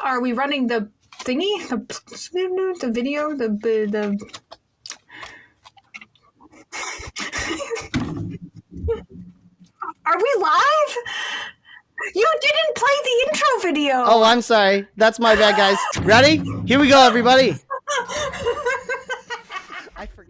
Are we running the thingy? The video? The Are we live? You didn't play the intro video. Oh, I'm sorry. That's my bad, guys. Ready? Here we go, everybody. I forgot.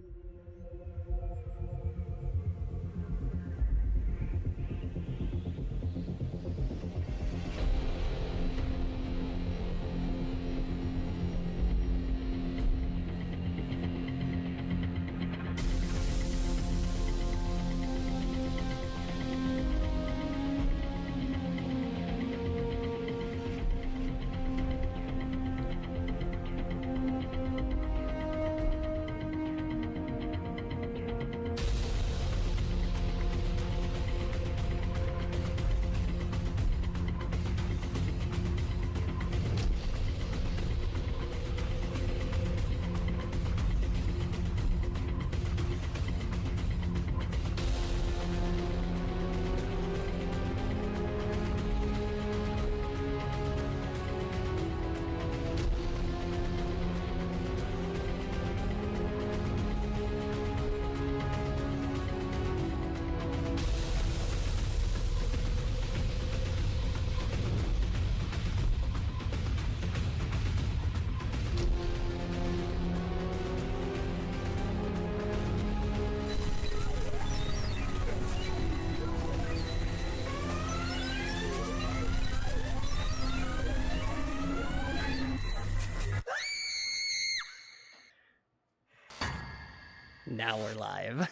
Now we're live.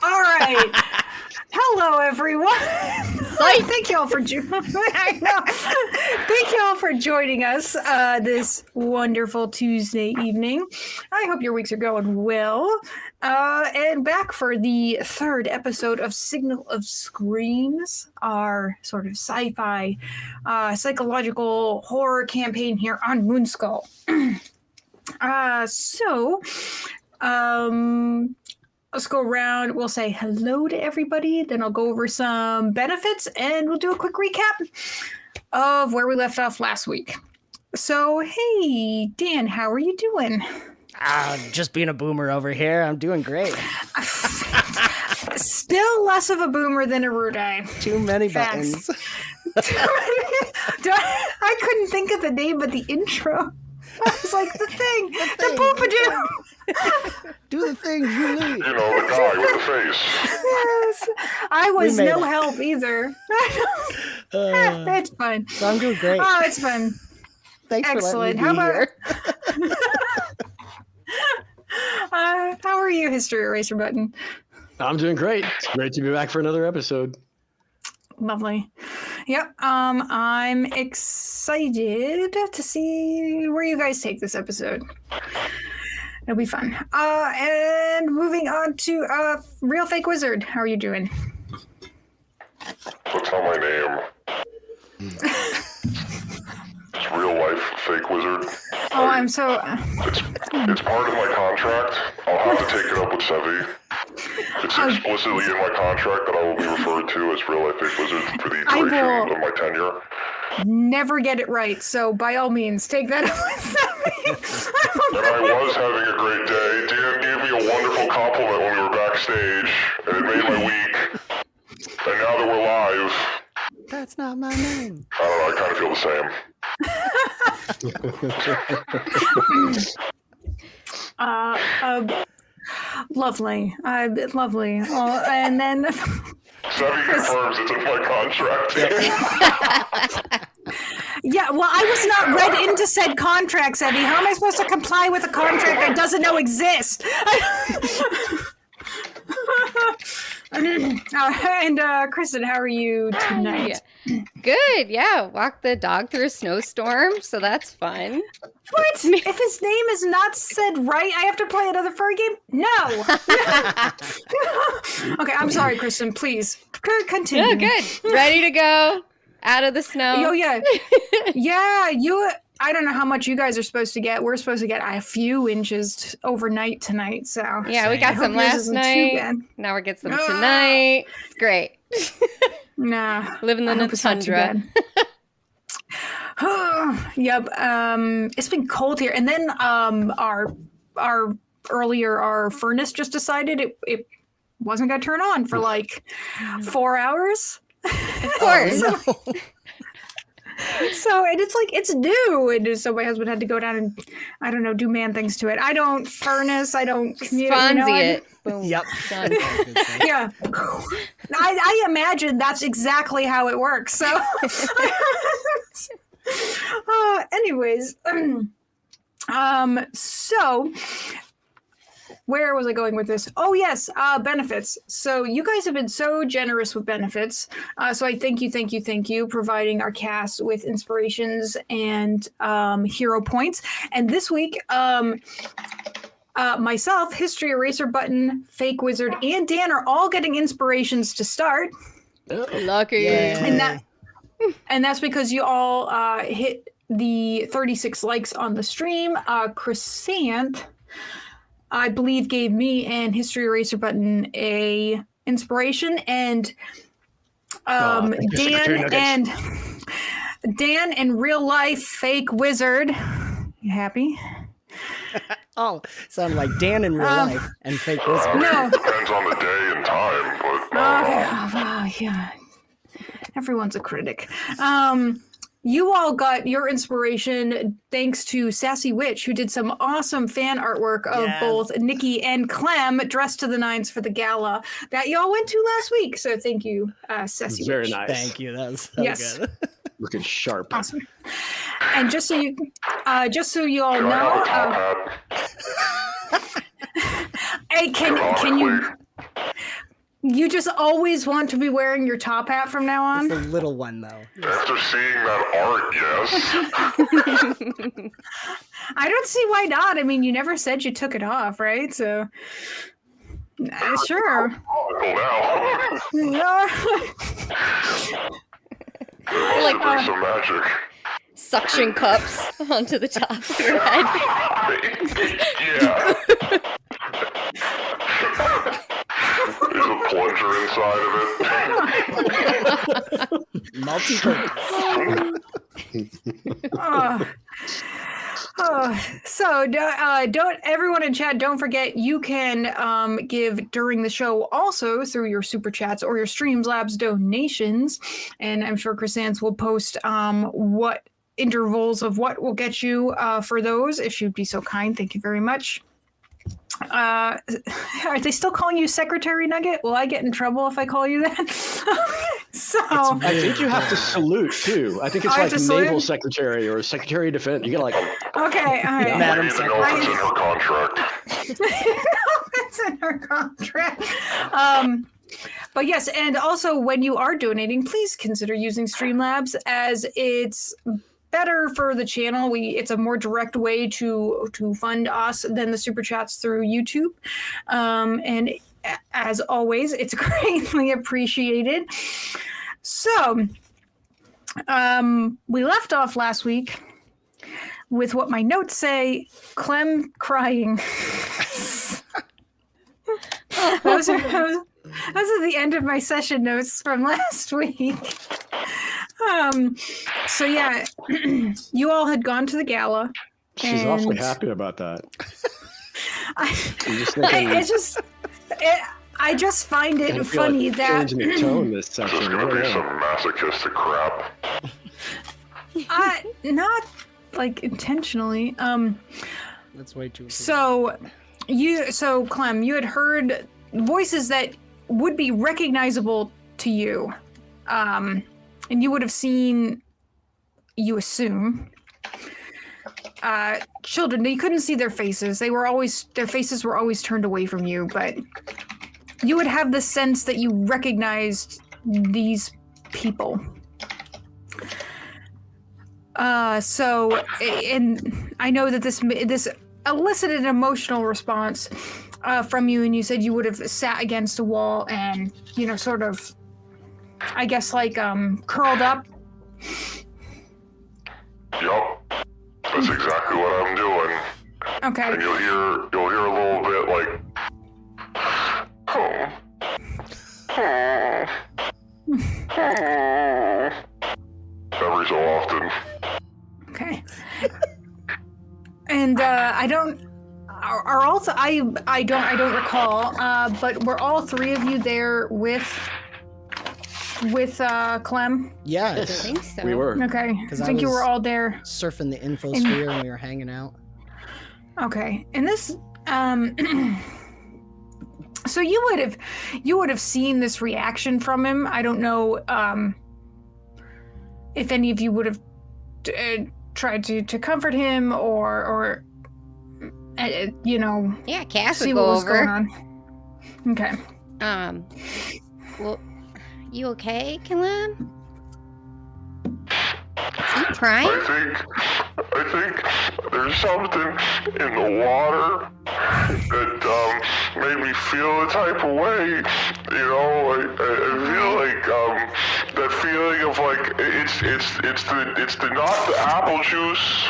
All right. Hello, everyone. Thank you all for joining us this wonderful Tuesday evening. I hope your weeks are going well. And back for the third episode of Signal of Screams, our sort of sci-fi psychological horror campaign here on Moonskull. Let's go around. We'll say hello to everybody. Then I'll go over some benefits and we'll do a quick recap of where we left off last week. So, hey, Dan, how are you doing? Just being a boomer over here. I'm doing great. Still less of a boomer than a Rude. Too many Facts. buttons. I couldn't think of the name, but the intro. I was like, the thing. The poopadoo. Do the things you need. You know, the guy with the face. Yes. I was made no it. help either. It's fun. So I'm doing great. Oh, it's fun. Thanks Excellent. for letting me be here. How are you, History Eraser Button? I'm doing great. It's great to be back for another episode. Lovely. Yep. I'm excited to see where you guys take this episode. It'll be fun. And moving on to Real Fake Wizard. How are you doing? That's not my name. It's real life fake wizard. Oh, I'm so... It's part of my contract. I'll have to take it up with Sevi. It's explicitly in my contract that I will be referred to as real life fake wizard for the duration of my tenure. never get it right, so by all means, take that up with Sevi. And I was having a great day. Dan gave me a wonderful compliment when we were backstage, and it made my week. And now that we're live, That's not my name. I don't know, I kind of feel the same. Lovely. Lovely. And then... Sevi confirms it's in my contract. Yeah, well, I was not read into said contract, Sevi. How am I supposed to comply with a contract that doesn't know exists? And Kristen, how are you tonight? Good, yeah. Walked the dog through a snowstorm, so that's fun. What? If his name is not said right, I have to play another furry game? No. Okay, I'm sorry, Kristen. Please continue. Oh, good. Ready to go out of the snow. Oh yeah, yeah. I don't know how much you guys are supposed to get. We're supposed to get a few inches overnight tonight. So Yeah, we got I some hope yours last isn't too night. bad. Now we're getting some tonight. It's great. Nah, Living I in the hope it's not too tundra. bad. Yep. It's been cold here, and then our furnace just decided it wasn't gonna turn on for like 4 hours. Of course. So, and it's like, it's new. And so my husband had to go down and, I don't know, do man things to it. I don't furnace. I don't commute. Fonzie it. Boom. Yep. Done. Yeah. I imagine that's exactly how it works. So, anyways, so where was I going with this? Oh, yes, benefits. So you guys have been so generous with benefits. So I thank you, providing our cast with inspirations and hero points. And this week, myself, History Eraser Button, Fake Wizard, and Dan are all getting inspirations to start. Lucky. Yeah. And that's because you all hit the 36 likes on the stream. Crescent, I believe, gave me and History Eraser Button a inspiration, and Dan and Real Life Fake Wizard. You happy? Oh, sound like Dan in real life and fake wizard. No. Depends on the day and time, but Yeah. Everyone's a critic. You all got your inspiration thanks to Sassy Witch, who did some awesome fan artwork of both Nicky and Klem dressed to the nines for the gala that y'all went to last week. So thank you, Sassy Witch. Very nice. Thank you. That was so Yes. good. Looking sharp. Awesome. And just so you all do I know, have a top hat? hey, can you just always want to be wearing your top hat from now on? It's a little one though. After seeing that art, yes. I don't see why not. I mean, you never said you took it off, right? So, sure. Well, now. Yeah. There must have been some magic. Suction cups onto the top of your head. Yeah. There's a plunger inside of it. Multi-purpose. So So don't everyone in chat, don't forget you can give during the show also through your super chats or your Streamlabs donations, and I'm sure Chrysanthemum will post what intervals of what will get you for those if she'd be so kind. Thank you very much. Are they still calling you Secretary Nugget? Will I get in trouble if I call you that? So I think you have to salute too. I think it's like Naval Secretary or Secretary of Defense. You get like, okay, all right. Madam Secretary. It's in her contract. It's in her contract. But yes, and also when you are donating, please consider using Streamlabs as it's better for the channel. It's a more direct way to fund us than the super chats through YouTube. And as always, it's greatly appreciated. So we left off last week with what my notes say, Klem crying. Those are the end of my session notes from last week. So yeah, you all had gone to the gala. She's awfully happy about that. I just find it funny that changing your tone this session. There's gonna be some masochistic crap. Not like intentionally. That's way too. So Klem, you had heard voices that would be recognizable to you, and you would have seen, you assume, children. You couldn't see their faces. Their faces were always turned away from you, but you would have the sense that you recognized these people. So, and I know that this elicited an emotional response from you, and you said you would have sat against a wall and, sort of, I guess, like, curled up. Yup. That's exactly what I'm doing. Okay. And you'll hear a little bit like, every so often. Okay. And I don't recall, but were all three of you there with Klem? Yeah, I think so. We were. Okay. I think you were all there. Surfing the infosphere and we were hanging out. Okay. And this so you would have seen this reaction from him. I don't know if any of you would have tried to comfort him or Yeah, Cass would see go what was over. going on. Okay. Well, you okay, Klem? You crying? I think there's something in the water that made me feel a type of way. I feel like that feeling of like it's the not the apple juice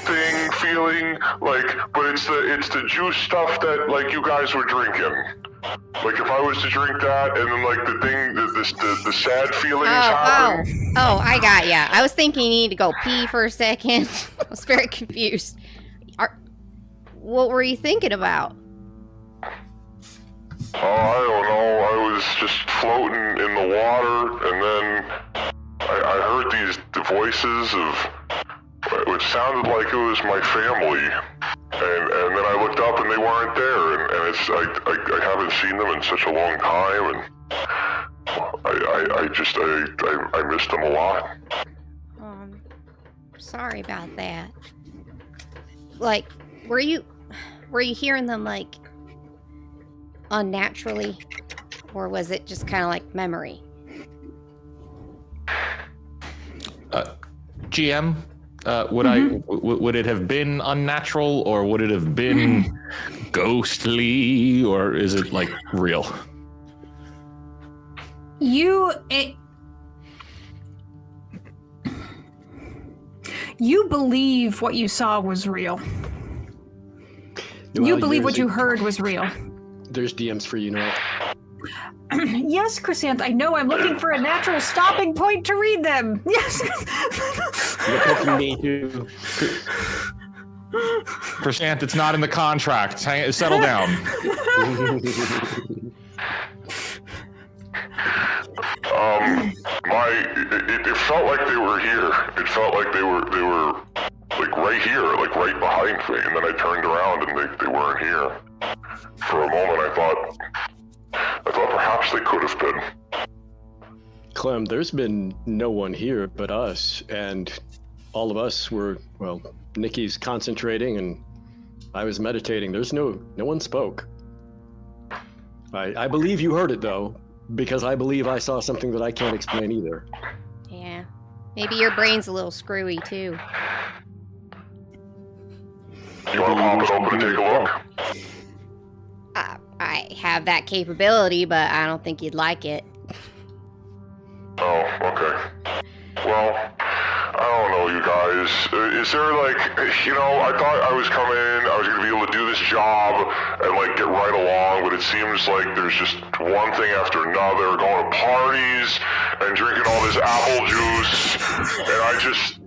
thing feeling like, but it's the juice stuff that like you guys were drinking. Like if I was to drink that and then like the sad feelings happen. Oh, I got ya. I was thinking you need to go pee for a second. I was very confused. What were you thinking about? Oh, I don't know. I was just floating in the water, and then I heard these voices of it sounded like it was my family, and then I looked up and they weren't there, and it's I haven't seen them in such a long time, and I missed them a lot. Sorry about that. Like, were you hearing them like unnaturally, or was it just kind of like memory? GM, would it have been unnatural, or would it have been ghostly, or is it like real? You believe what you saw was real. Well, you believe what you heard was real. There's DMs for you now. Yes, Chrysanth, I know. I'm looking for a natural stopping point to read them. Yes. Me too. Prashant, it's not in the contract. Settle down. It felt like they were here. It felt like they were like right here, like right behind me. And then I turned around and they weren't here. For a moment, I thought perhaps they could have been. Klem, there's been no one here but us, and all of us were, well, Nicky's concentrating and I was meditating. There's no one spoke. I believe you heard it though, because I believe I saw something that I can't explain either. Yeah. Maybe your brain's a little screwy too. You want to pop it open and take a look? I have that capability, but I don't think you'd like it. Oh, okay. Well, I don't know, you guys. Is there like, I thought I was coming in, I was going to be able to do this job and like get right along, but it seems like there's just one thing after another, going to parties and drinking all this apple juice, and I'm just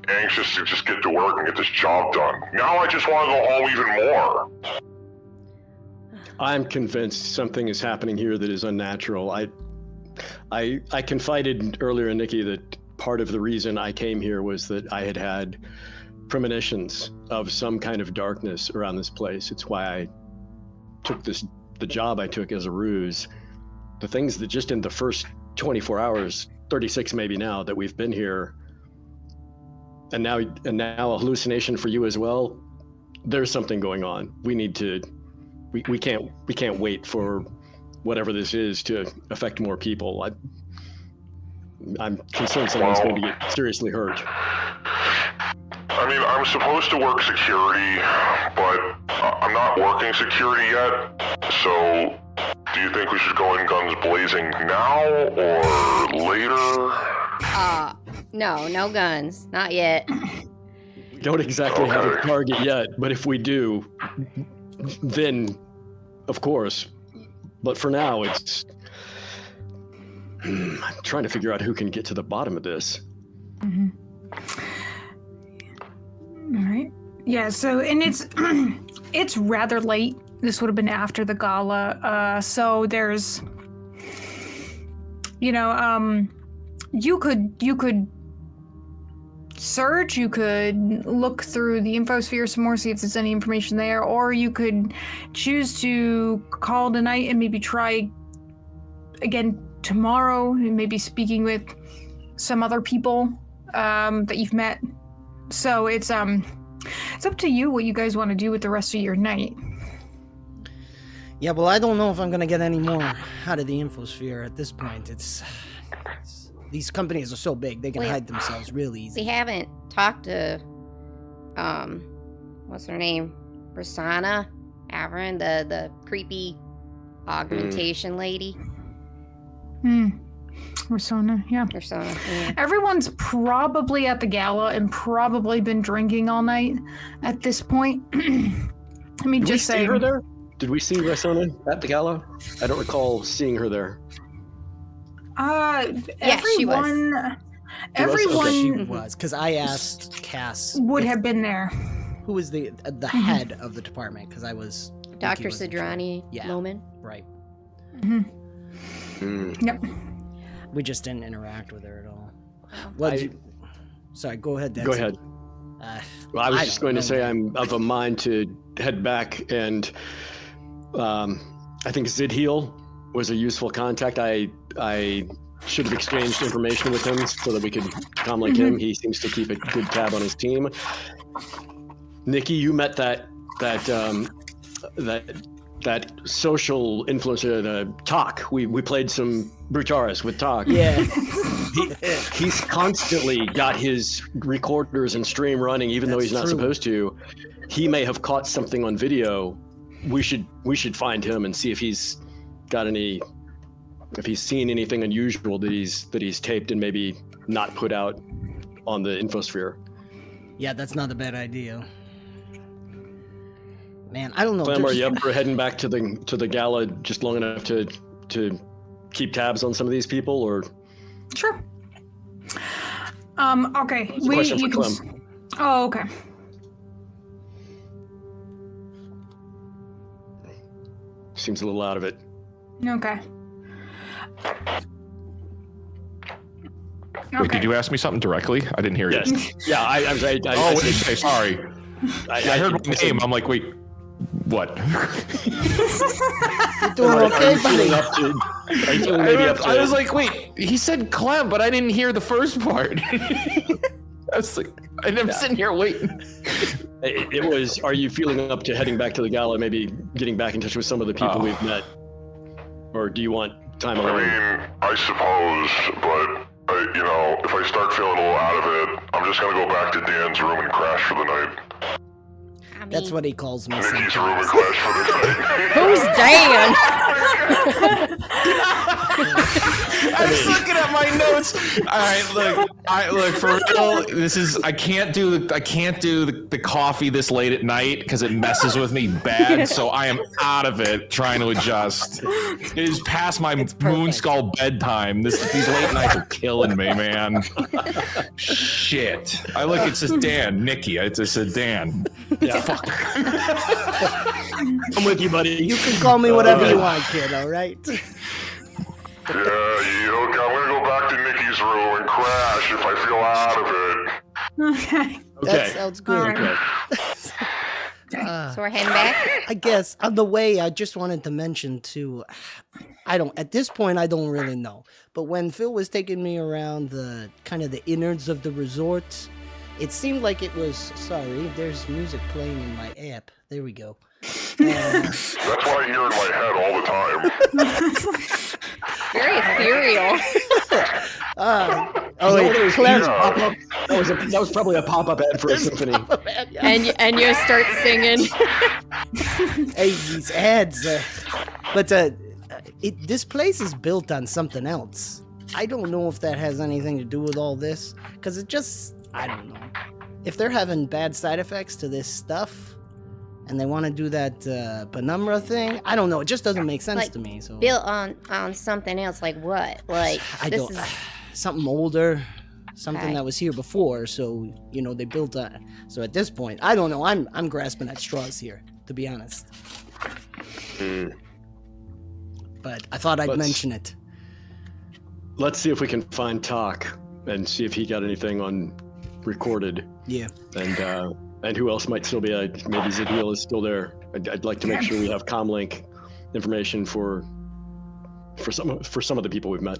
anxious to just get to work and get this job done. Now I just want to go home even more. I'm convinced something is happening here that is unnatural. I confided earlier in Nicky that part of the reason I came here was that I had premonitions of some kind of darkness around this place. It's why I took the job I took as a ruse. The things that just in the first 24 hours, 36 maybe now, that we've been here, and now a hallucination for you as well. There's something going on. We need to. We can't wait for whatever this is to affect more people. I'm concerned someone's going to get seriously hurt. I mean, I'm supposed to work security, but I'm not working security yet. So, do you think we should go in guns blazing now or later? No guns, not yet. We don't exactly have a target yet, but if we do, then, of course. But for now, I'm trying to figure out who can get to the bottom of this. Mm-hmm. All right. Yeah, so, and it's rather late. This would have been after the gala. So there's, you could search, you could look through the infosphere some more, see if there's any information there, or you could choose to call tonight and maybe try again tomorrow, and maybe speaking with some other people that you've met. So it's up to you what you guys want to do with the rest of your night. Yeah, well, I don't know if I'm gonna get any more out of the infosphere at this point. These companies are so big, they can hide themselves real easy. We haven't talked to, what's her name? Rosanna Averin, the creepy augmentation lady. Rosanna, yeah. Rosanna, yeah. Everyone's probably at the gala and probably been drinking all night at this point. I mean, Did just we see her there? Did we see Rosanna at the gala? I don't recall seeing her there. She was. Everyone She was, because I asked Cass would have been there. who was the head of the department, because I was Dr. Sidrani Loman. Right. Yep. We just didn't interact with her at all. Oh. Sorry, go ahead, Daxxon. Go ahead. Well, I was just going to say I'm of a mind to head back, and I think Zidheal was a useful contact. I should have exchanged information with him so that we could become like him. He seems to keep a good tab on his team. Nicky, you met that social influencer, Talk. We played some Brutaris with Talk. Yeah. He's constantly got his recorders and stream running, even though he's not supposed to. He may have caught something on video. We should find him and see if he's got if he's seen anything unusual that he's taped and maybe not put out on the infosphere. Yeah, that's not a bad idea. Man, I don't know. Klem, are you up for heading back to the gala just long enough to keep tabs on some of these people, or? Sure. Okay. It's a question for Klem. Oh, okay. Seems a little out of it. Okay. Wait, did you ask me something directly? I didn't hear you. Yes. Yeah, I what did you say? Sorry. I heard my name. I'm like, wait, what? You're doing okay, buddy. I was like, wait, he said Klem, but I didn't hear the first part. I was like, I'm sitting here waiting. It was, are you feeling up to heading back to the gala, maybe getting back in touch with some of the people we've met? Or do you want time alone? I mean, I suppose, but, if I start feeling a little out of it, I'm just going to go back to Dan's room and crash for the night. I mean, That's what he calls me Nicky's room and sometimes. crash for the night. who's Dan? I was looking at my notes. All right, look for real. I can't do the coffee this late at night because it messes with me bad. So I am out of it trying to adjust. It is past my moon skull bedtime. These late nights are killing me, man. Shit. It says Dan, Nicky. It says Dan. Yeah. Fuck. I'm with you, buddy. You can call me whatever you want, kid, all right? Yeah, I'm going to go back to Nicky's room and crash if I feel out of it. Okay. That Okay. sounds good. All right. So we're heading back? I guess on the way, I just wanted to mention too. At this point, I don't really know. But when Phil was taking me around the kind of the innards of the resort, it seemed like it was. Sorry, there's music playing in my app. There we go. That's what I hear in my head all the time. Very ethereal. Klem. That was probably a pop-up ad for a symphony. And you start singing. Hey, these ads. This place is built on something else. I don't know if that has anything to do with all this, because I don't know. If they're having bad side effects to this stuff, and they want to do that penumbra thing, I don't know. It just doesn't make sense Like, to me. So Built on something else, like what? Like this is something older, something Okay. that was here before. So they built a. So at this point, I don't know. I'm grasping at straws here, to be honest. But I thought I'd mention it. Let's see if we can find Talk and see if he got anything on recorded. Yeah. And who else might still be? Maybe Zadil is still there. I'd like to make sure we have comlink information for some of the people we've met.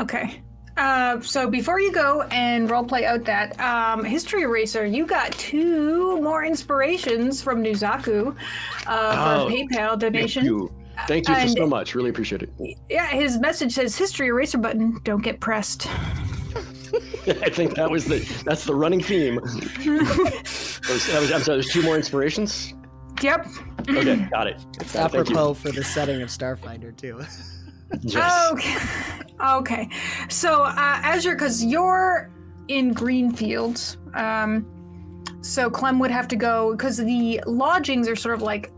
Okay. So before you go and roleplay out that History Eraser, you got 2 more inspirations from Nuzaku for a PayPal donation. Thank you so much. Really appreciate it. Yeah, his message says History Eraser button, don't get pressed. I think that's the running theme. I'm sorry, there's 2 more inspirations? Yep. Okay, got it. It's Thank you. apropos for the setting of Starfighter too. Yes. Okay. So because you're in Greenfields, so Klem would have to go because the lodgings are sort of like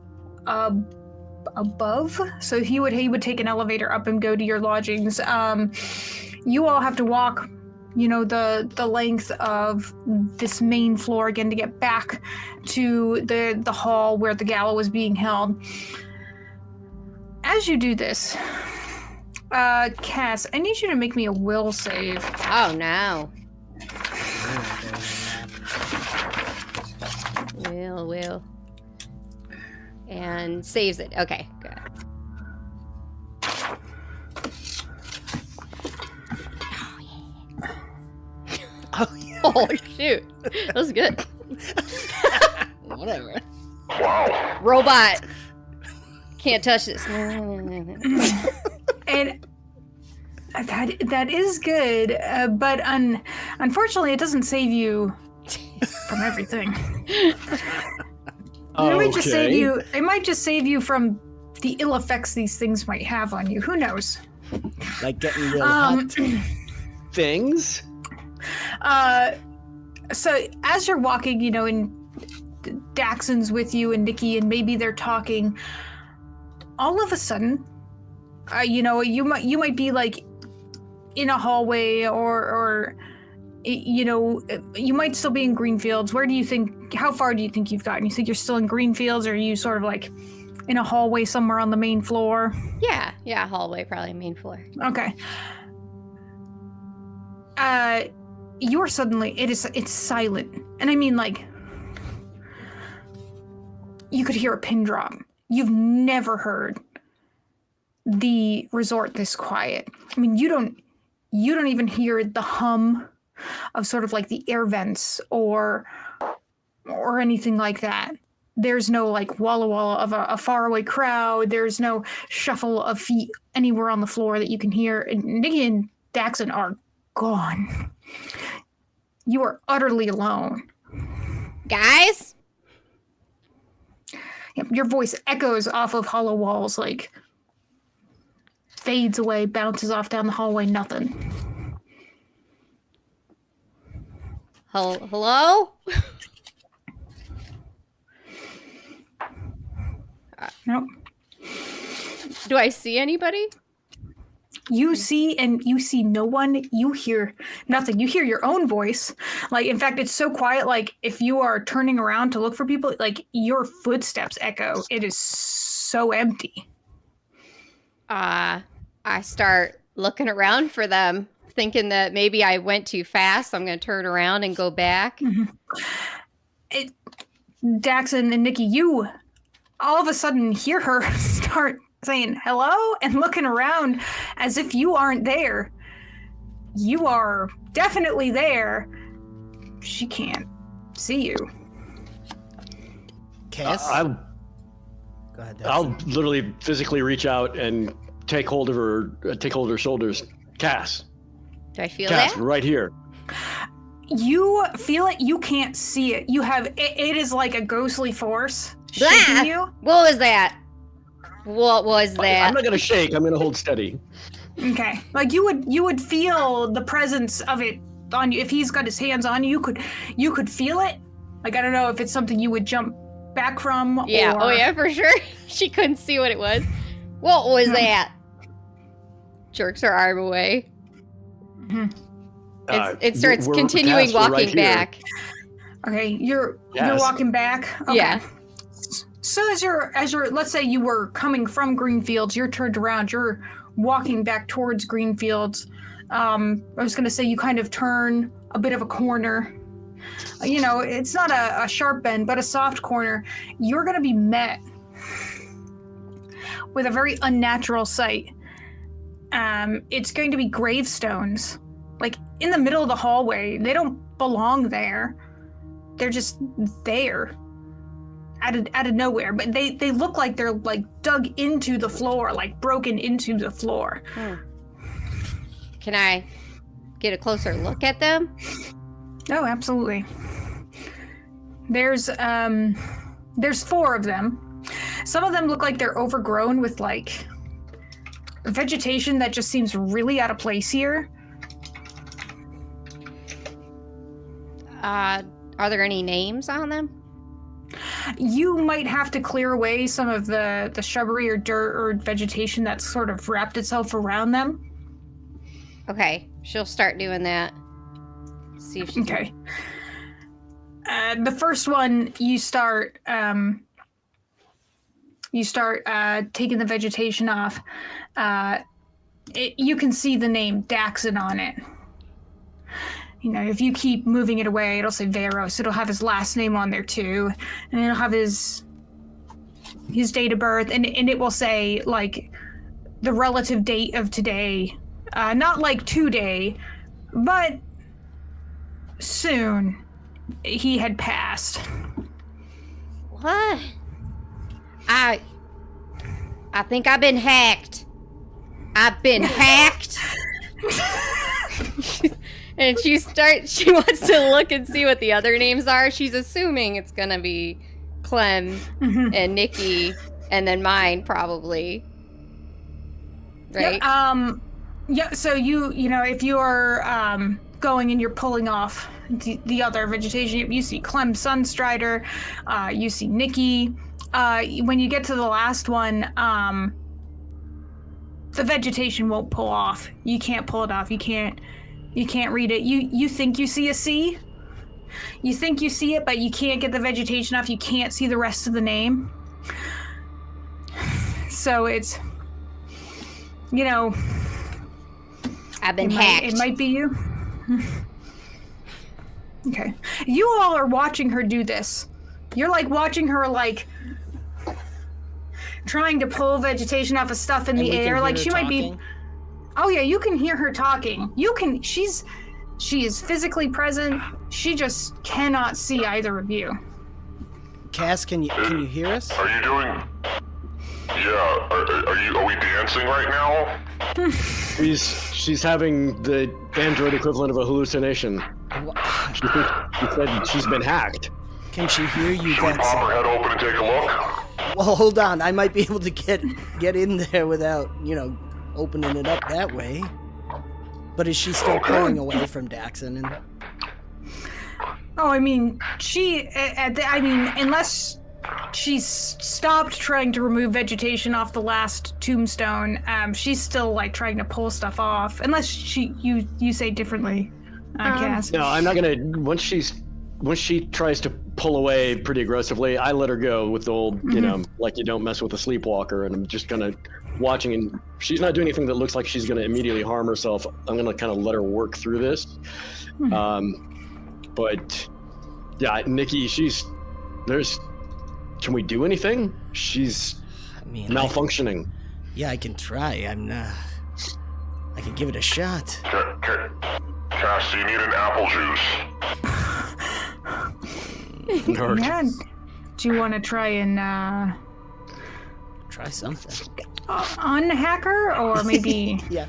above. So he would take an elevator up and go to your lodgings. You all have to walk, the length of this main floor again to get back to the hall where the gala was being held. As you do this, Cass, I need you to make me a will save. Oh no. Will. And saves it. Okay, good. Oh shoot. That was good. Whatever. Wow. Robot. Can't touch this. And that is good, but unfortunately, it doesn't save you from everything. It might just save you. It might just save you from the ill effects these things might have on you. Who knows? Like getting real hot. Things? So as you're walking, and Daxxon's with you and Nicky, and maybe they're talking. All of a sudden, you might be like in a hallway or you might still be in Greenfields. How far do you think you've gotten? You think you're still in Greenfields, or are you sort of like in a hallway somewhere on the main floor? Yeah, hallway, probably main floor. Okay. You're suddenly, it's silent. And I mean, like, you could hear a pin drop. You've never heard the resort this quiet. I mean, you don't even hear the hum of sort of like the air vents or anything like that. There's no like walla walla of a faraway crowd. There's no shuffle of feet anywhere on the floor that you can hear. And Nicky and Daxxon are gone. You are utterly alone. Guys? Yep, your voice echoes off of hollow walls, like fades away, bounces off down the hallway, nothing. Hello? Nope. Do I see anybody? You see no one. You hear nothing. You hear your own voice. Like, in fact, it's so quiet, like, if you are turning around to look for people, like, your footsteps echo. It is so empty. I start looking around for them, thinking that maybe I went too fast. So I'm going to turn around and go back. Mm-hmm. Daxxon and Nicky, you all of a sudden hear her start saying hello and looking around as if you aren't there. You are definitely there. She can't see you. Cass? Go ahead, I'll literally physically reach out and take hold of her shoulders. Cass. Do I feel Cass, that? right here. You feel it. You can't see it. You have it is like a ghostly force Blah! shaking you. What was that? What was that? I'm not gonna shake. I'm gonna hold steady. Okay, like you would feel the presence of it on you if he's got his hands on you. You could feel it. Like, I don't know if it's something you would jump back from. Yeah. Or... Oh yeah, for sure. She couldn't see what it was. What was that? Jerks her arm away. Mm-hmm. It starts we're continuing Cass, we're walking right here. back. Okay, you're Yes. walking back. Okay. Yeah. So as you're let's say you were coming from Greenfields, you're turned around, you're walking back towards Greenfields. I was gonna say you kind of turn a bit of a corner. You know, it's not a sharp bend, but a soft corner. You're gonna be met with a very unnatural sight. It's going to be gravestones, like in the middle of the hallway. They don't belong there. They're just there. Out of nowhere, but they look like they're like dug into the floor, like broken into the floor. Can I get a closer look at them? Oh, absolutely. There's 4 of them. Some of them look like they're overgrown with like vegetation that just seems really out of place here. Are there any names on them? You might have to clear away some of the shrubbery or dirt or vegetation that's sort of wrapped itself around them. Okay, she'll start doing that. See if she Okay. The first one, you start taking the vegetation off. You can see the name Daxxon on it. You know, if you keep moving it away, it'll say Veros. It'll have his last name on there too, and it'll have his date of birth, and it will say like the relative date of today, not like today, but soon. He had passed. What? I think I've been hacked. I've been hacked. And she wants to look and see what the other names are. She's assuming it's gonna be Klem and Nicky, and then mine probably. Right? Yeah, so you know, if you're going and you're pulling off the other vegetation, you see Klem Sunstrider, you see Nicky. When you get to the last one, the vegetation won't pull off. You can't pull it off. You can't You can't read it. You think you see a C? You think you see it, but you can't get the vegetation off. You can't see the rest of the name. So it's, you know... I've been hacked. It might be you. Okay. You all are watching her do this. You're like watching her like trying to pull vegetation off of stuff in the air. Like she might be. Oh yeah, you can hear her talking. She is physically present. She just cannot see either of you. Cass, can you hear us? Are you doing? Yeah. Are we dancing right now? She's having the android equivalent of a hallucination. She said she's been hacked. Can she hear you, Should we pop her head open and take a look? Well, hold on. I might be able to get in there without, opening it up that way. But is she still pulling away from Daxxon? Oh, I mean, unless she's stopped trying to remove vegetation off the last tombstone, she's still like trying to pull stuff off. Unless you say differently, Cass. No, I'm not gonna. Once she tries to pull away pretty aggressively, I let her go with the old, like you don't mess with a sleepwalker, and I'm just gonna watching, and she's not doing anything that looks like she's gonna immediately harm herself. I'm gonna kind of let her work through this. But yeah, Nicky, can we do anything? She's malfunctioning. I can try. I can give it a shot. Cass, do you need an apple juice? Nerd. Yeah. Do you want to try and try something? Unhack her, or maybe? Yeah.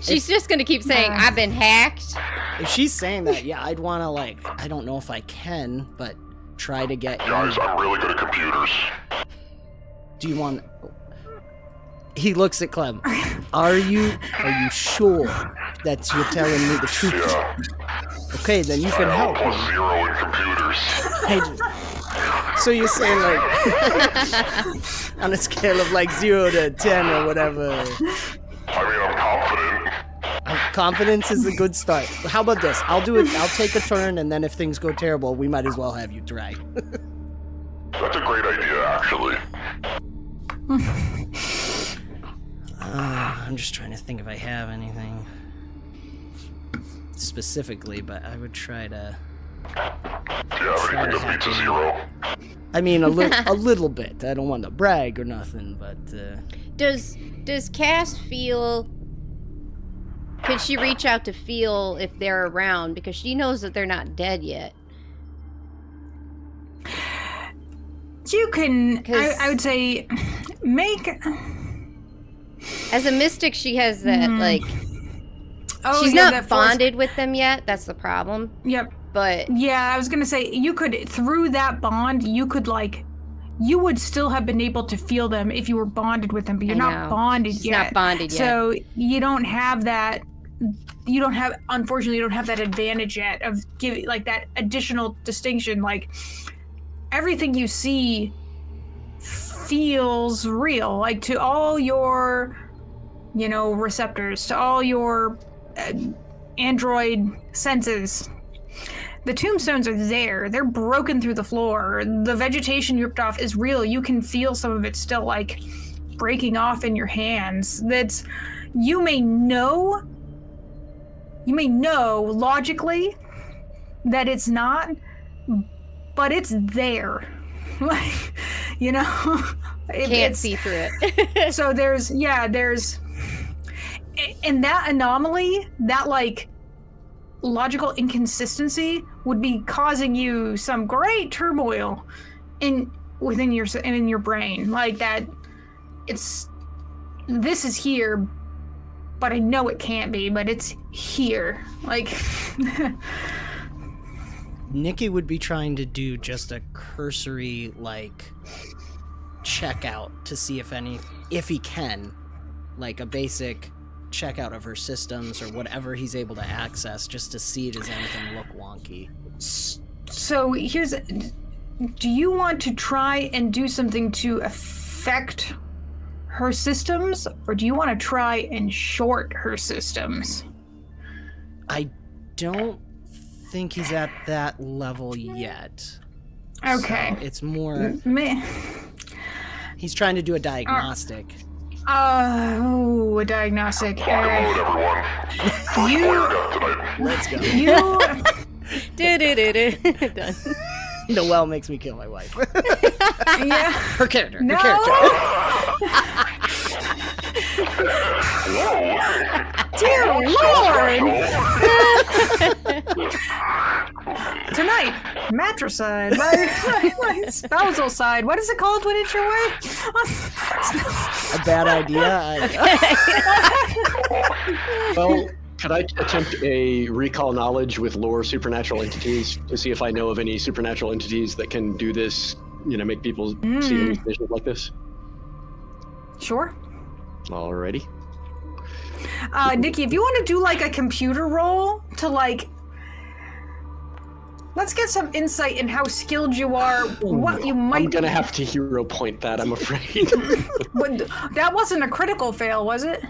She's just gonna keep saying, "I've been hacked." If she's saying that, yeah, I'd want to I don't know if I can, but try to get. Guys, I'm really good at computers. Do you want? He looks at Klem. Are you sure that you're telling me the truth? Yeah. Okay, then you can help. +0 in computers. So you're saying on a scale of 0 to 10 or whatever. I'm confident. Confidence is a good start. How about this? I'll do it. I'll take a turn, and then if things go terrible, we might as well have you try. That's a great idea, actually. I'm just trying to think if I have anything specifically, but I would try to. Do you have anything that beats a 0? I mean, a little bit. I don't want to brag or nothing, but. Does Cass feel? Could she reach out to feel if they're around, because she knows that they're not dead yet? You can. I would say, make. As a mystic, she has that Oh, she's yeah, not bonded with them yet. That's the problem. Yep. But yeah, I was gonna say you could, through that bond, you could you would still have been able to feel them if you were bonded with them, but you're not bonded She's yet. not bonded yet. So you don't have that. Unfortunately, you don't have that advantage yet of giving that additional distinction. Everything you see feels real, to all your, receptors, to all your android senses. The tombstones are there. They're broken through the floor. The vegetation you ripped off is real. You can feel some of it still breaking off in your hands. You may know logically that it's not, but it's there. Can't see through it. So there's and that anomaly, that logical inconsistency would be causing you some great turmoil within your brain, that this is here, but I know it can't be, but it's here. Nicky would be trying to do just a cursory checkout to see if he can, a basic checkout of her systems or whatever he's able to access, just to see does anything look wonky. So do you want to try and do something to affect her systems, or do you want to try and short her systems? I don't think he's at that level yet. Okay. So it's more. Me. He's trying to do a diagnostic. A diagnostic. Mode, everyone. Let's go. Done. Noelle makes me kill my wife. Yeah. Her character. No. Her character. Dear Lord. Tonight, matricide. My spousal side. What is it called when it's your way? A bad idea. Well, could I attempt a recall knowledge with lore supernatural entities to see if I know of any supernatural entities that can do this, make people see hallucinations like this? Sure. Alrighty. Nikki, if you want to do like a computer roll to let's get some insight in how skilled you are, what you might... I'm going to have to hero point that, I'm afraid. But that wasn't a critical fail, was it?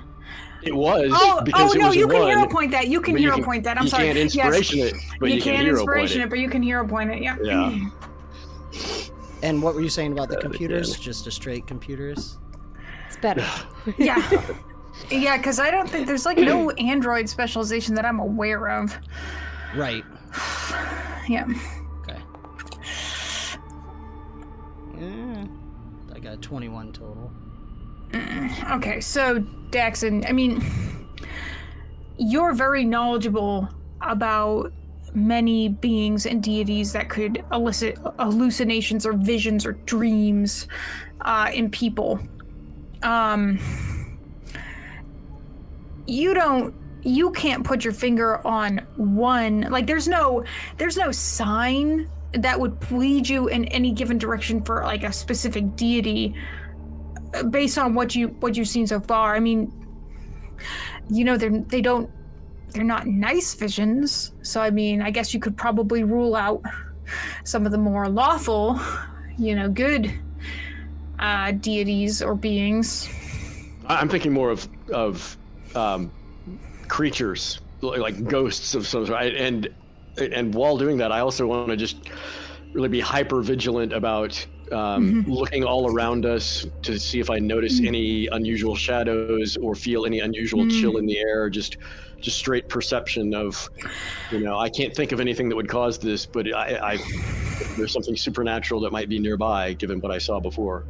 It was. Oh because no, you can hero one, point that. You can but hero point that. I'm you sorry. Can't inspiration yes. it, but you can't hero inspiration point it, but you can hero point it. Yeah. Yeah. And what were you saying about the computers? Just a straight computers? It's better. Yeah. Yeah, because I don't think there's no Android specialization that I'm aware of. Right. Yeah. Okay. Yeah. I got 21 total. Okay, so Daxxon, you're very knowledgeable about many beings and deities that could elicit hallucinations or visions or dreams in people. You can't put your finger on one, there's no sign that would lead you in any given direction for a specific deity based on what you've seen so far. They're not nice visions, so I guess you could probably rule out some of the more lawful, good deities or beings. I'm thinking more of creatures, like ghosts of some sort. And while doing that, I also want to just really be hyper vigilant about looking all around us to see if I notice any unusual shadows or feel any unusual chill in the air. Just straight perception of, I can't think of anything that would cause this, but there's something supernatural that might be nearby, given what I saw before.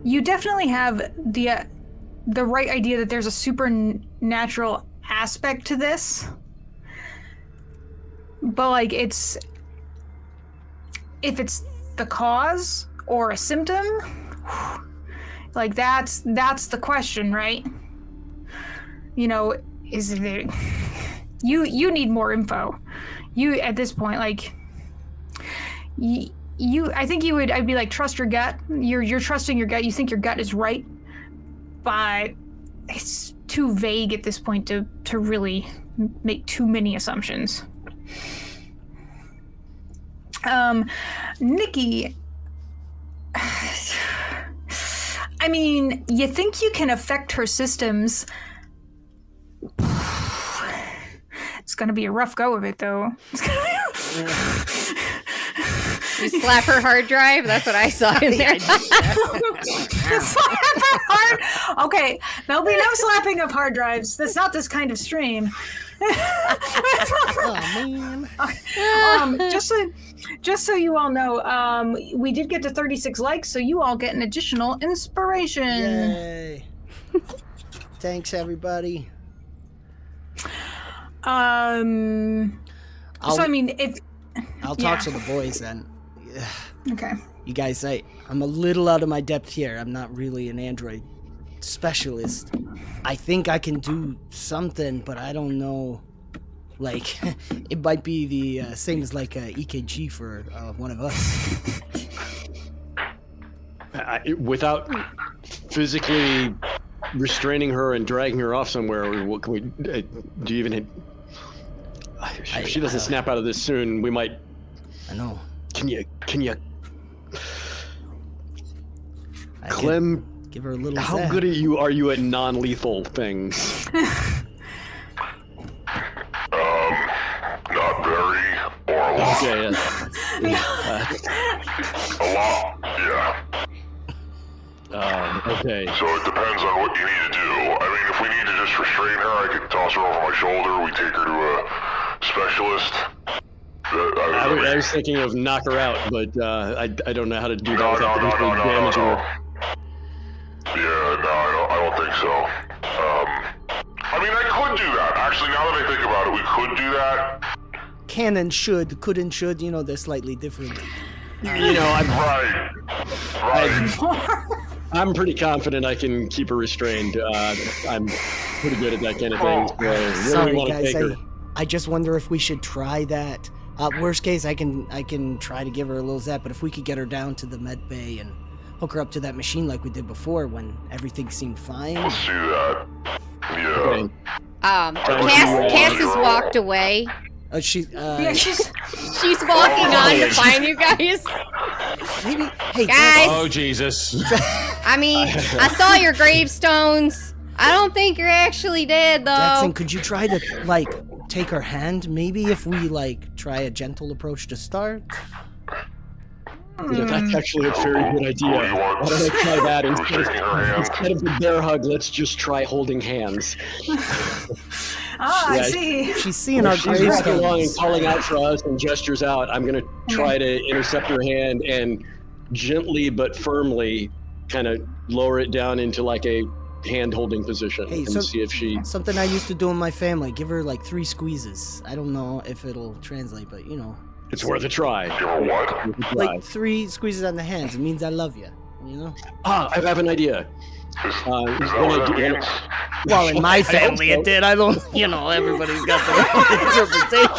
You definitely have the right idea that there's a supernatural aspect to this, but if it's the cause or a symptom, that's the question, right? Is it you need more info. You at this point, I think I'd be trust your gut. You're trusting your gut. You think your gut is right, but it's too vague at this point to really make too many assumptions. Nicky, you think you can affect her systems. It's gonna be a rough go of it, though. You slap her hard drive? That's what I saw in there. Slap her hard. Okay, there'll be no slapping of hard drives. That's not this kind of stream. Oh, man. Just so you all know, we did get to 36 likes, so you all get an additional inspiration. Yay. Thanks, everybody. I'll talk to the boys then. Okay. You guys, I'm a little out of my depth here. I'm not really an Android specialist. I think I can do something, but I don't know. It might be the same as a EKG for one of us. Without physically restraining her and dragging her off somewhere, what can we do? You even? If she doesn't snap out of this soon, we might. I know. Can you? Klem Give her a little How zap. good are you at non-lethal things? Not very, or a lot. Okay, A lot, yeah. okay. So it depends on what you need to do. I mean, if we need to just restrain her, I could toss her over my shoulder. We take her to a specialist. I was thinking of knock her out, but I don't know how to do that No. without potentially damaging her. Yeah, no, I don't think so. I mean, I could do that. Actually, now that I think about it, we could do that. Can and should, could and should, they're slightly different. Right. I'm pretty confident I can keep her restrained. I'm pretty good at that kind of thing. So where Sorry, do you want to guys. take her? I just wonder if we should try that. Worst case, I can try to give her a little zap, but if we could get her down to the med bay and hook her up to that machine like we did before when everything seemed fine. Let's do that. Yeah. Okay. Cass has walked away. She's She's walking on to find you guys. maybe. Hey, Guys. Oh, Jesus. I mean, I saw your gravestones. I don't think you're actually dead, though. Daxxon, could you try to take her hand? Maybe if we try a gentle approach to start. That's actually a very good idea. Why don't I try that instead of the bear hug? Let's just try holding hands. I see. She's seeing our She's walking along and gravestones. calling out for us and gestures out. I'm gonna try to intercept her hand and gently but firmly kind of lower it down into a hand-holding position Hey, and see if she. Something I used to do in my family. Give her 3 squeezes. I don't know if it'll translate, but It's worth a try. Give her what? like 3 squeezes on the hands. It means I love you. I have an idea. Is that what that means? Well, in my family so. it did. I don't. Everybody's got their interpretation.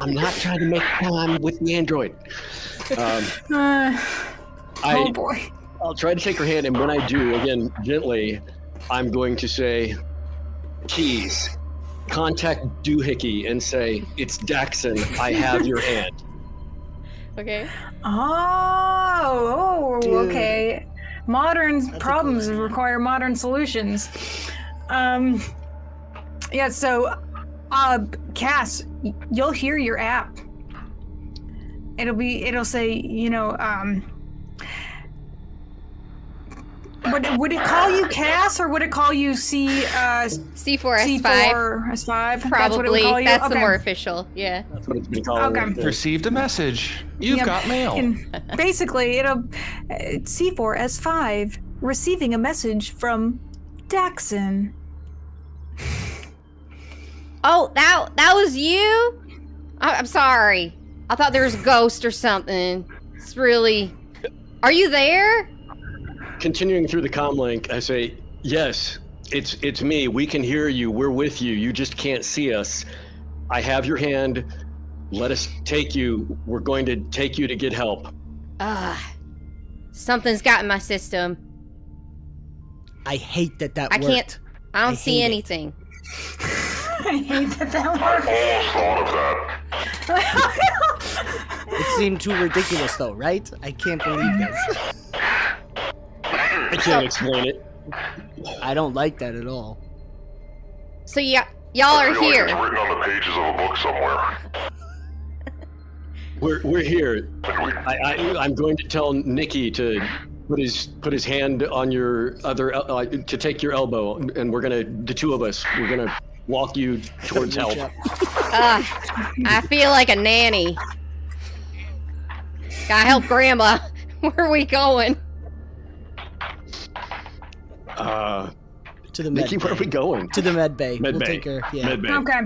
I'm not trying to make time with the android. Oh boy. I'll try to take her hand, and when I do, again, gently, I'm going to say, Keys, contact Doohickey and say, it's Daxxon, I have your hand. Okay. Oh, okay. Modern problems require modern solutions. Yeah, so, Cass, you'll hear your app. It'll say, would it call you Cass or would it call you C4S5? C4S5? Probably. That's what it would call you? That's the Okay. more official. Yeah. That's what it's been called. Okay. Received a message. You've Yep. got mail. And basically, it'll C4S5 receiving a message from Daxxon. Oh, that was you? I'm sorry. I thought there was a ghost or something. It's really... Are you there? Continuing through the comm link, I say, yes, it's me. We can hear you. We're with you. You just can't see us. I have your hand. Let us take you. We're going to take you to get help. Something's got in my system. I hate that I worked. can't... I don't I see hate it. anything. I hate that I worked. almost thought of that. It seemed too ridiculous, though, right? I can't believe this. I can't explain it. I don't like that at all. So y'all I are feel here. like it's written on the pages of a book somewhere. We're here. And we, I'm going to tell Nicky to put his hand on your other to take your elbow, and the two of us, we're gonna walk you towards help. I feel like a nanny. Gotta help Grandma. Where are we going? To the med Nicky, bay. where are we going? To the med bay. Med we'll bay. take her. Yeah. Med bay. Okay.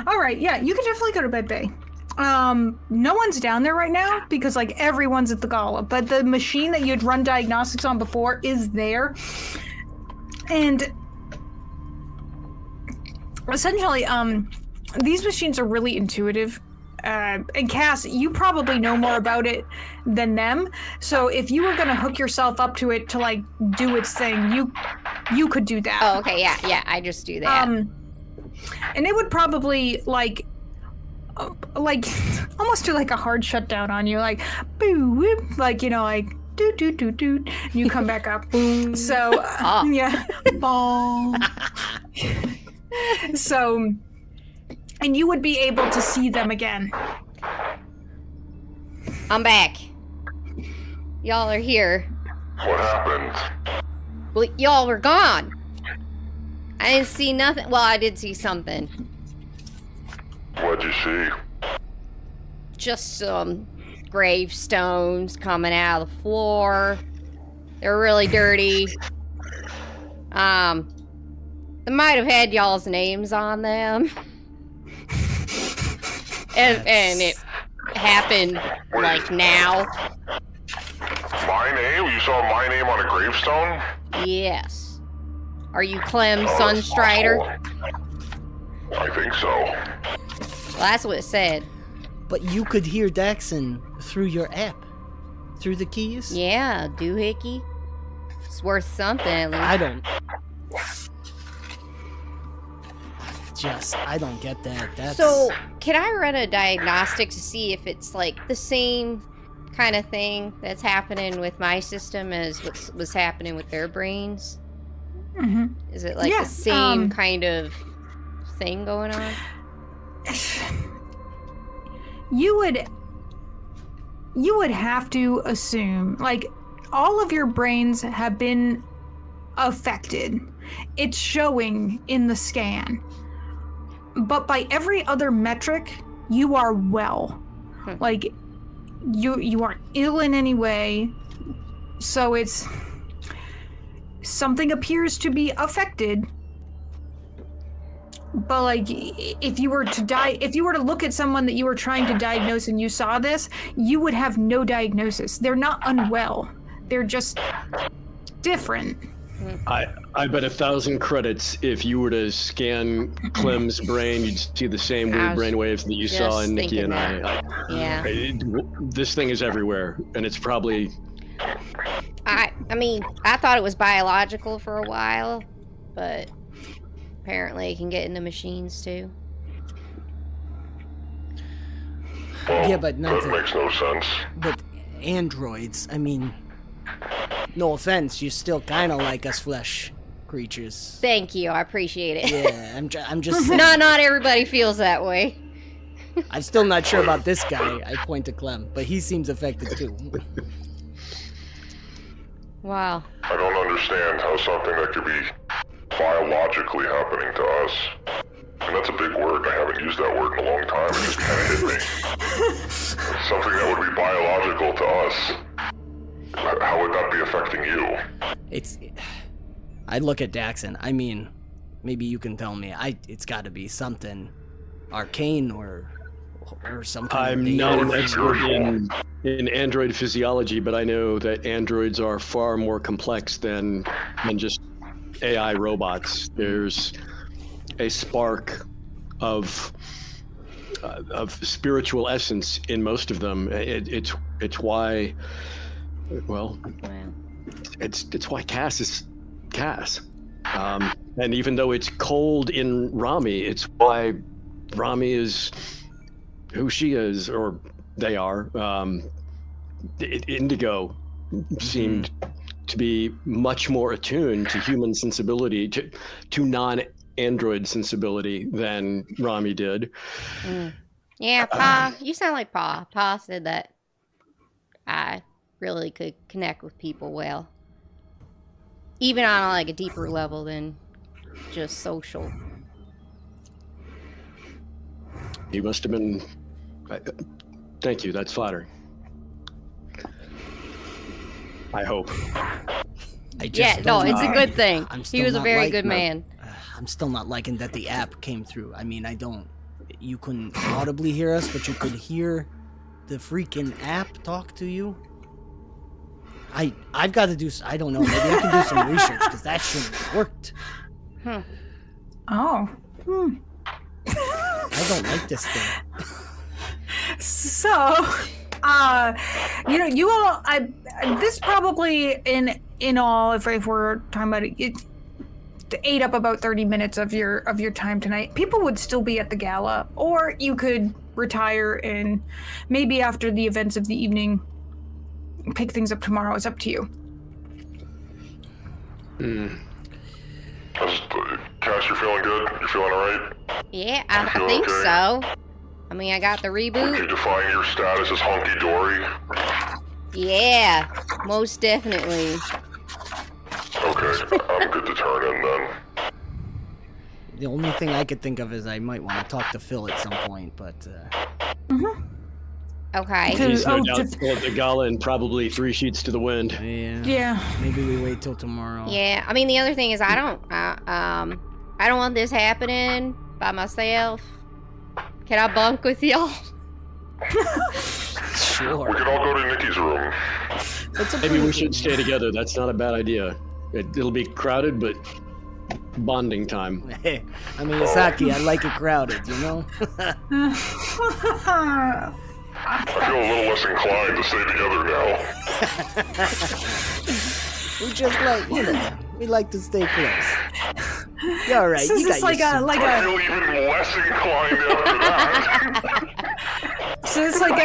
All right. Yeah, you can definitely go to Med Bay. No one's down there right now because everyone's at the gala, but the machine that you'd run diagnostics on before is there. And essentially, these machines are really intuitive. And Cass, you probably know more about it than them. So if you were gonna hook yourself up to it to do its thing, you could do that. Oh, okay, yeah, I just do that. And it would probably almost do a hard shutdown on you, boo whoop, doot, doot, doot, doot. And you come back up. So, yeah. Bong. So, and you would be able to see them again. I'm back. Y'all are here. What happened? Well, y'all were gone. I didn't see nothing. Well, I did see something. What'd you see? Just some gravestones coming out of the floor. They're really dirty. They might have had y'all's names on them. And it happened like now. My name? You saw my name on a gravestone? Yes. Are you Klem Sunstrider? I think so. Well, that's what it said. But you could hear Daxxon through your app, through the keys. Yeah, doohickey. It's worth something at least. I don't get that. That's So, can I run a diagnostic to see if it's like the same kind of thing that's happening with my system as what was happening with their brains? Mm-hmm. Is it like the same kind of thing going on? You would have to assume, like, all of your brains have been affected. It's showing in the scan. But by every other metric, you are well. Like, you aren't ill in any way. So it's... something appears to be affected. But, like, if you were to look at someone that you were trying to diagnose and you saw this, you would have no diagnosis. They're not unwell. They're just different. I bet 1,000 credits if you were to scan Klem's brain, you'd see the same weird brain waves that you saw in Nicky and I. This thing is everywhere, and it's probably... I mean, I thought it was biological for a while, but apparently it can get into machines too. Well, Yeah, but not that makes no sense. But androids, I mean, no offense, you're still kind of like us flesh creatures. Thank you, I appreciate it. Yeah, I'm just saying. Not everybody feels that way. I'm still not sure about this guy. I point to Klem, but he seems affected too. Wow. I don't understand how something that could be biologically happening to us, and that's a big word, I haven't used that word in a long time, it just kind of hit me. Something that would be biological to us, how would that be affecting you? I look at Daxxon. I mean, maybe you can tell me. It's got to be something arcane or some kind of... I'm not an expert in android physiology, but I know that androids are far more complex than just AI robots. There's a spark of spiritual essence in most of them. It's why, well, it's why Cass is Cass. And even though it's cold in Rami, it's why Rami is who she is, or they are. Indigo seemed to be much more attuned to human sensibility, to non-android sensibility than Rami did. Yeah, Pa, you sound like Pa. Pa said that I really could connect with people well. Even on like a deeper level than just social. He must have been... Thank you, that's flattering. I hope. It's a good thing. He was a very good man. I'm still not liking that the app came through. I mean, you couldn't audibly hear us, but you could hear the freaking app talk to you. I've got to do, I don't know, maybe I can do some research, because that shouldn't have worked. Oh. I don't like this thing. So, you all, this probably in all, if we're talking about it, it ate up about 30 minutes of your time tonight. People would still be at the gala, or you could retire and maybe after the events of the evening, pick things up tomorrow. It's up to you. Cass, you're feeling good? You're feeling alright? Yeah, I feel think okay? so. I mean, I got the Would reboot. you define your status as hunky-dory? Yeah, most definitely. Okay, I'm good to turn in then. The only thing I could think of is I might want to talk to Phil at some point, but Okay. He's no Oh, doubt just- still at the gala and probably 3 sheets to the wind. Yeah. maybe we wait till tomorrow. Yeah, I mean, the other thing is I don't want this happening by myself. Can I bunk with y'all? Sure. We could all go to Nicky's room. Maybe we should stay together. That's not a bad idea. It'll be crowded, but bonding time. I mean, Saki, I like it crowded, you know? I feel a little less inclined to stay together now. We just like, we like to stay close. You're all right. So is You this got like your a suit. like I a feel even less inclined after that. so it's like a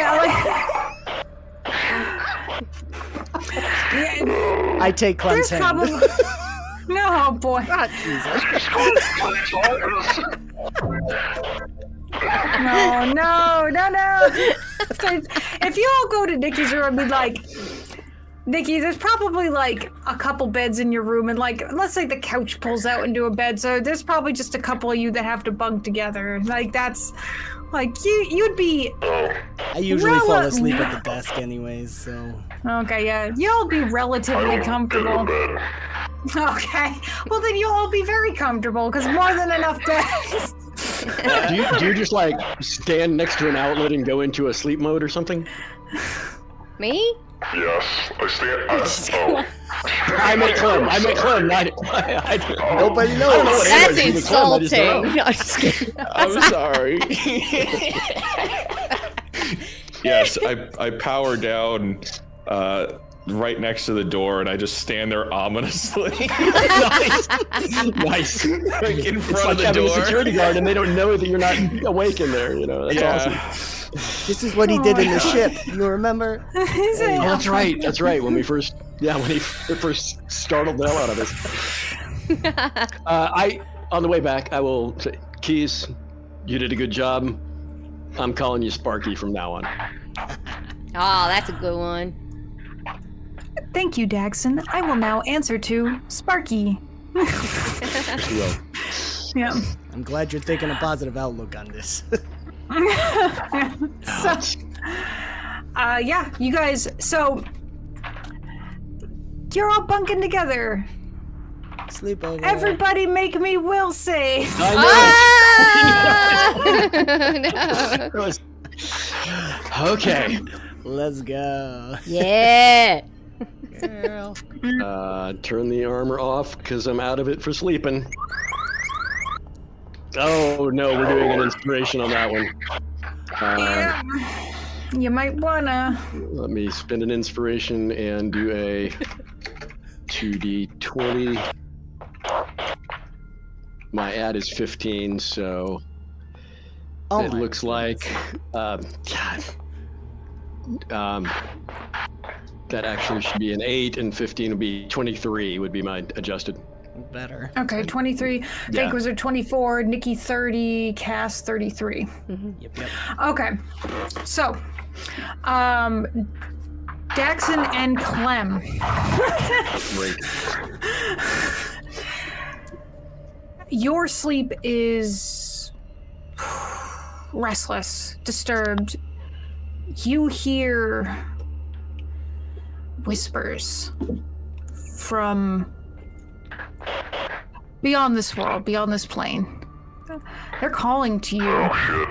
yeah, I take Clem's there's hand. probably no boy. No. So if you all go to Nicky's room, be like, Nicky, there's probably like a couple beds in your room, and like, let's say the couch pulls out into a bed, so there's probably just a couple of you that have to bunk together. Like that's, like you'd be I usually fall asleep at the desk anyways, so. okay. Yeah, you'll be relatively comfortable. Bed. Okay, well then you'll all be very comfortable because more than enough beds. Do you just like stand next to an outlet and go into a sleep mode or something? Me? Yes, I stand. I make Klem. Nobody knows. I don't know what That's energy the Klem, I just don't insulting. know. No, I'm just kidding. I'm sorry. Yes, I power down right next to the door, and I just stand there ominously. Nice. Like in It's front like of the having door. a security guard and they don't know that you're not awake in there, That's Yeah. awesome. This is what he did in the ship. You remember? Is it? Oh, that's right. When he first startled the hell out of us. On the way back, I will say, Keys, you did a good job. I'm calling you Sparky from now on. Oh, that's a good one. Thank you, Daxxon. I will now answer to Sparky. Well, Yeah. I'm glad you're taking a positive outlook on this. So, yeah, you guys. So you're all bunking together. Sleepover. Everybody, make me will save. Ah! No. Okay. Let's go. Yeah. Girl. Turn the armor off because I'm out of it for sleeping. Oh no, we're doing an inspiration on that one. Yeah. You might wanna. Let me spend an inspiration and do a 2d20. My ad is 15, so Oh it my looks like that actually should be an 8, and 15 would be 23. Would be my adjusted. better. Okay, 23. Yeah. Fake Wizard 24. Nikki 30. Cass 33. Yep. Okay, so, Daxxon and Klem. Great. Your sleep is restless, disturbed. You hear whispers from beyond this world, beyond this plane. They're calling to you. Oh shit.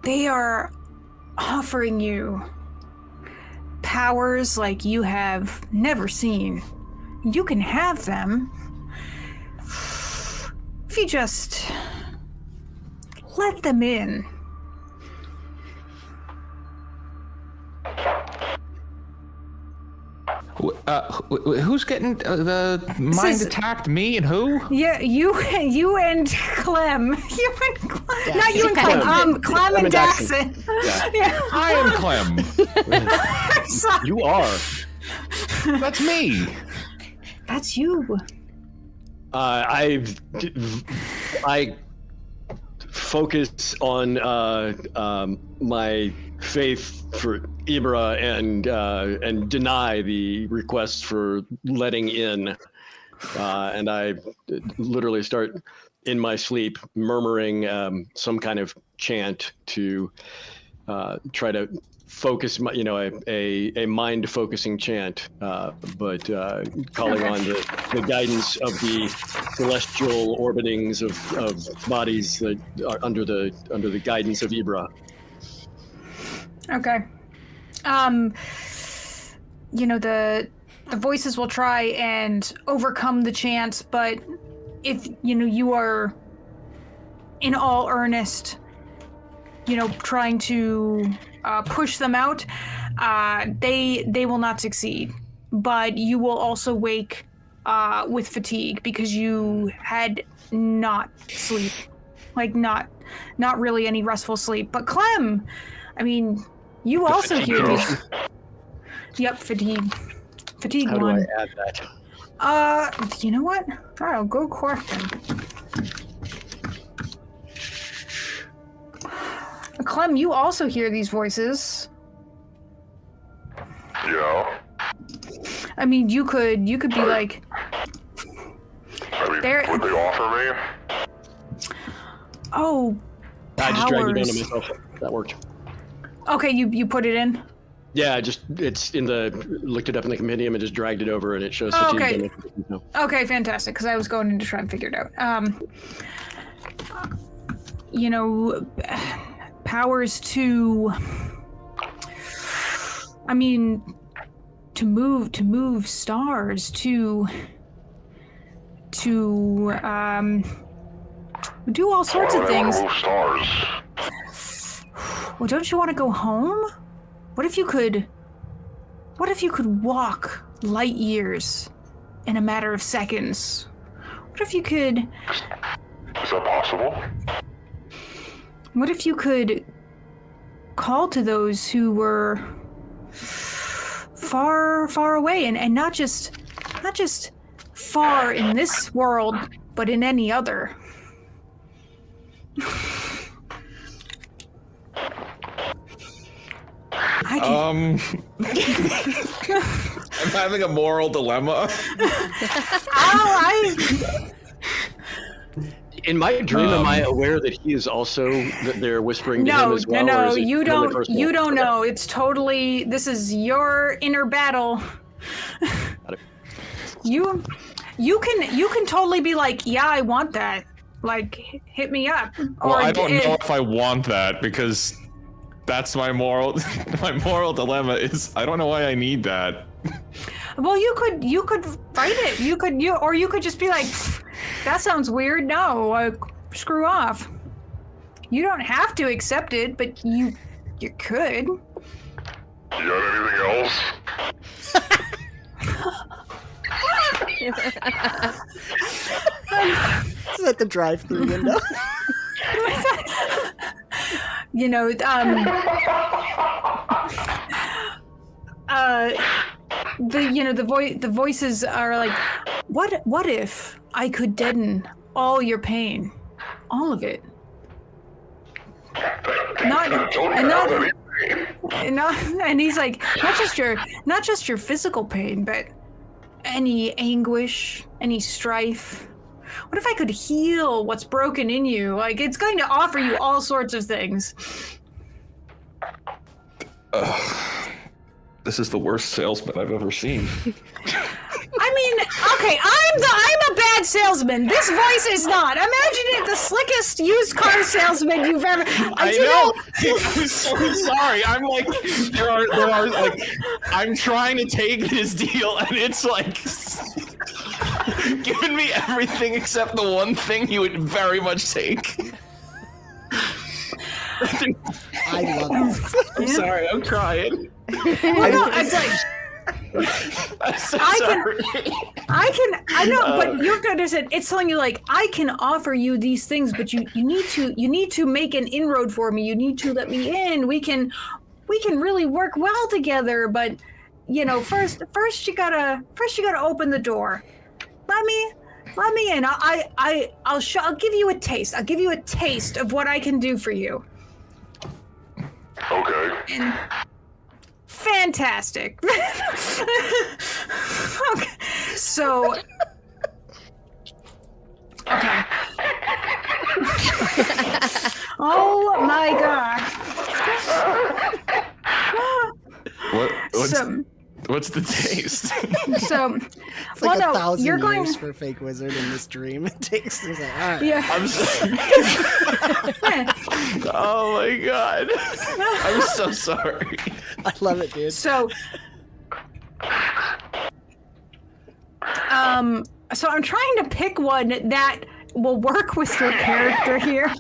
They are offering you powers like you have never seen. You can have them if you just let them in. Who's getting the mind attacked? Me and who? Yeah, you and Klem. You and Klem. Not you and Klem. Klem and Daxxon. Yeah. I am Klem. Sorry. You are. That's me. That's you. I focus on my faith for Ibra and deny the request for letting in, and I literally start in my sleep murmuring some kind of chant to try to focus my, a mind focusing chant, but calling on the guidance of the celestial orbitings of bodies that are under the guidance of Ibra. Okay. The voices will try and overcome the chants, but if you are in all earnest, trying to push them out, they will not succeed. But you will also wake with fatigue because you had not sleep, like not really any restful sleep. But Klem, I mean, you also hear these. Yep, fatigue. Fatigue How one. do I add that? You know what? Oh, good question. Klem, you also hear these voices. Yeah. I mean, you could be like. I mean, would they offer me? Oh. I just dragged it powers. onto myself. That worked. Okay, you put it in. Yeah, it's in looked it up in the compendium and just dragged it over and it shows Oh, fatigue. okay. Okay, fantastic. Because I was going in to try and figure it out. Powers to. I mean, to move stars to do all sorts of things. Move stars. Well, don't you want to go home? What if you could walk light years in a matter of seconds? What if you could... Is that possible? What if you could call to those who were far, far away, and not just far in this world, but in any other? I'm having a moral dilemma. In my dream, am I aware that he is also that they're whispering to him as well? No, or is it you totally don't. personal? You don't know. It's totally. This is your inner battle. You can totally be like, yeah, I want that. Like, hit me up. Well, I don't know if I want that because that's my moral dilemma is I don't know why I need that. Well, you could fight it. You could just be like, that sounds weird. No, screw off. You don't have to accept it, but you could. You got anything else? Is that the drive-through window? The voices are like, what if I could deaden all your pain, all of it? And he's like, not just your physical pain, but any anguish, any strife. What if I could heal what's broken in you? Like, it's going to offer you all sorts of things. This is the worst salesman I've ever seen. I mean, okay, I'm a bad salesman. This voice is not. Imagine it, the slickest used car salesman you've ever. I know. I'm so sorry. I'm like, there are like, I'm trying to take this deal, and it's like giving me everything except the one thing you would very much take. I love it. I'm sorry. I'm trying. Well, no, it's like, I'm so I sorry. I know, but you're good at it. It's telling you like I can offer you these things, but you need to make an inroad for me. You need to let me in. We can really work well together, but first you gotta open the door. Let me in. I'll give you a taste. I'll give you a taste of what I can do for you. Okay. And fantastic. Okay. So okay. Oh my god. What's the taste? So It's like 1,000 years for fake wizard in this dream. It takes. It's like, all right. Yeah. I'm sorry. Oh my god. I'm so sorry. I love it, dude. So so I'm trying to pick one that will work with your character here.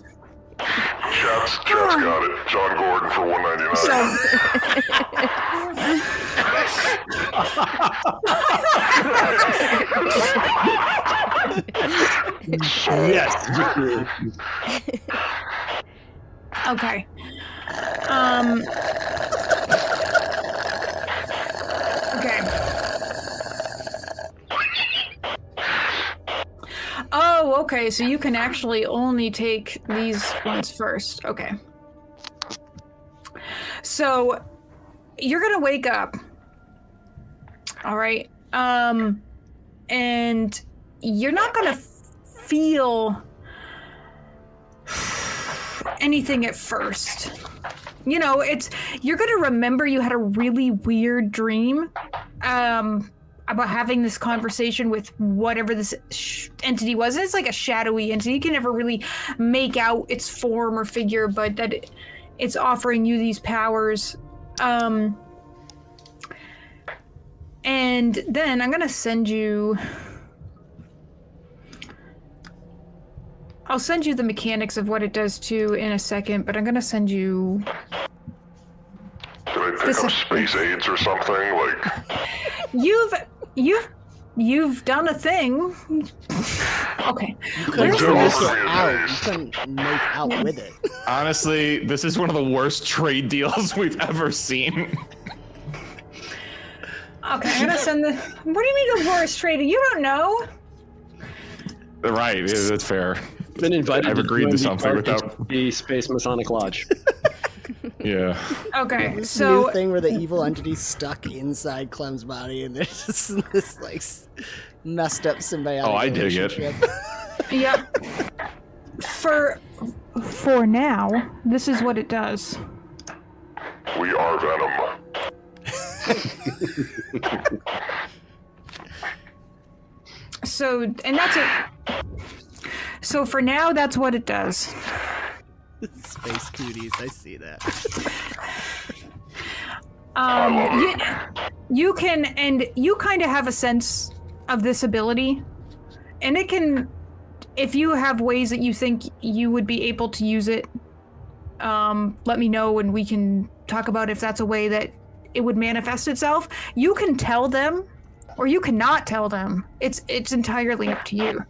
Chat's got it. John Gordon for $1.99. Yes. Okay. Okay. Oh, okay. So you can actually only take these ones first. Okay. So you're gonna wake up. All right. And you're not gonna feel anything at first. You're gonna remember you had a really weird dream about having this conversation with whatever this entity was. It's like a shadowy entity. You can never really make out its form or figure, but that it's offering you these powers. And then I'm gonna send you. I'll send you the mechanics of what it does too in a second, but I'm gonna send you. Did I pick up space aids or something? Like, You've done a thing. Okay. You couldn't make it out. You couldn't make out with it. Honestly, this is one of the worst trade deals we've ever seen. Okay, I'm gonna send the. What do you mean the worst trader? You don't know. Right, yeah, that's fair. Been invited. I've agreed to something without the Space Masonic Lodge. Yeah. Okay, This so new thing where the evil entity's stuck inside Clem's body, and there's just this like messed up symbiotic. Oh, I dig it. relationship. yeah. For now, this is what it does. we are Venom. So, and that's it. So for now, that's what it does. Space cooties, I see that. You can, and you kind of have a sense of this ability, and it can, if you have ways that you think you would be able to use it, let me know and we can talk about if that's a way that it would manifest itself. You can tell them, or you cannot tell them. It's entirely up to you.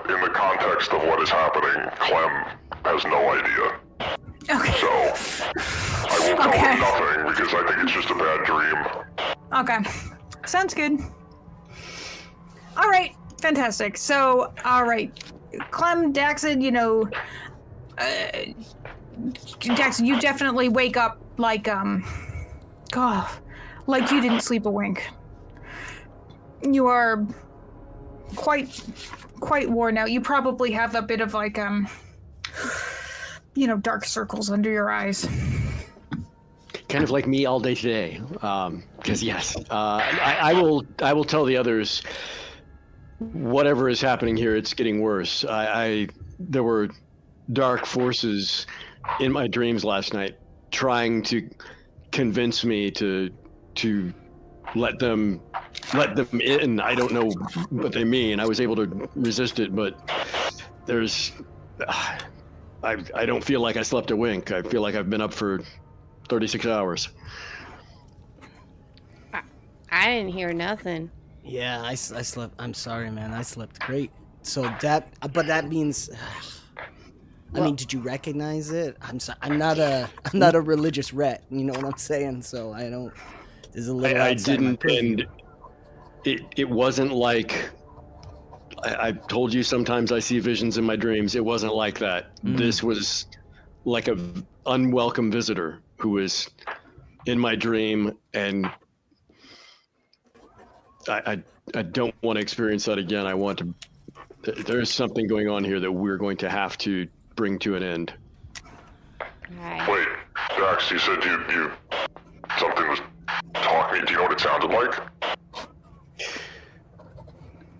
In the context of what is happening, Klem has no idea. Okay. So, I will tell him nothing because I think it's just a bad dream. Okay. Sounds good. All right. Fantastic. So, all right. Klem, Daxxon, Daxxon, you definitely wake up like you didn't sleep a wink. You are quite worn out. You probably have a bit of dark circles under your eyes. Kind of like me all day today. Because yes, I will tell the others whatever is happening here. It's getting worse. There were dark forces in my dreams last night trying to convince me to let them in. I don't know what they mean. I was able to resist it, but I don't feel like I slept a wink. I feel like I've been up for 36 hours. I didn't hear nothing. Yeah, I slept. I'm sorry, man. I slept great. So but that means. I mean, did you recognize it? I'm not a religious rat. You know what I'm saying? So I don't. There's a little. I outside my didn't, purview. and it wasn't like. I've told you sometimes I see visions in my dreams. It wasn't like that. This was like a unwelcome visitor who was in my dream, and I don't want to experience that again. I want to. There's something going on here that we're going to have to bring to an end. Alright. Wait, Dax, you said you something was talking. Do you know what it sounded like?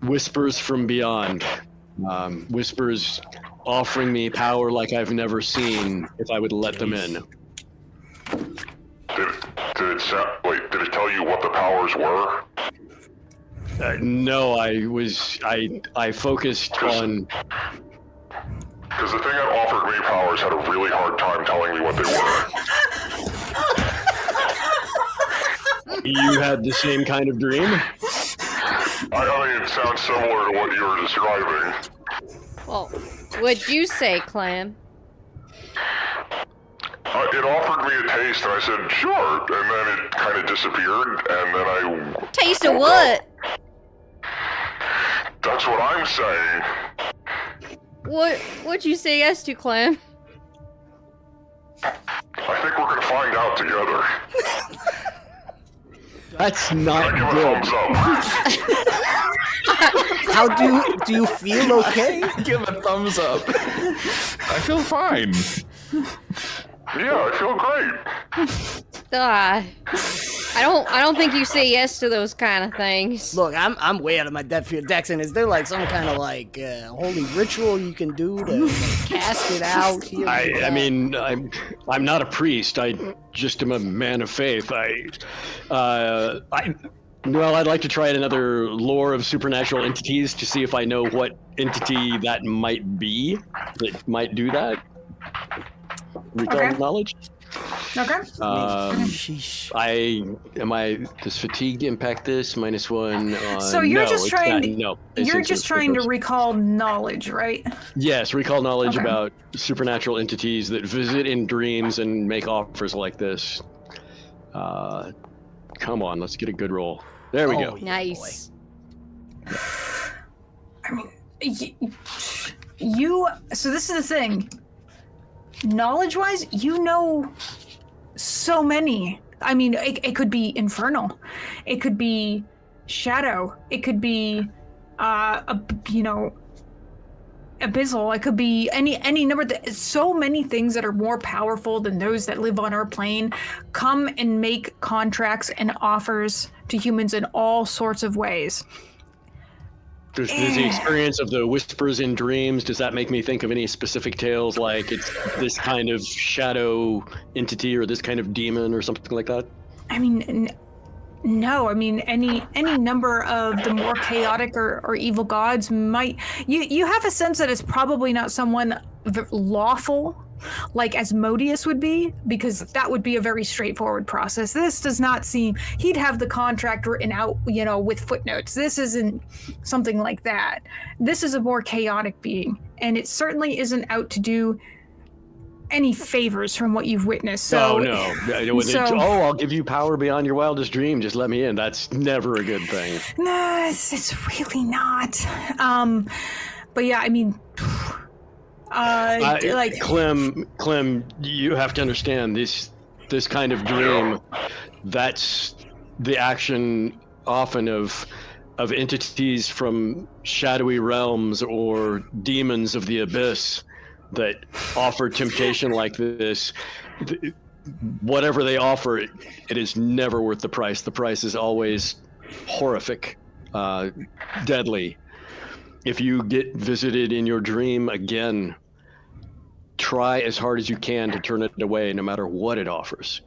Whispers from beyond. Whispers offering me power like I've never seen if I would let them in. Did it sound? Wait, did it tell you what the powers were? No, I focused on. Because the thing that offered me powers had a really hard time telling me what they were. You had the same kind of dream? I mean, it sounds similar to what you were describing. Well, what'd you say, Klem? It offered me a taste, and I said, sure, and then it kind of disappeared, and then I... Taste of what? That's what I'm saying. What'd you say yes to, Klem? I think we're gonna find out together. That's I not give a good. thumbs up. How do you feel? Okay. Give a thumbs up. I feel fine. Yeah, I feel great. I don't think you say yes to those kind of things. Look, I'm way out of my depth here, Daxxon. Is there like some kind of like holy ritual you can do to like, cast it out? Here I mean, I'm not a priest. I just am a man of faith. Well, I'd like to try another lore of supernatural entities to see if I know what entity that might be that might do that. Recall Okay. knowledge. Okay. Sheesh. Does fatigue impact this? -1 on... So you're no, just it's trying not- to- no, You're it's just trying to recall knowledge, right? Yes, recall knowledge Okay. about supernatural entities that visit in dreams and make offers like this. Come on, let's get a good roll. There we Oh, go. yeah, Nice. I mean, you. So this is the thing. Knowledge-wise, you know so many. I mean, it could be infernal, it could be shadow, it could be, abyssal. It could be any number. So many things that are more powerful than those that live on our plane come and make contracts and offers to humans in all sorts of ways. Does the experience of the whispers in dreams, does that make me think of any specific tales, like it's this kind of shadow entity or this kind of demon or something like that? I mean, no. I mean, any number of the more chaotic or evil gods might. You have a sense that it's probably not someone lawful, like Asmodeus would be, because that would be a very straightforward process. This does not seem. He'd have the contract written out, with footnotes. This isn't something like that. This is a more chaotic being, and it certainly isn't out to do any favors from what you've witnessed. So, no. I'll give you power beyond your wildest dream. Just let me in. That's never a good thing. No, it's really not. But yeah, I mean, Klem, you have to understand this kind of dream. That's the action often of entities from shadowy realms or demons of the abyss that offer temptation like this. Whatever they offer, it is never worth the price. The price is always horrific, deadly. If you get visited in your dream again, try as hard as you can to turn it away, no matter what it offers.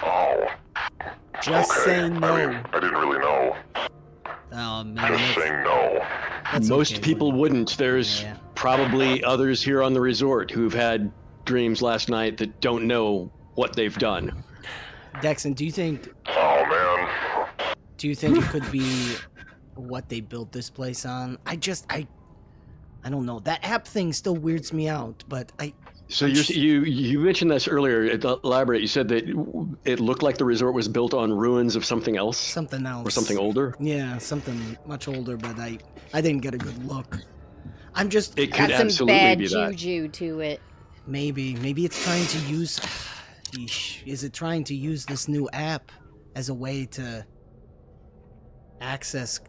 Oh. Just say no. I didn't really know. Oh man. Just say no. Most okay, people buddy. wouldn't. There's probably others here on the resort who've had dreams last night that don't know what they've done. Daxxon, do you think Oh man. it could be what they built this place on? I don't know. That app thing still weirds me out, but So you mentioned this earlier. Elaborate. You said that it looked like the resort was built on ruins of something else. Something else. Or something older. Yeah, something much older, but I didn't get a good look. I'm just. It could Got some absolutely bad be that. juju to it. Maybe it's trying to use. Is it trying to use this new app as a way to access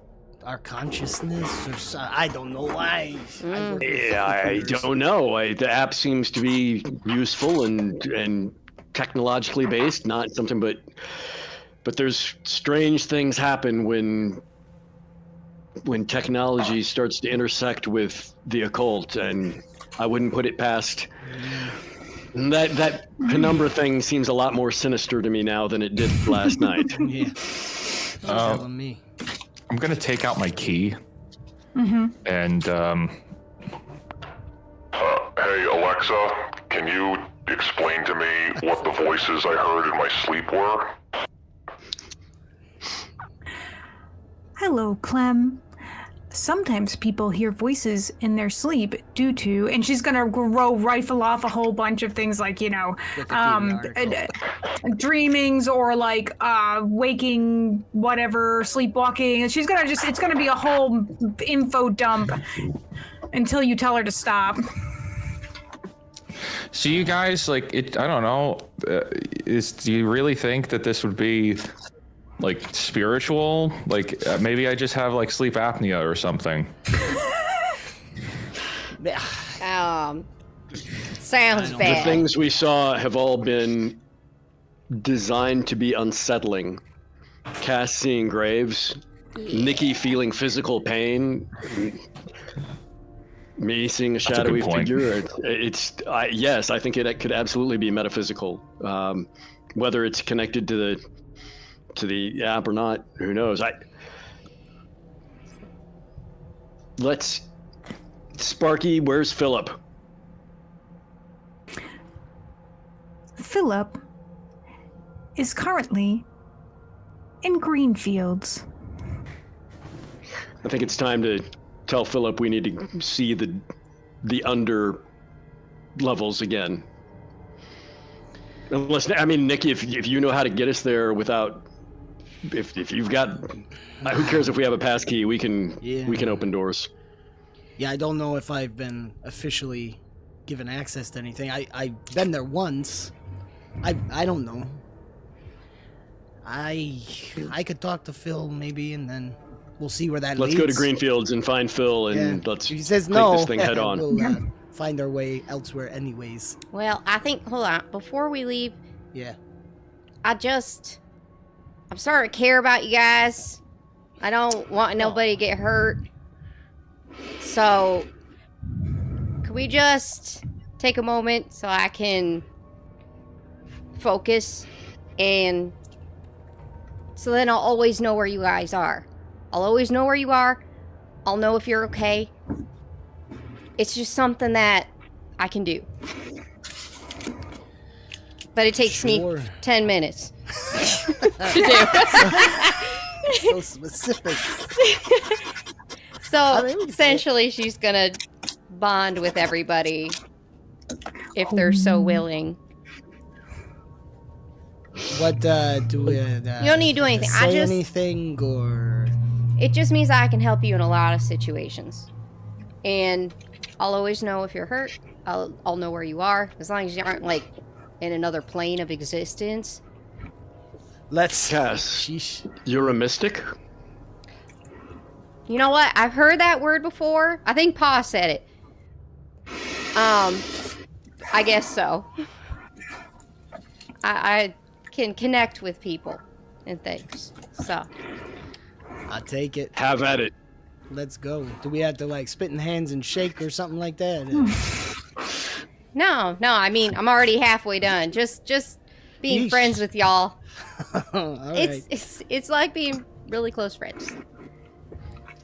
our consciousness, or I don't know why. Yeah, I don't know. The app seems to be useful and technologically based, not something but there's strange things happen when technology starts to intersect with the occult, and I wouldn't put it past. That penumbra thing seems a lot more sinister to me now than it did last night. Yeah. Telling me. I'm gonna take out my key. And Hey Alexa, can you explain to me what the voices I heard in my sleep were? Hello, Klem. Sometimes people hear voices in their sleep due to, and she's gonna rifle off a whole bunch of things like, dreamings or like waking, whatever, sleepwalking. And she's gonna it's gonna be a whole info dump until you tell her to stop. so you guys, like, I don't know. Do you really think that this would be like spiritual? Like maybe I just have like sleep apnea or something. Sounds The bad. things we saw have all been designed to be unsettling. Cass seeing graves, Nicky feeling physical pain, me seeing a shadowy point. figure. Yes, I think it could absolutely be metaphysical. Whether it's connected to the app or not, who knows? Sparky, where's Philip? Philip is currently in Greenfields. I think it's time to tell Philip we need to see the under levels again. Unless, I mean, Nicky, if you know how to get us there without, if you've got, who cares if we have a pass key? We can open doors. Yeah, I don't know if I've been officially given access to anything. I've been there once. I don't know. I could talk to Phil maybe, and then we'll see where that Let's leads. go to Greenfields and find Phil, and let's If he says take no, this thing head on. we'll find our way elsewhere anyways. Well, I think, hold on, before we leave, Yeah. I'm starting to care about you guys. I don't want nobody to get hurt. So, could we just take a moment so I can focus, and so then I'll always know where you guys are. I'll always know where you are. I'll know if you're okay. It's just something that I can do. But it takes me 10 minutes to do. So specific. So we can essentially, she's gonna bond with everybody if they're so willing. What do we? You don't need to do anything. Say I just anything, or it just means I can help you in a lot of situations, and I'll always know if you're hurt. I'll know where you are as long as you aren't like in another plane of existence. let's. Cass, Sheesh. you're a mystic? You know what? I've heard that word before. I think Pa said it. I guess so. I can connect with people and things. So. I'll take it. Have at it. Let's go. Do we have to like spit in hands and shake or something like that? No. I mean, I'm already halfway done. Just being Yeesh. friends with y'all. All right. It's like being really close friends.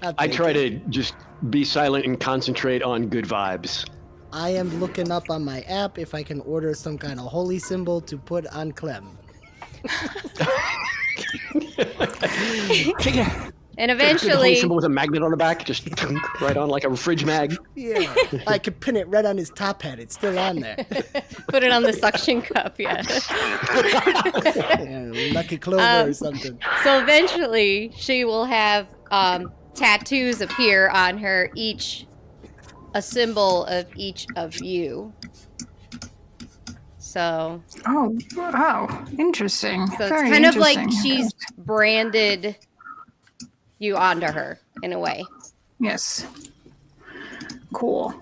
I'll I take try it. to just be silent and concentrate on good vibes. I am looking up on my app if I can order some kind of holy symbol to put on Klem. And Holy eventually, symbol with a magnet on the back, just right on like a fridge mag. Yeah, I could pin it right on his top hat. It's still on there. put it on the suction cup, yeah. Yeah, Lucky Clover or something. So eventually, she will have tattoos appear on her, each a symbol of each of you. So Oh, wow. Interesting. it's Very kind of like interesting. she's branded you onto her in a way. Yes. Cool.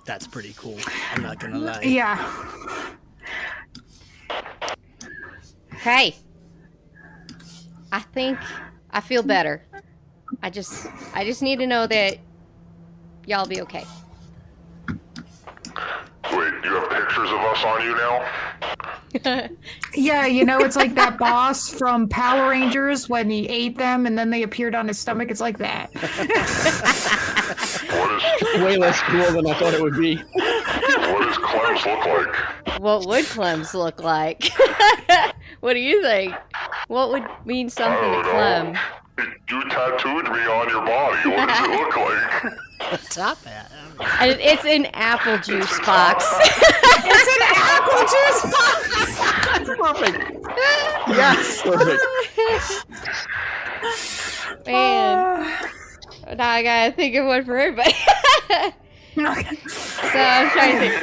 That's pretty cool. I'm not gonna lie. Yeah. Okay. I think I feel better. I just need to know that y'all be okay. Wait, you have pictures of us on you now? Yeah, you know, it's like that boss from Power Rangers when he ate them and then they appeared on his stomach. It's like that. Way less cool than I thought it would be. What does Clem's look like? What would Clem's look like? What do you think? What would mean something to Clem? You tattooed me on your body. What does it look like? Top hat. And it's an apple juice box. It's an apple juice box! Perfect. Yes. Perfect. Man. Now I gotta think of one for everybody. So I'm trying to think.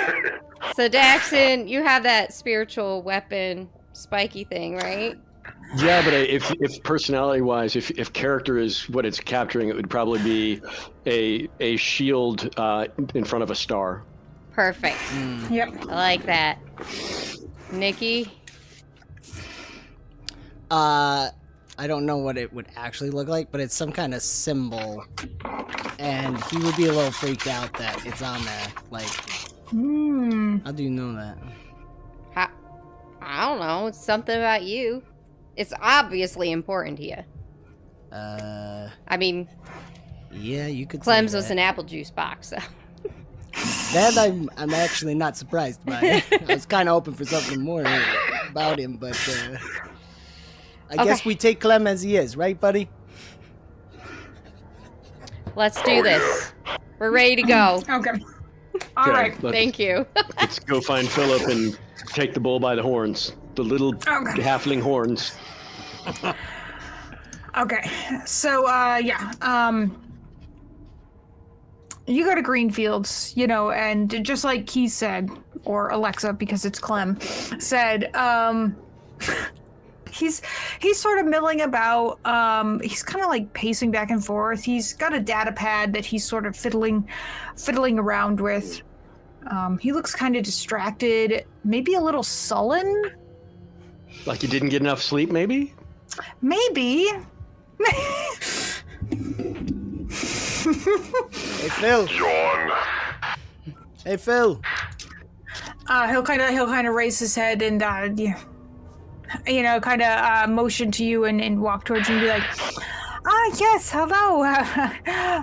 So Daxxon, you have that spiritual weapon spiky thing, right? Yeah, but if personality-wise, if character is what it's capturing, it would probably be a shield in front of a star. Perfect. Yep. I like that. Nicky? I don't know what it would actually look like, but it's some kind of symbol. And he would be a little freaked out that it's on there. Like, how do you know that? I don't know. It's something about you. It's obviously important to you. I mean, yeah, you could Clem's say was that. an apple juice box, so. That I'm actually not surprised by. I was kind of hoping for something more about him, but I guess we take Klem as he is, right, buddy? Let's do this. We're ready to go. Okay. All right. Thank you. Let's go find Philip and take the bull by the horns. The little halfling horns. Okay. So, you go to Greenfields, you know, and just like Keith said, or Alexa, because it's Klem, said, he's sort of milling about. He's kind of like pacing back and forth. He's got a data pad that he's sort of fiddling around with. He looks kind of distracted, maybe a little sullen. Like you didn't get enough sleep, maybe? Maybe. Hey, Phil. John. Hey, Phil. He'll kind of raise his head and kind of motion to you and walk towards you and be like, yes, hello,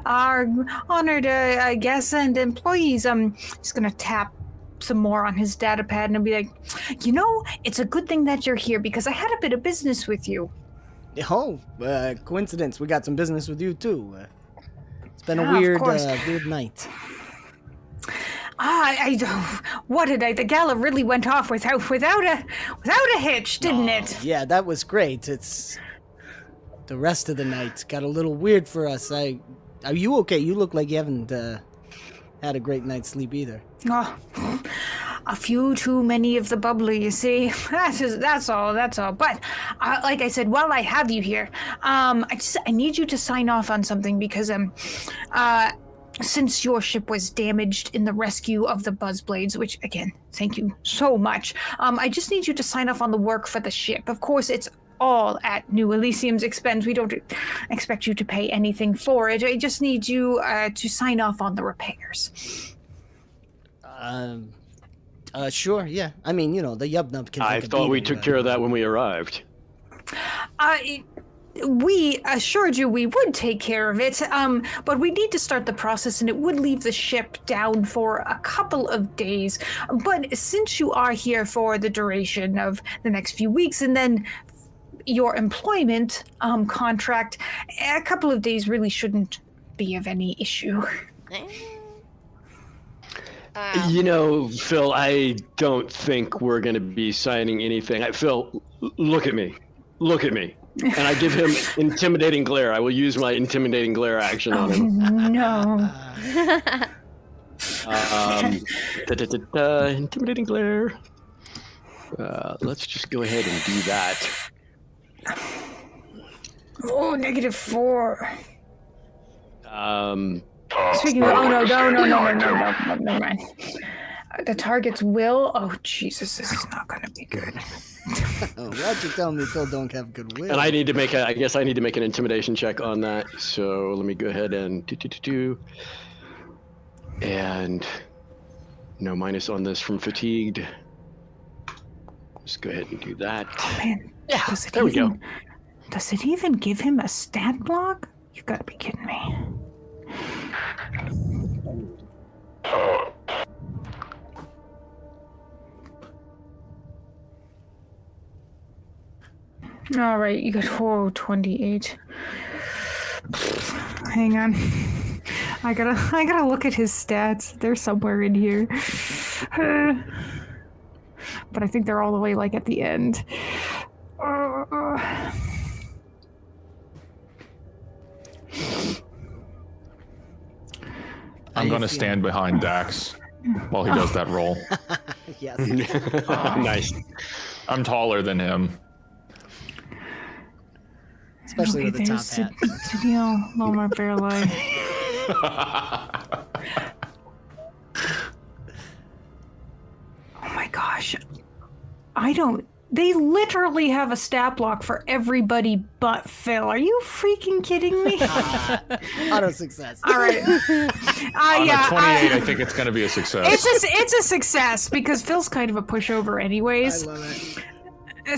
our honored guests and employees. He's gonna tap some more on his data pad and be like, it's a good thing that you're here because I had a bit of business with you. Oh, coincidence. We got some business with you too. It's been a Of weird course. night. The gala really went off without a hitch, didn't it? Yeah, that was great. It's the rest of the night got a little weird for us. Are you okay? You look like you haven't had a great night's sleep either. Oh, a few too many of the bubbly, you see. That's all. But like I said, while I have you here, I need you to sign off on something because since your ship was damaged in the rescue of the Buzzblades, which again, thank you so much. I just need you to sign off on the work for the ship. Of course, it's all at New Elysium's expense. We don't expect you to pay anything for it. I just need you to sign off on the repairs. Sure, yeah. I mean, the Yub Nub can I take a thought we beating, took care of that when we arrived. we assured you we would take care of it, but we need to start the process, and it would leave the ship down for a couple of days. But since you are here for the duration of the next few weeks, and then your employment contract, a couple of days really shouldn't be of any issue. Phil, I don't think we're going to be signing anything. Phil, look at me. Look at me. And I give him intimidating glare. I will use my intimidating glare action on him. No. Intimidating glare. Let's just go ahead and do that. Oh, -4. Speaking of, never mind. The target's will. Oh, Jesus, this is not going to be good. Why'd you tell me Phil don't have good will? And I need to make an intimidation check on that. So let me go ahead and do. And no minus on this from fatigued. Just go ahead and do that. Oh, man. Yeah, there we go. Does it even give him a stat block? You gotta be kidding me. All right, you got 28. Hang on. I gotta look at his stats. They're somewhere in here. But I think they're all the way like at the end. I'm going to stand behind Dax while he does that roll. Yes. Nice. I'm taller than him. Especially with the top hat. Deal, Loma Fairlight. Oh my gosh. They literally have a stat block for everybody but Phil. Are you freaking kidding me? Auto success. All right. On a 28, I think it's going to be a success. It's a success because Phil's kind of a pushover anyways. I love it.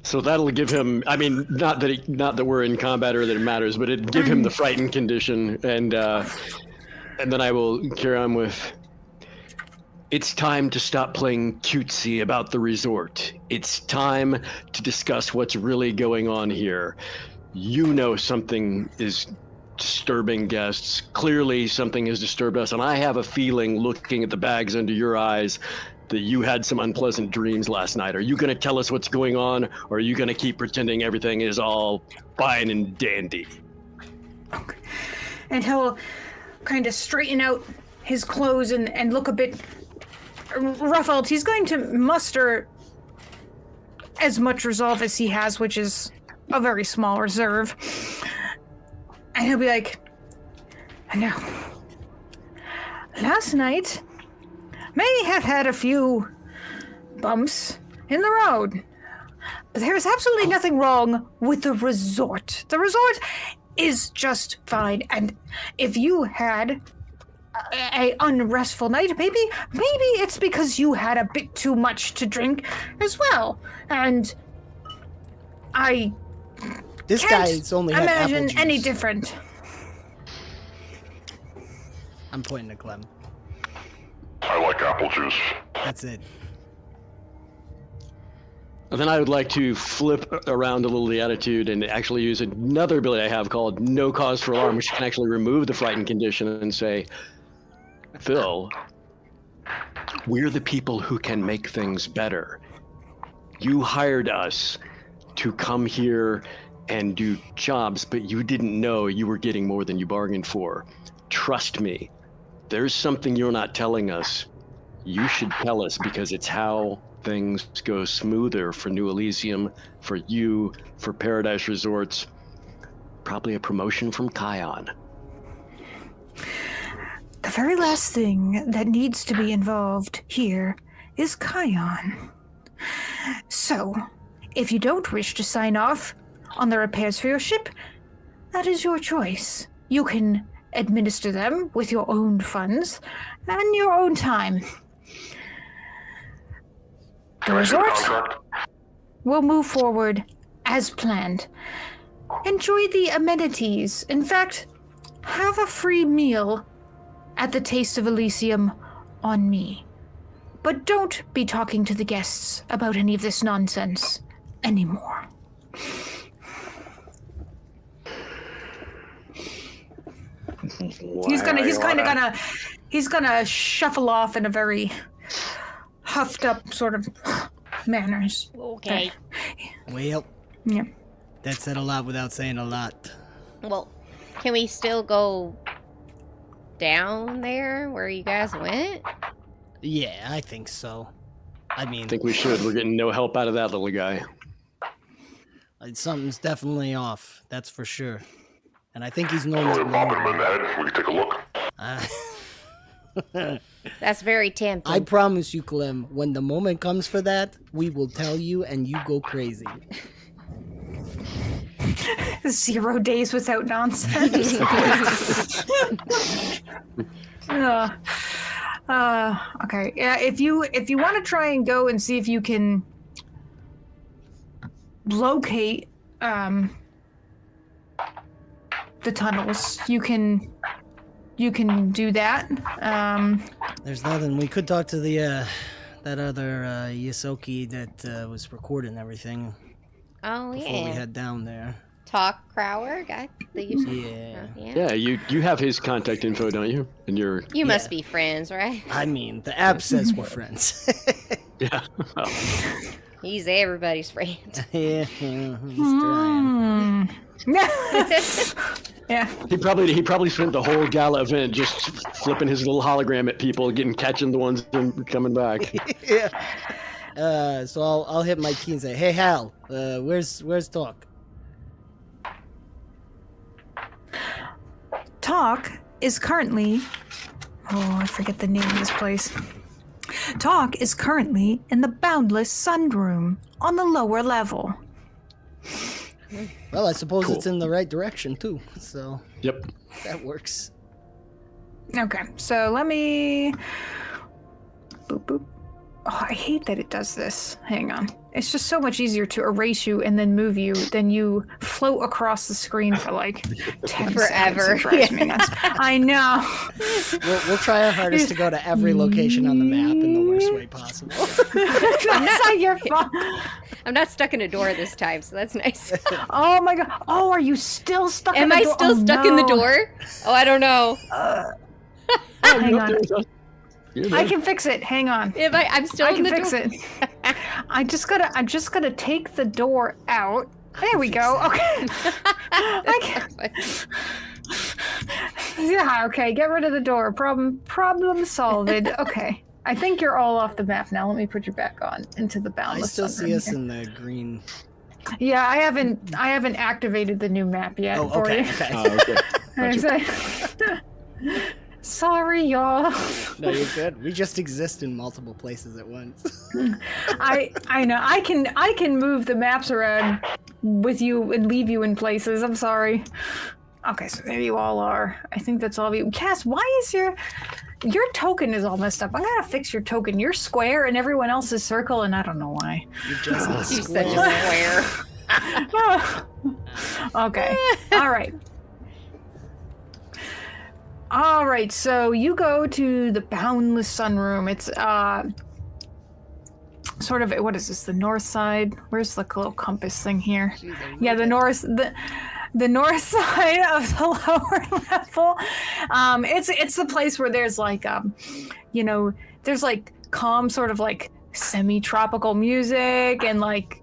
So that'll give him. I mean, not that we're in combat or that it matters, but it'd give him the frightened condition, and then I will carry on with. It's time to stop playing cutesy about the resort. It's time to discuss what's really going on here. You know something is disturbing guests. Clearly something has disturbed us, and I have a feeling, looking at the bags under your eyes, that you had some unpleasant dreams last night. Are you going to tell us what's going on, or are you going to keep pretending everything is all fine and dandy? Okay. And he'll kind of straighten out his clothes and look a bit ruffled. He's going to muster as much resolve as he has, which is a very small reserve. And he'll be like, I know. Last night may have had a few bumps in the road, but there is absolutely nothing wrong with the resort. The resort is just fine, and if you had a unrestful night, maybe it's because you had a bit too much to drink as well, and This guy's only had apple imagine juice. any different. I'm pointing to Klem. I like apple juice. That's it. And then I would like to flip around a little the attitude and actually use another ability I have called No Cause for Alarm, which can actually remove the frightened condition and say, Phil, we're the people who can make things better. You hired us to come here and do jobs, but you didn't know you were getting more than you bargained for. Trust me, there's something you're not telling us. You should tell us, because it's how things go smoother for New Elysium, for you, for Paradise Resorts. Probably a promotion from Kion. The very last thing that needs to be involved here is Kion. So, if you don't wish to sign off on the repairs for your ship, that is your choice. You can administer them with your own funds and your own time. The resort will move forward as planned. Enjoy the amenities. In fact, have a free meal at the Taste of Elysium on me. But don't be talking to the guests about any of this nonsense anymore. He's gonna shuffle off in a very huffed up sort of manner. Okay. Well, Yeah. that said a lot without saying a lot. Well, can we still go down there where you guys went? Yeah, I think so. I mean, I think we should. We're getting no help out of that little guy. something's definitely off. That's for sure. And I think he's no Really more. popping him in the head. We can take a look. That's very tempting. I promise you, Klem, when the moment comes for that, we will tell you and you go crazy. 0 days without nonsense. Okay. Yeah. If you want to try and go and see if you can locate the tunnels, you can do that. There's nothing. We could talk to the that other Yosoki that was recording everything Oh before we yeah. head down there. Talk Crower guy. Yeah. Yeah. Yeah, you have his contact info, don't you? And you're You must be friends, right? I mean, the app says we're friends. yeah. Oh. He's everybody's friend. Yeah, he's trying. Yeah. He probably spent the whole gala event just flipping his little hologram at people, catching the ones and coming back. Yeah. So I'll hit my key and say, "Hey Hal, where's Talk?" Talk is currently... Oh, I forget the name of this place. Talk is currently in the Boundless Sunroom on the lower level. Well, I suppose Cool. it's in the right direction too. So Yep. that works. Okay, so let me... Boop, boop. Oh, I hate that it does this. Hang on. It's just so much easier to erase you and then move you than you float across the screen for like 10 Forever. seconds. It drives me nuts. I know. We'll try our hardest to go to every location on the map in the worst way possible. That's not your fault. I'm not stuck in a door this time, so that's nice. Oh my god. Oh, are you still stuck in Am the I door? still Oh, stuck in the no. door? Oh, I don't know. Hang on. You're I there. can fix it. Hang on. I'm still I in can the fix door. it. I'm just gonna take the door out. There we go. Okay. I can, yeah. Okay. Get rid of the door. Problem solved. Okay. I think you're all off the map now. Let me put you back on into the I boundless. still see sunroom us here. in the green. Yeah, I haven't activated the new map yet Oh, for okay. you. Okay. Oh, okay. Gotcha. Sorry, y'all. No, you're good. We just exist in multiple places at once. I know. I can move the maps around with you and leave you in places. I'm sorry. Okay, so there you all are. I think that's all of you. Cass, why is your token is all messed up? I gotta fix your token. You're square and everyone else is circle, and I don't know why. You're just a You're such a square. square. Okay. All right. All right. So you go to the Boundless Sunroom. It's sort of, what is this? The north side? Where's the little compass thing here? Yeah, the north side of the lower level. It's the place where there's like there's like calm sort of like semi-tropical music and like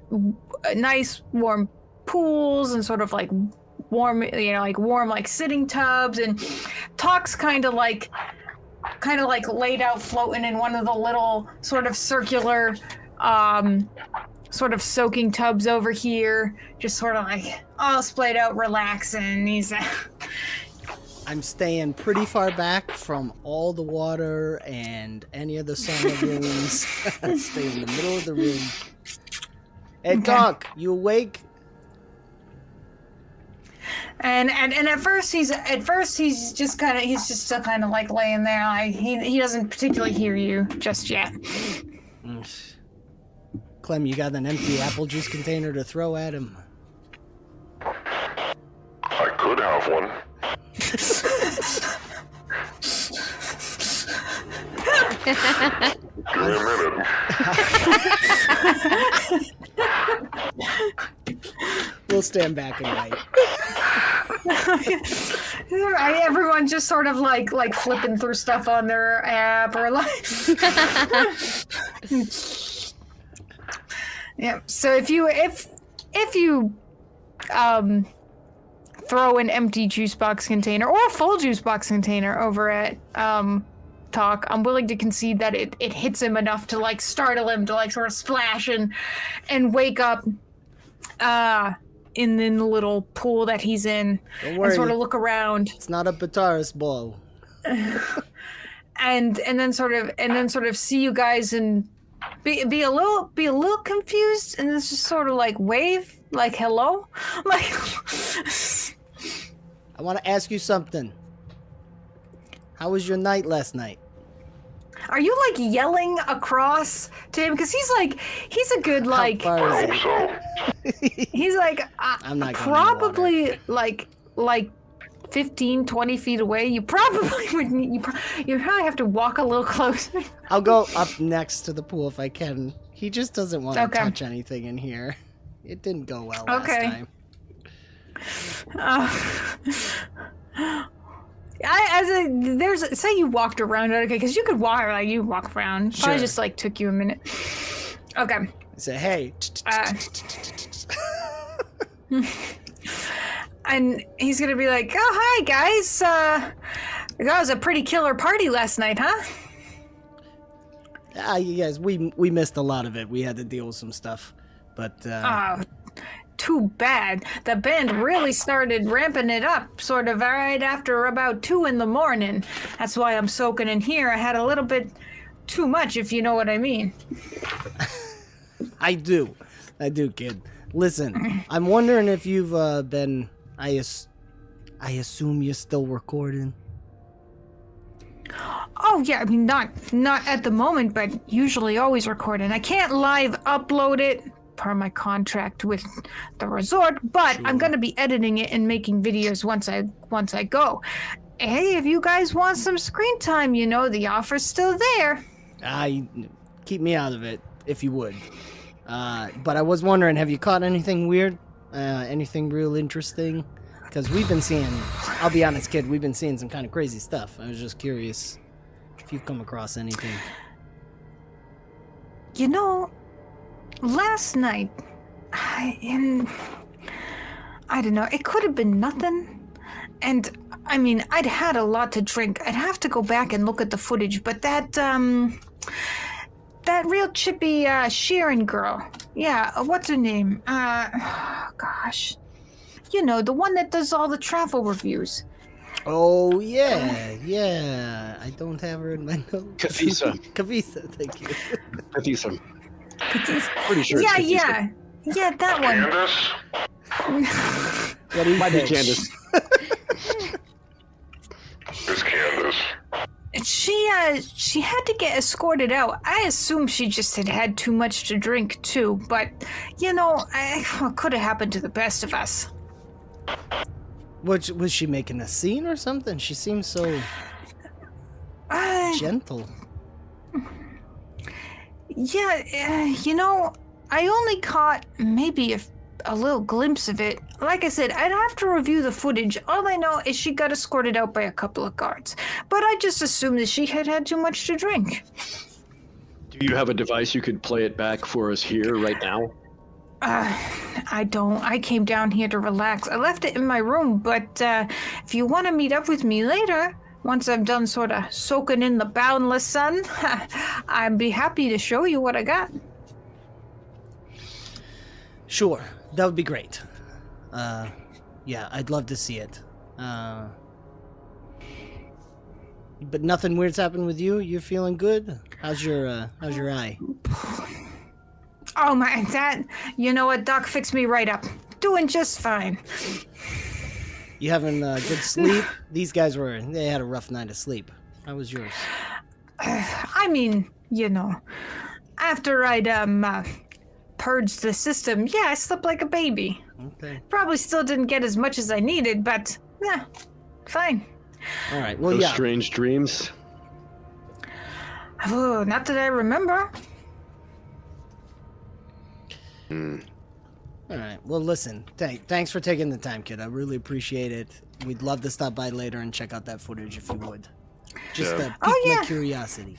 nice warm pools and sort of like warm like sitting tubs, and Talk's kind of like laid out floating in one of the little sort of circular sort of soaking tubs over here, just sort of like all splayed out, relaxing. He's I'm staying pretty far back from all the water and any of the sauna rooms. I stay in the middle of the room. Hey, Okay. Talk, you awake? and at first he's just still kind of like laying there. He doesn't particularly hear you just yet. Clem, you got an empty apple juice container to throw at him? one. Give me a minute. We'll stand back and wait. Everyone just sort of like flipping through stuff on their app or like. Yeah. So if you throw an empty juice box container or a full juice box container over at Talk, I'm willing to concede that it hits him enough to like startle him to like sort of splash and wake up in the little pool that he's in. Don't worry. And sort of look around. It's not a Bataris ball. and then sort of see you guys and be a little confused, and it's just sort of like wave like hello, like. I want to ask you something. How was your night last night? Are you like yelling across to him? Because he's a good like. How far I is hope it? so. He's like I'm not going probably like 15, 20 feet away. You probably would need, you probably have to walk a little closer. I'll go up next to the pool if I can. He just doesn't want to Okay. touch anything in here. It didn't go well last time. Say you walked around, okay? Because you could walk, like you walk around. Probably Sure. just like took you a minute. Okay. I say, hey. And he's gonna be like, "Oh, hi guys. That was a pretty killer party last night, huh?" You guys, we missed a lot of it. We had to deal with some stuff, but Oh, too bad. The band really started ramping it up, sort of right after about 2 a.m. That's why I'm soaking in here. I had a little bit too much, if you know what I mean. I do, kid. Listen, I'm wondering if you've been. I assume you're still recording. Oh yeah, I mean not at the moment, but usually always recording. I can't live upload it per my contract with the resort, but I'm gonna be editing it and making videos once I go. Hey, if you guys want some screen time, you know the offer's still there. Keep me out of it if you would. But I was wondering, have you caught anything weird? Anything real interesting? Because we've been seeing, I'll be honest, kid, we've been seeing some kind of crazy stuff. I was just curious if you've come across anything. You know, last night, I don't know, it could have been nothing. And, I mean, I'd had a lot to drink. I'd have to go back and look at the footage, but that real chippy Sheeran girl. Yeah, what's her name? Gosh. You know, the one that does all the travel reviews. Oh, yeah. I don't have her in my notes. Kavisa. Kavisa, thank you. Kavisa. Pretty sure it's Kavisa. Yeah, that one. Candace? What do you Might be think? Candace. It's Candace. She had to get escorted out. I assume she just had too much to drink too, but you know, it could have happened to the best of us. Was she making a scene or something? She seems so gentle. Yeah, you know, I only caught maybe a little glimpse of it. Like I said, I'd have to review the footage. All I know is she got escorted out by a couple of guards. But I just assumed that she had too much to drink. Do you have a device you could play it back for us here right now? I don't. I came down here to relax. I left it in my room, but if you want to meet up with me later, once I'm done sort of soaking in the boundless sun, I'd be happy to show you what I got. Sure, that would be great. Yeah, I'd love to see it. But nothing weird's happened with you? You're feeling good? How's your eye? Oh my, you know what, Doc fixed me right up. Doing just fine. You having good sleep? These guys they had a rough night of sleep. How was yours? I mean, you know, after I'd purged the system, yeah, I slept like a baby. Okay. Probably still didn't get as much as I needed, but Yeah, fine. All right. Well, Those yeah. strange dreams. Oh, not that I remember. All right. Well, listen. Thanks for taking the time, kid. I really appreciate it. We'd love to stop by later and check out that footage if you would. Just to pique my curiosity.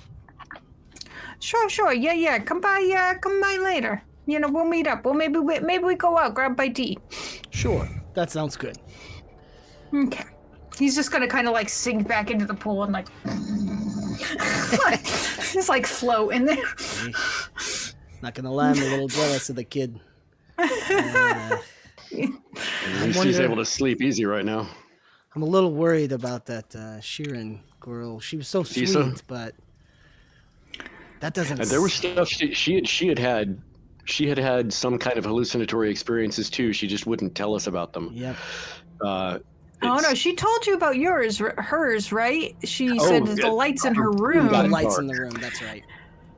Sure. Yeah. Come by later. You know, we'll meet up. Well, maybe we go out, grab by tea. Sure. That sounds good. Okay. He's just gonna kind of like sink back into the pool and like, just like float in there. Not gonna lie, I'm a little jealous of the kid. At least he's able to sleep easy right now. I'm a little worried about that Sheeran girl. She was so sweet, Lisa? but that doesn't. And there was stuff she had had some kind of hallucinatory experiences too. She just wouldn't tell us about them. Yep. Oh no, she told you about hers, right? She said that the lights in her room. The lights in the room. That's right.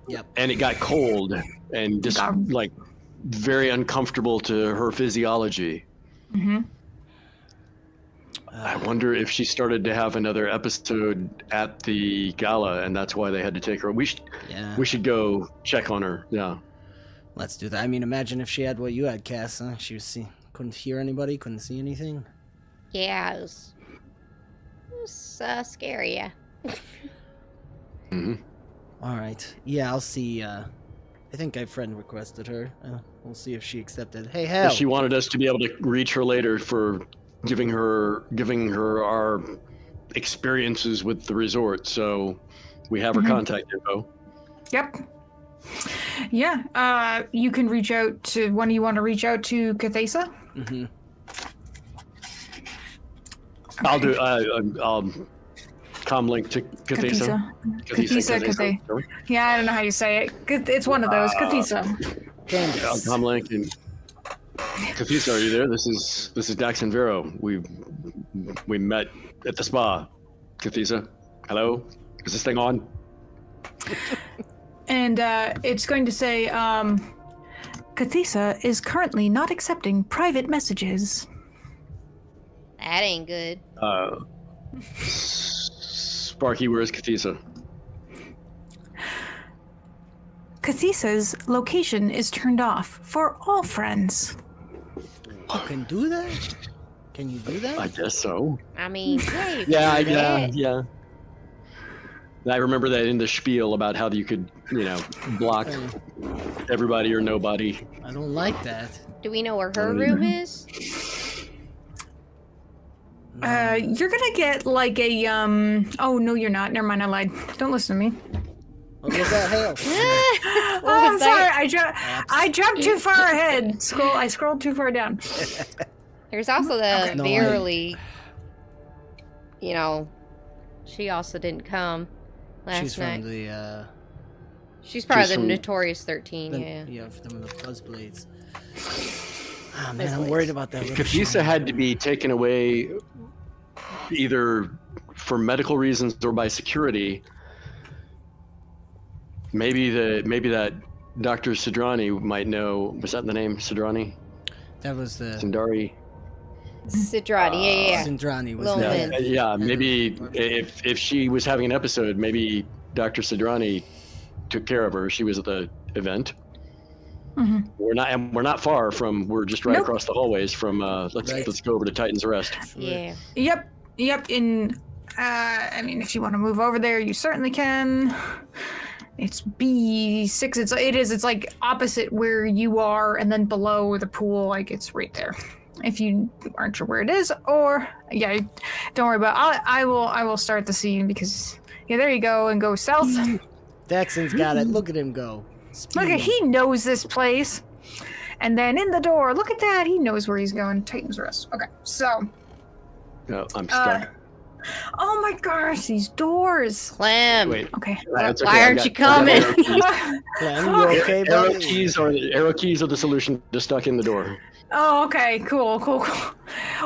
Yep. And it got cold and just like very uncomfortable to her physiology. Mm-hmm. I wonder if she started to have another episode at the gala, and that's why they had to take her. We should go check on her. Yeah. Let's do that. I mean, imagine if she had what you had, Cass. Huh? She couldn't hear anybody, couldn't see anything. Yeah, it was scary, yeah. Mm-hmm. All right. Yeah, I'll see. I think my friend requested her. We'll see if she accepted. Hey, hell. She wanted us to be able to reach her later for giving her our experiences with the resort. So we have her contact info. Yep. Yeah. You can reach out to. When do you want to reach out to Cathesa? Mm-hmm. Okay. I'll do. I'll comlink to Cathesa. Cathesa. Yeah, I don't know how you say it. It's one of those. Cathesa. I'll comlink and Cathesa, are you there? This is Daxxon Vero. We met at the spa. Cathesa, hello. Is this thing on? And it's going to say, Cathesa is currently not accepting private messages. That ain't good. Sparky, where is Cathesa? Cathesa's location is turned off for all friends. You can do that? Can you do that? I guess so. I mean, yeah. Yeah. I remember that in the spiel about how you could, block everybody or nobody. I don't like that. Do we know where her room is? You're gonna get like a oh no, you're not. Never mind, I lied. Don't listen to me. What was that hail? I'm sorry. I jumped too far ahead. I scrolled too far down. There's also the No, Verily. She also didn't come last She's night. from the She's part of the from- Notorious 13, yeah. from the Buzzblades. Ah, man, I'm worried about that. little Cathesa shit. had to be taken away either for medical reasons or by security. Maybe that Dr. Sidrani might know. Was that the name? Sidrani? That was the Sindari? Sidrani, yeah. Sindrani was Little the Lynn. Yeah, maybe if she was having an episode, maybe Dr. Sidrani took care of her. She was at the event. Mm-hmm. We're not far from. We're just right Nope. across the hallways from. Let's go over to Titan's Rest. Yeah. Yep. I mean, if you want to move over there, you certainly can. It's B6. It's like opposite where you are, and then below the pool, like it's right there. If you aren't sure where it is, or don't worry about it. I will start the scene because there you go, and go south. Daxxon's got it. Look at him go. Look at he knows this place. And then in the door, look at that. He knows where he's going. Titan's Rest. Okay, so. No, I'm stuck. Oh my gosh, these doors. Clem. Wait. Okay. That's okay. Why I aren't got- you coming? I got arrow keys. Clem, you okay, Arrow buddy? keys are the solution to stuck in the door. Oh, okay. Cool.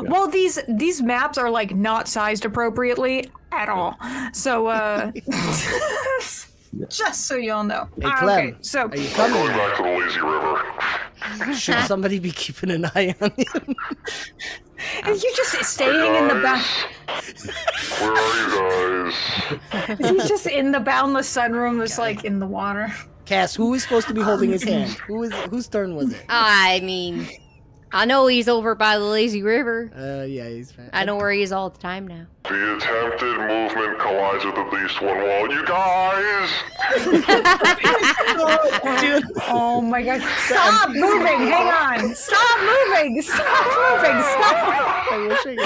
Well, these maps are like not sized appropriately at all. So, just so y'all know. Hey, Clem, Okay. So, are you Going coming? back to the lazy river. Should somebody be keeping an eye on him? Is you just staying in the back? Where are you guys? Is he just in the boundless sunroom, just like in the water? Cass, who is supposed to be holding his hand? Whose turn was it? I mean, I know he's over by the lazy river. Yeah, he's fine. I know where he is all the time now. The attempted movement collides with at least one wall. You guys! Oh my god. Stop moving! Hang on! Stop moving! Stop moving! Stop! I wish I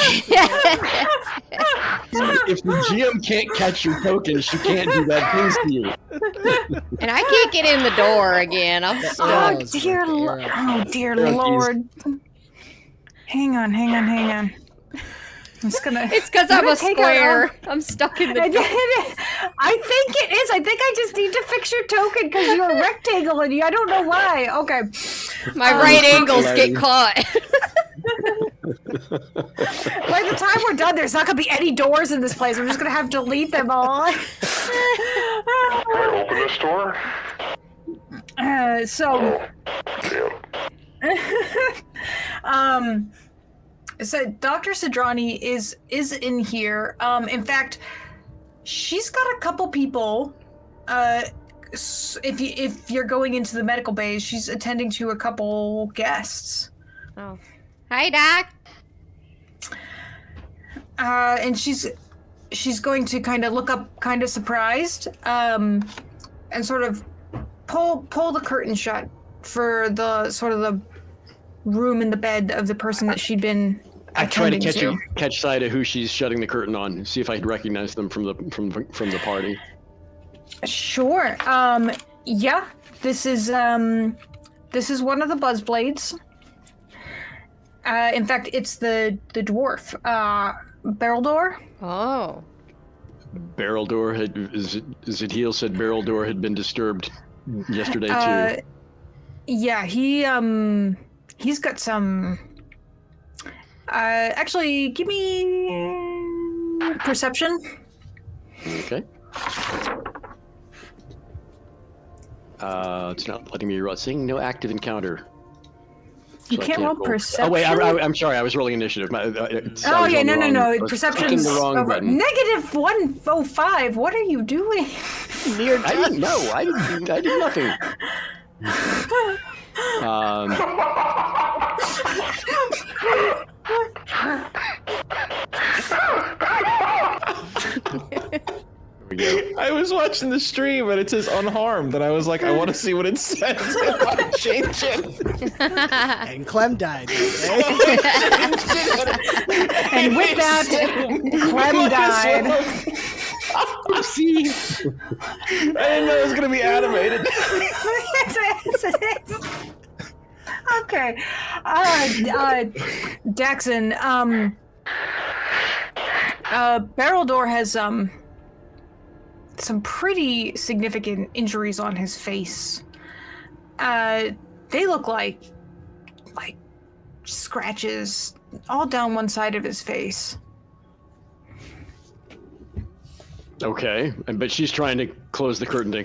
could. If the GM can't catch your token, she can't do bad things to you. And I can't get in the door again. I'm stuck. Oh it's dear, like the oh dear Monkeys. Lord! Hang on. I'm just gonna. It's because I'm a take out square. I'm stuck in the door. I think it is. I think I just need to fix your token because you're a rectangle and I don't know why. Okay. My right angles get caught. By the time we're done, there's not gonna be any doors in this place. I'm just gonna have to delete them all. Can I open this door? So. Damn. So Dr. Sidrani is in here. In fact, she's got a couple people. If you're going into the medical bays, she's attending to a couple guests. Oh, hi, Doc. And she's going to kind of look up, kind of surprised, and sort of pull the curtain shut for the sort of the room in the bed of the person that she'd been. I try to attending catch sight of who she's shutting the curtain on. See if I can recognize them from the party. Sure. Yeah. This is one of the Buzzblades. In fact, it's the dwarf, Barrel-door. Oh. Barrel door Zadil said barrel door had been disturbed yesterday too. Yeah, he's got some. Actually, give me perception. Okay. It's not letting me roll. Saying no active encounter. You So I can't roll roll. perception. Oh wait, I'm sorry. I was rolling initiative. Oh yeah, no. I was Perception's clicking the wrong over. button. Negative 105. What are you doing? Near I didn't know. I did nothing. Here we go. I was watching the stream and it says unharmed, and I was like, I want to see what it says if I change it. And Klem died. And with that, Klem died. See, I didn't know it was gonna be animated. Yes, it is. Okay. Daxxon, Barrel-door has some pretty significant injuries on his face. They look like scratches all down one side of his face. okay, but she's trying to close the curtain to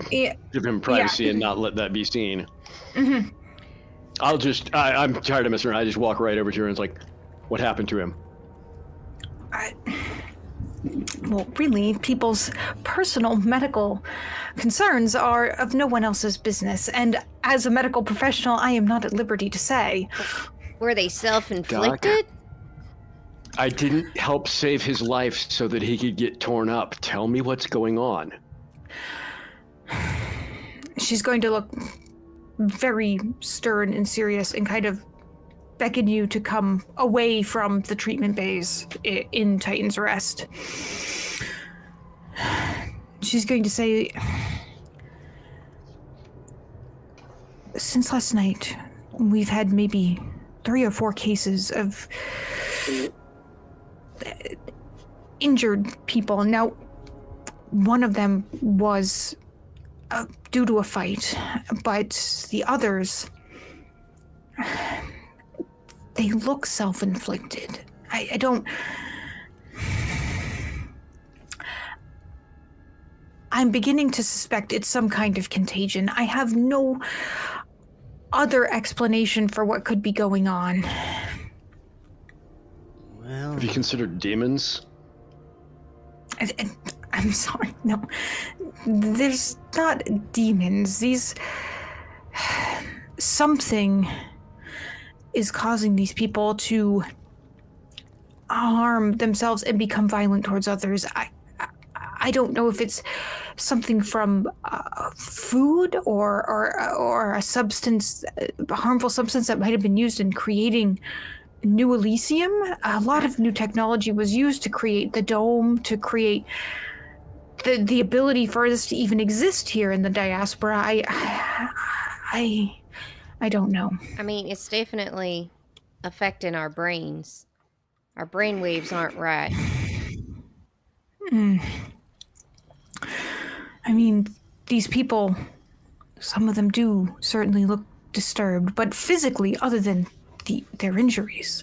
give him privacy and not let that be seen. Mm-hmm. I'm tired of messing around. I just walk right over to her and it's like, what happened to him? Well, really, people's personal medical concerns are of no one else's business, and as a medical professional, I am not at liberty to say. Were they self-inflicted? I didn't help save his life so that he could get torn up. Tell me what's going on. She's going to look very stern and serious and kind of beckon you to come away from the treatment bays in Titan's Rest. She's going to say, since last night, we've had maybe 3 or 4 cases of injured people. Now, one of them was due to a fight, but the others, they look self-inflicted. I don't... I'm beginning to suspect it's some kind of contagion. I have no other explanation for what could be going on. Have you considered demons? I'm sorry, no. There's not demons. Something is causing these people to harm themselves and become violent towards others. I don't know if it's something from food or a substance, a harmful substance that might have been used in creating New Elysium. A lot of new technology was used to create the dome, to create the ability for this to even exist here in the diaspora. I don't know. I mean, it's definitely affecting our brains. Our brain waves aren't right. I mean, these people, some of them do certainly look disturbed, but physically, other than their injuries,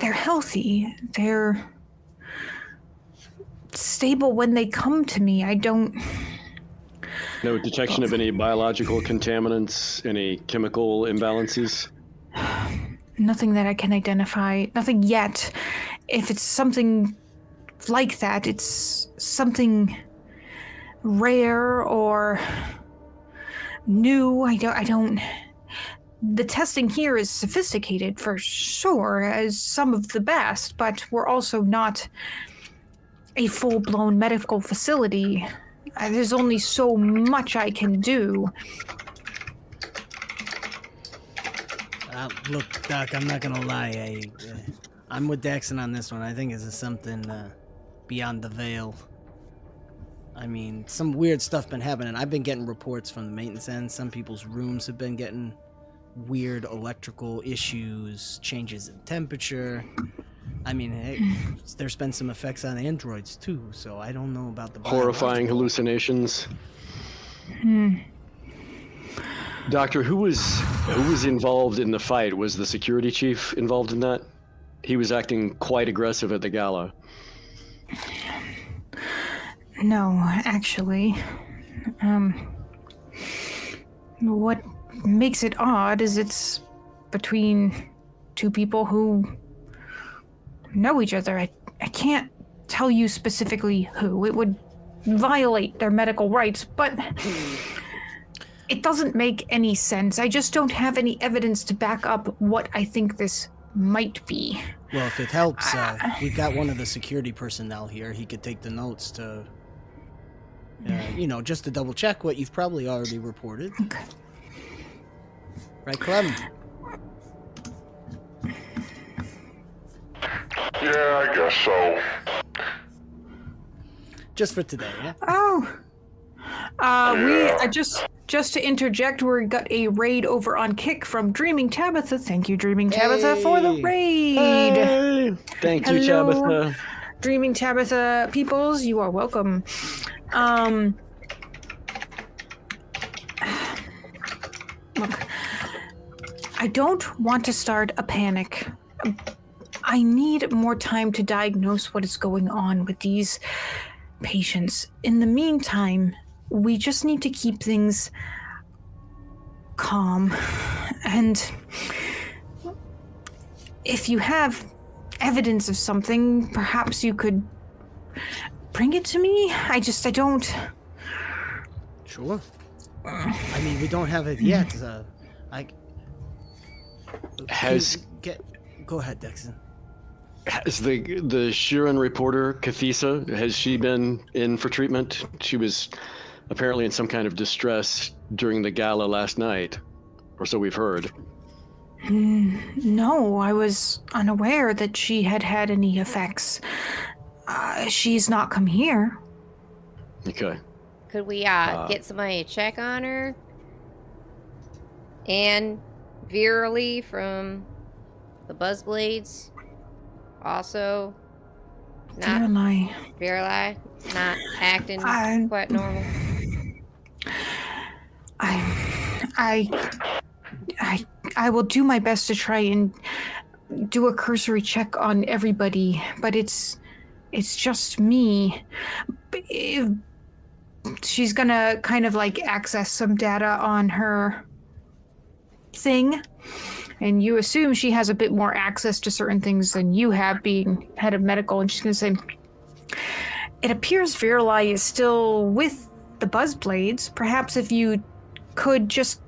they're healthy. They're stable when they come to me. I don't... No detection of any biological contaminants, any chemical imbalances? Nothing that I can identify. Nothing yet. If it's something like that, it's something rare or new. I don't... The testing here is sophisticated for sure, as some of the best, but we're also not a full-blown medical facility. There's only so much I can do. Look, Doc, I'm not gonna lie. I'm with Daxxon on this one. I think this is something beyond the veil. I mean, some weird stuff been happening. I've been getting reports from the maintenance end. Some people's rooms have been getting weird electrical issues, changes in temperature. I mean, hey, there's been some effects on androids too, so I don't know about the Horrifying hallucinations. Doctor, who was involved in the fight? Was the security chief involved in that? He was acting quite aggressive at the gala. No, actually. What makes it odd is it's between two people who know each other. I can't tell you specifically who. It would violate their medical rights, but it doesn't make any sense. I just don't have any evidence to back up what I think this might be. Well, if it helps, we've got one of the security personnel here. He could take the notes to, just to double check what you've probably already reported. Okay. Right, Klem? Yeah, I guess so. Just for today, yeah? We just to interject, we got a raid over on Kick from Dreaming Tabitha. Thank you, Dreaming Tabitha, for the raid. Hey! Thank you, Hello, Tabitha. Dreaming Tabitha peoples, you are welcome. Look, I don't want to start a panic. I need more time to diagnose what is going on with these patients. In the meantime, we just need to keep things calm. And if you have evidence of something, perhaps you could bring it to me? I don't... Sure. I mean, we don't have it yet. Go ahead, Daxxon. Has the Shirin reporter, Kathisa, has she been in for treatment? She was apparently in some kind of distress during the gala last night, or so we've heard. No, I was unaware that she had any effects. She's not come here. Okay. Could we get somebody to check on her? And Virally from the Buzzblades also Virali not acting quite normal. I will do my best to try and do a cursory check on everybody, but it's just me. She's gonna kind of like access some data on her thing, and you assume she has a bit more access to certain things than you have, being head of medical, and she's going to say, it appears Virali is still with the Buzzblades. Perhaps if you could just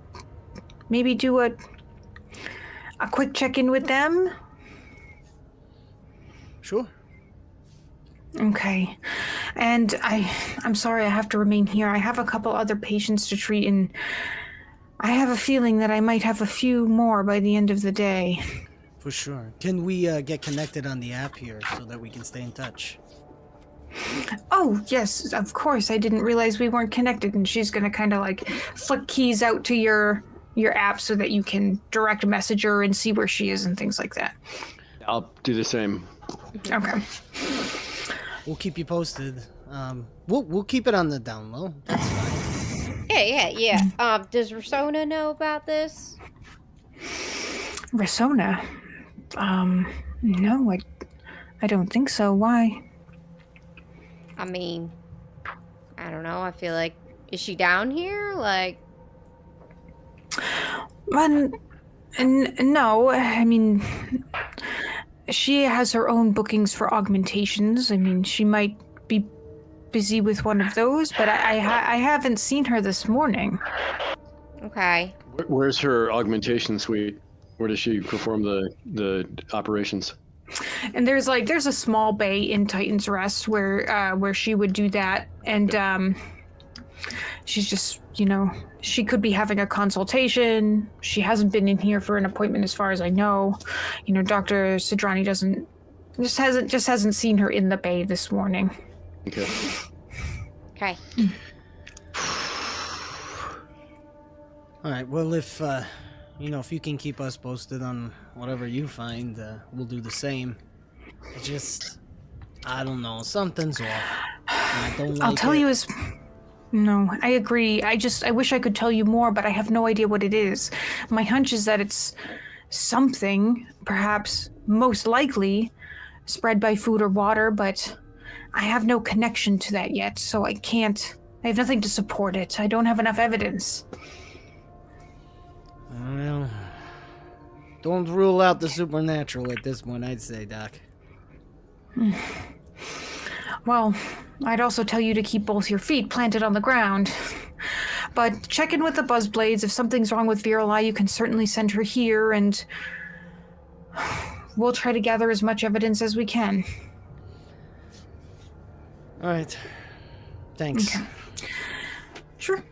maybe do a quick check-in with them? Sure. Okay. And I'm sorry I have to remain here. I have a couple other patients to treat, and I have a feeling that I might have a few more by the end of the day. For sure. Can we get connected on the app here so that we can stay in touch? Oh, yes, of course. I didn't realize we weren't connected, and she's going to kind of like flick keys out to your app so that you can direct message her and see where she is and things like that. I'll do the same. Okay. We'll keep you posted. We'll keep it on the down low. That's fine. Yeah. Does Rasona know about this? Rasona? No, I don't think so. Why? I mean, I don't know. I feel like, is she down here? Like, no. I mean, she has her own bookings for augmentations. I mean, she might be busy with one of those, but I haven't seen her this morning. okay. Where's her augmentation suite? Where does she perform the operations? And there's a small bay in Titan's Rest where she would do that, and she's just, she could be having a consultation. She hasn't been in here for an appointment as far as I know. Dr. Sidrani hasn't seen her in the bay this morning. Okay. Okay. All right. Well, if if you can keep us posted on whatever you find, we'll do the same. I don't know. Something's off. I don't like I'll tell you as... No, I agree. I wish I could tell you more, but I have no idea what it is. My hunch is that it's something, perhaps most likely, spread by food or water, but I have no connection to that yet, so I have nothing to support it. I don't have enough evidence. Well, don't rule out the supernatural at this point, I'd say, Doc. Well, I'd also tell you to keep both your feet planted on the ground. But check in with the Buzzblades. If something's wrong with Virali, you can certainly send her here, and we'll try to gather as much evidence as we can. All right. Thanks. Okay. Sure.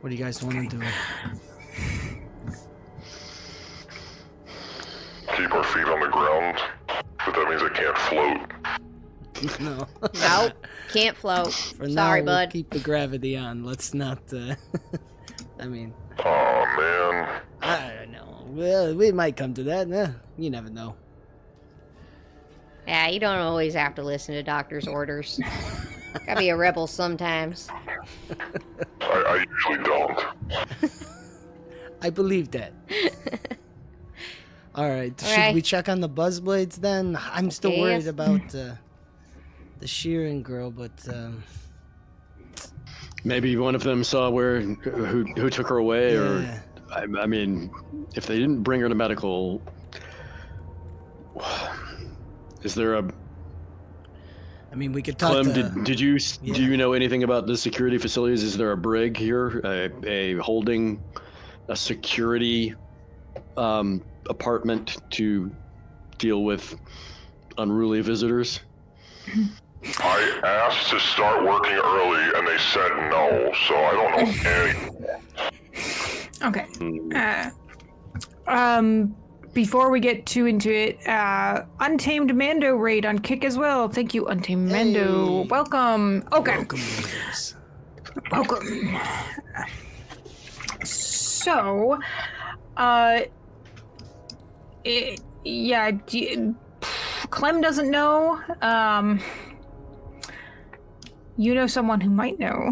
What do you guys want to do? Keep our feet on the ground, but that means I can't float. No. Nope. Can't float. For Sorry, now, we'll bud. keep the gravity on. Let's not, I mean... Oh man. I don't know. Well, we might come to that. You never know. Yeah, you don't always have to listen to doctor's orders. Gotta be a rebel sometimes. I usually don't. I believe that. All right. Okay. Should we check on the Buzzblades then? I'm still Yes. worried about the Sheeran girl, but Maybe one of them saw who took her away, yeah. or I mean, if they didn't bring her to medical, is there a? I mean, we could talk Klem, to... do you know anything about the security facilities? Is there a brig here, a holding, a security apartment to deal with unruly visitors? I asked to start working early, and they said no, so I don't know anything. Okay. Before we get too into it, Untamed Mando raid on Kick as well. Thank you, Untamed Mando. Hey. Welcome. Okay. Welcome, ladies. Welcome. So, Klem doesn't know. You know someone who might know.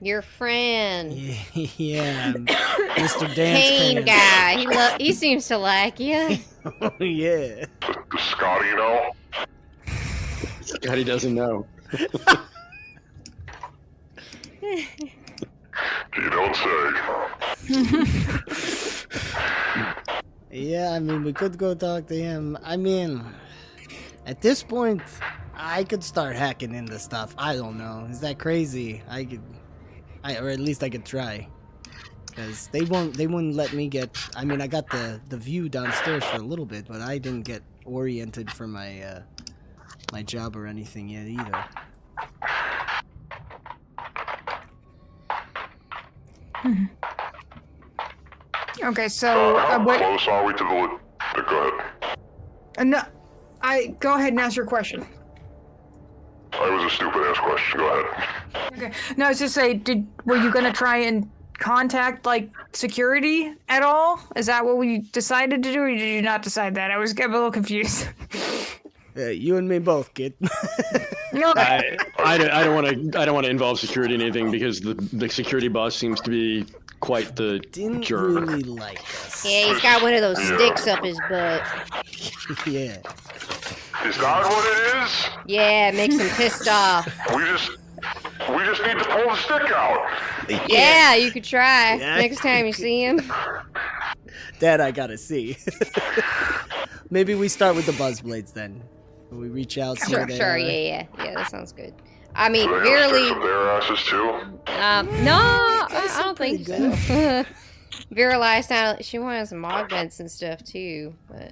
Your friend. Yeah, Mr. Dance Kane Pants. guy. He seems to like you. Oh, yeah. Does Scotty know? Scotty doesn't know. You don't say. Yeah, I mean, we could go talk to him. I mean, at this point, I could start hacking into stuff. I don't know. Is that crazy? Or at least I could try. Because they wouldn't let me get. I mean, I got the view downstairs for a little bit, but I didn't get oriented for my my job or anything yet either. Okay, so How what? close are we to the... Go ahead. No, go ahead and ask your question. That was a stupid-ass question. Go ahead. Okay. No, I was just say, were you gonna try and contact like security at all? Is that what we decided to do, or did you not decide that? I was getting a little confused. You and me both, kid. No. I don't want to involve security in anything because the security boss seems to be quite the Didn't jerk. really like us. Yeah, he's got one of those sticks up his butt. Yeah. Is that what it is? Yeah, it makes him pissed off. We just need to pull the stick out. Yeah, you could try. Yeah. Next time you see him. That I gotta see. Maybe we start with the Buzzblades then. We reach out. See Sure, where they sure, are. yeah, that sounds good. I mean, Do they have sticks Verily, up their asses too? no, I don't think pretty so. Verily sounded she wanted some augments and stuff too, but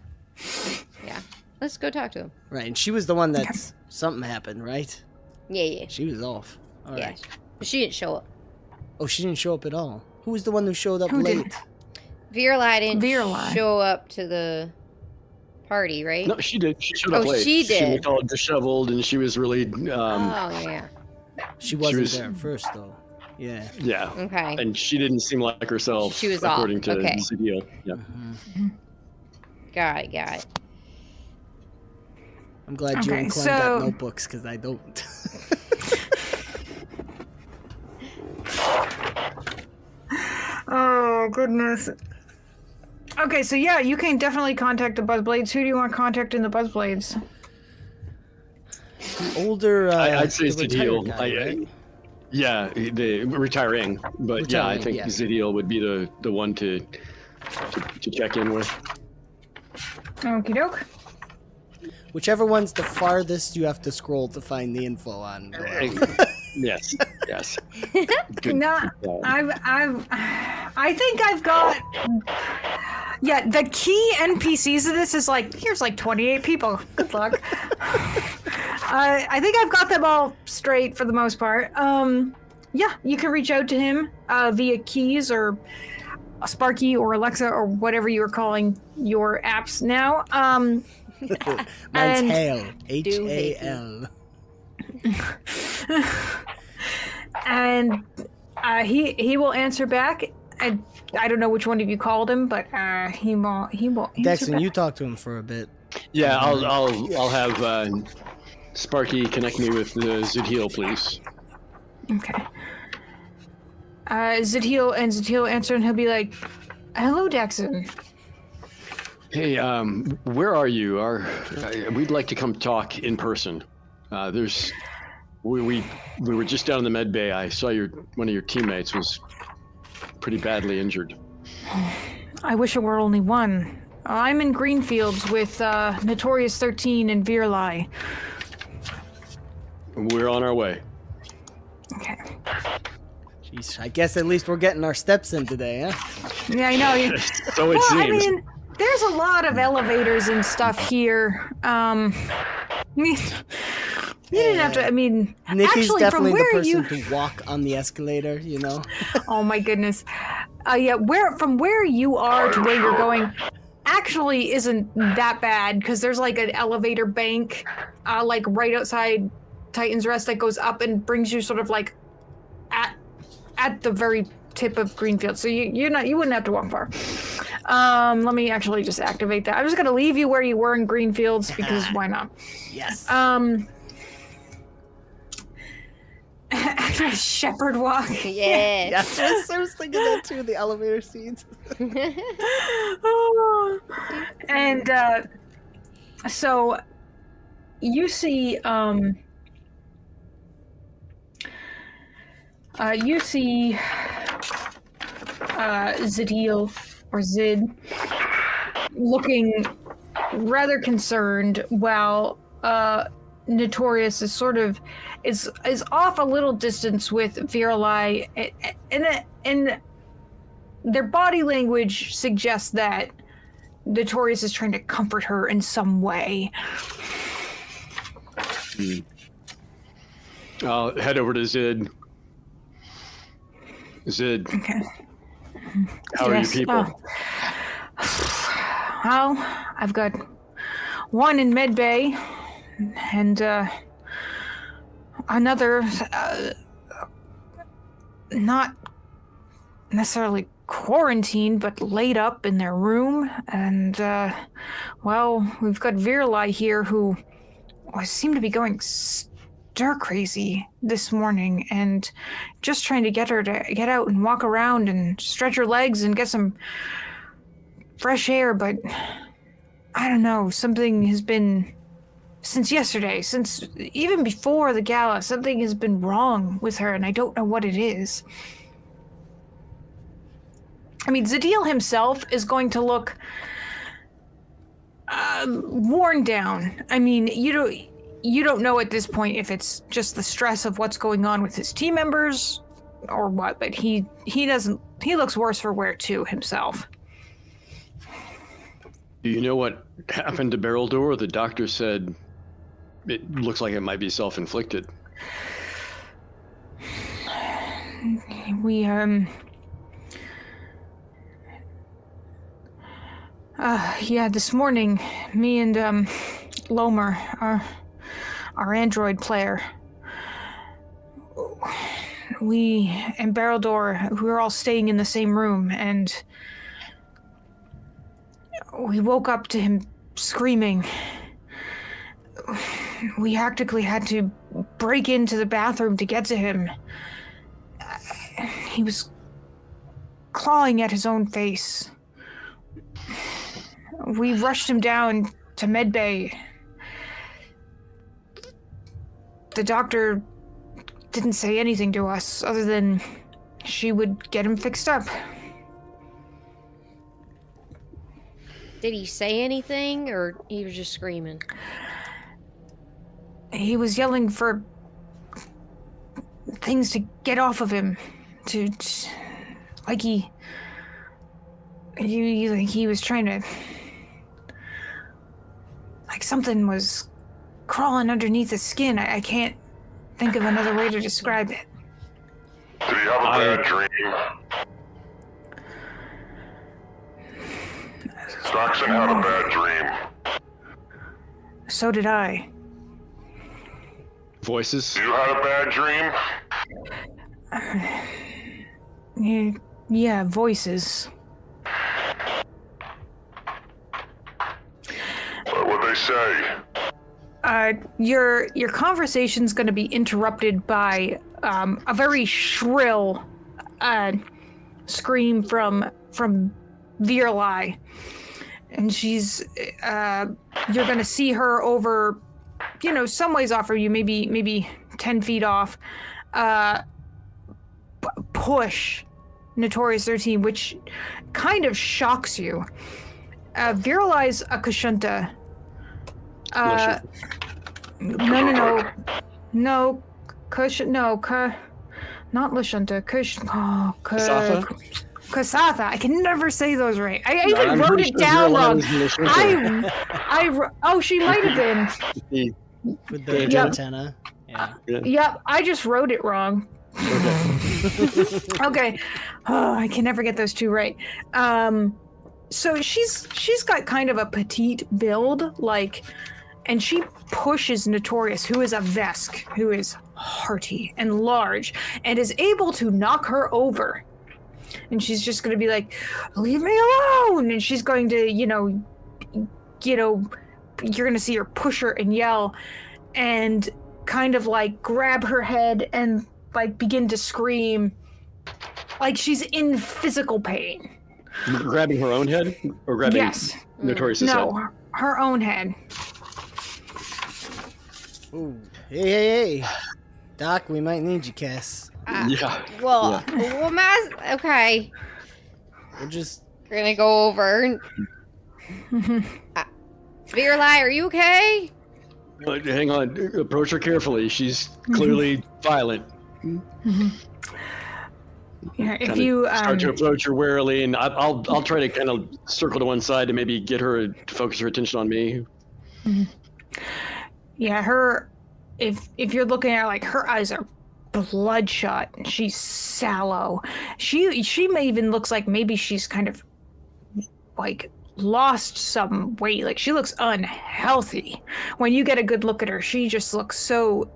yeah, let's go talk to him. Right, and she was the one that something happened, right? Yeah, She was off. All yeah. right. But she didn't show up. Oh, she didn't show up at all. Who was the one who showed up Who late? didn't? Verily didn't Verily. show up to the party, right? No, she did. She showed up Oh, late. she did. She looked all disheveled, and she was really, Oh yeah. She wasn't was- there at first, though. Yeah. yeah. Okay. And she didn't seem like herself. She was off. according to Okay. Zediel. Yeah. Got it. I'm glad you Okay, and Klem so- got notebooks, because I don't. Oh, goodness. Okay, so yeah, you can definitely contact the Buzzblades. Who do you want to contact in the Buzzblades? Older, I'd say the retired Zediel. guy, right? Yeah, the retiring. But yeah, I Retiring, think yeah. Zediel would be the one to check in with. Okie doke. Whichever one's the farthest you have to scroll to find the info on. Yes. Good. Nah, I think I've got. Yeah, the key NPCs of this is like, here's like 28 people. Good luck. I think I've got them all straight for the most part. Yeah, you can reach out to him via keys or Sparky or Alexa or whatever you are calling your apps now. Mine's And- Hale. H-A-L. And he will answer back. I don't know which one of you called him, but he will answer Daxxon, back. you talk to him for a bit. Yeah, I'll have Sparky connect me with Zediel, please. Okay. Zediel answer, and he'll be like, "Hello, Daxxon. Hey, where are you? We'd like to come talk in person. We were just down in the med bay. I saw one of your teammates was pretty badly injured. I wish it were only one. I'm in Greenfields with Notorious 13 and Virli. We're on our way. Okay. Jeez, I guess at least we're getting our steps in today, huh? Yeah, I know. So it Well, I seems. mean, there's a lot of elevators and stuff here. You didn't have to. I mean, Nicky's actually, definitely from the where person you. to walk on the escalator, you know? Oh my goodness. Yeah, from where you are to where you're going actually isn't that bad because there's like an elevator bank, like right outside Titan's Rest that goes up and brings you sort of like at the very tip of Greenfield. So you wouldn't have to walk far. Let me actually just activate that. I'm just gonna leave you where you were in Greenfields because why not? Yes. Shepherd walk. Yeah. Yes, I was thinking that too, the elevator scenes. And so you see Zadil or Zid looking rather concerned, while Notorious is sort of is off a little distance with Viralai, and their body language suggests that Notorious is trying to comfort her in some way. I'll head over to Zid. Zid. Okay. How are you people? Well, I've got one in Medbay and another not necessarily quarantined, but laid up in their room. And, well, we've got Viralai here who seemed to be going stir crazy this morning, and just trying to get her to get out and walk around and stretch her legs and get some fresh air. But I don't know, something has been, since yesterday, since even before the gala, something has been wrong with her, and I don't know what it is. I mean, Zadil himself is going to look worn down. I mean, you don't know at this point if it's just the stress of what's going on with his team members or what, but he looks worse for wear too himself. Do you know what happened to Barrel Door? The doctor said it looks like it might be self-inflicted. We, yeah, this morning, me and, Lomer, our android player, we and Barreldor, we were all staying in the same room, and we woke up to him screaming. We practically had to break into the bathroom to get to him. He was clawing at his own face. We rushed him down to Medbay. The doctor didn't say anything to us other than she would get him fixed up. Did he say anything, or he was just screaming? He was yelling for things to get off of him, like he was trying to, like something was crawling underneath his skin. I can't think of another way to describe it. Did he have a bad dream? Daxxon had a bad dream. So did I. Voices? You had a bad dream? Yeah, voices. What'd they say? Your conversation's going to be interrupted by a very shrill scream from Viralai, and she's you're going to see her over, some ways off of you, maybe 10 feet off, push Notorious 13, which kind of shocks you. Viralai's a Kashunta. No, not Lashunta. Kasatha. I can never say those right. I even wrote it down wrong. She might have been. With the antenna. Yeah. Yep, I just wrote it wrong. Okay. Oh, I can never get those two right. So she's got kind of a petite build, and she pushes Notorious, who is a Vesk, who is hearty and large, and is able to knock her over. And she's just going to be like, leave me alone! And she's going to, you're going to see her push her and yell, and kind of grab her head and begin to scream like she's in physical pain. Grabbing her own head? Or grabbing Notorious's head? No, her own head. Ooh. Hey. Doc, we might need you, Cass. Well, okay. We'll just... We're gonna go over. Virlai, are you okay? Hang on. Approach her carefully. She's clearly violent. Yeah, if Kinda you start to approach her warily, and I'll try to kind of circle to one side to maybe get her to focus her attention on me. yeah, her. If you're looking at her, like, her eyes are bloodshot. She's sallow. She may even looks like maybe she's kind of like lost some weight. Like, she looks unhealthy. When you get a good look at her, she just looks so.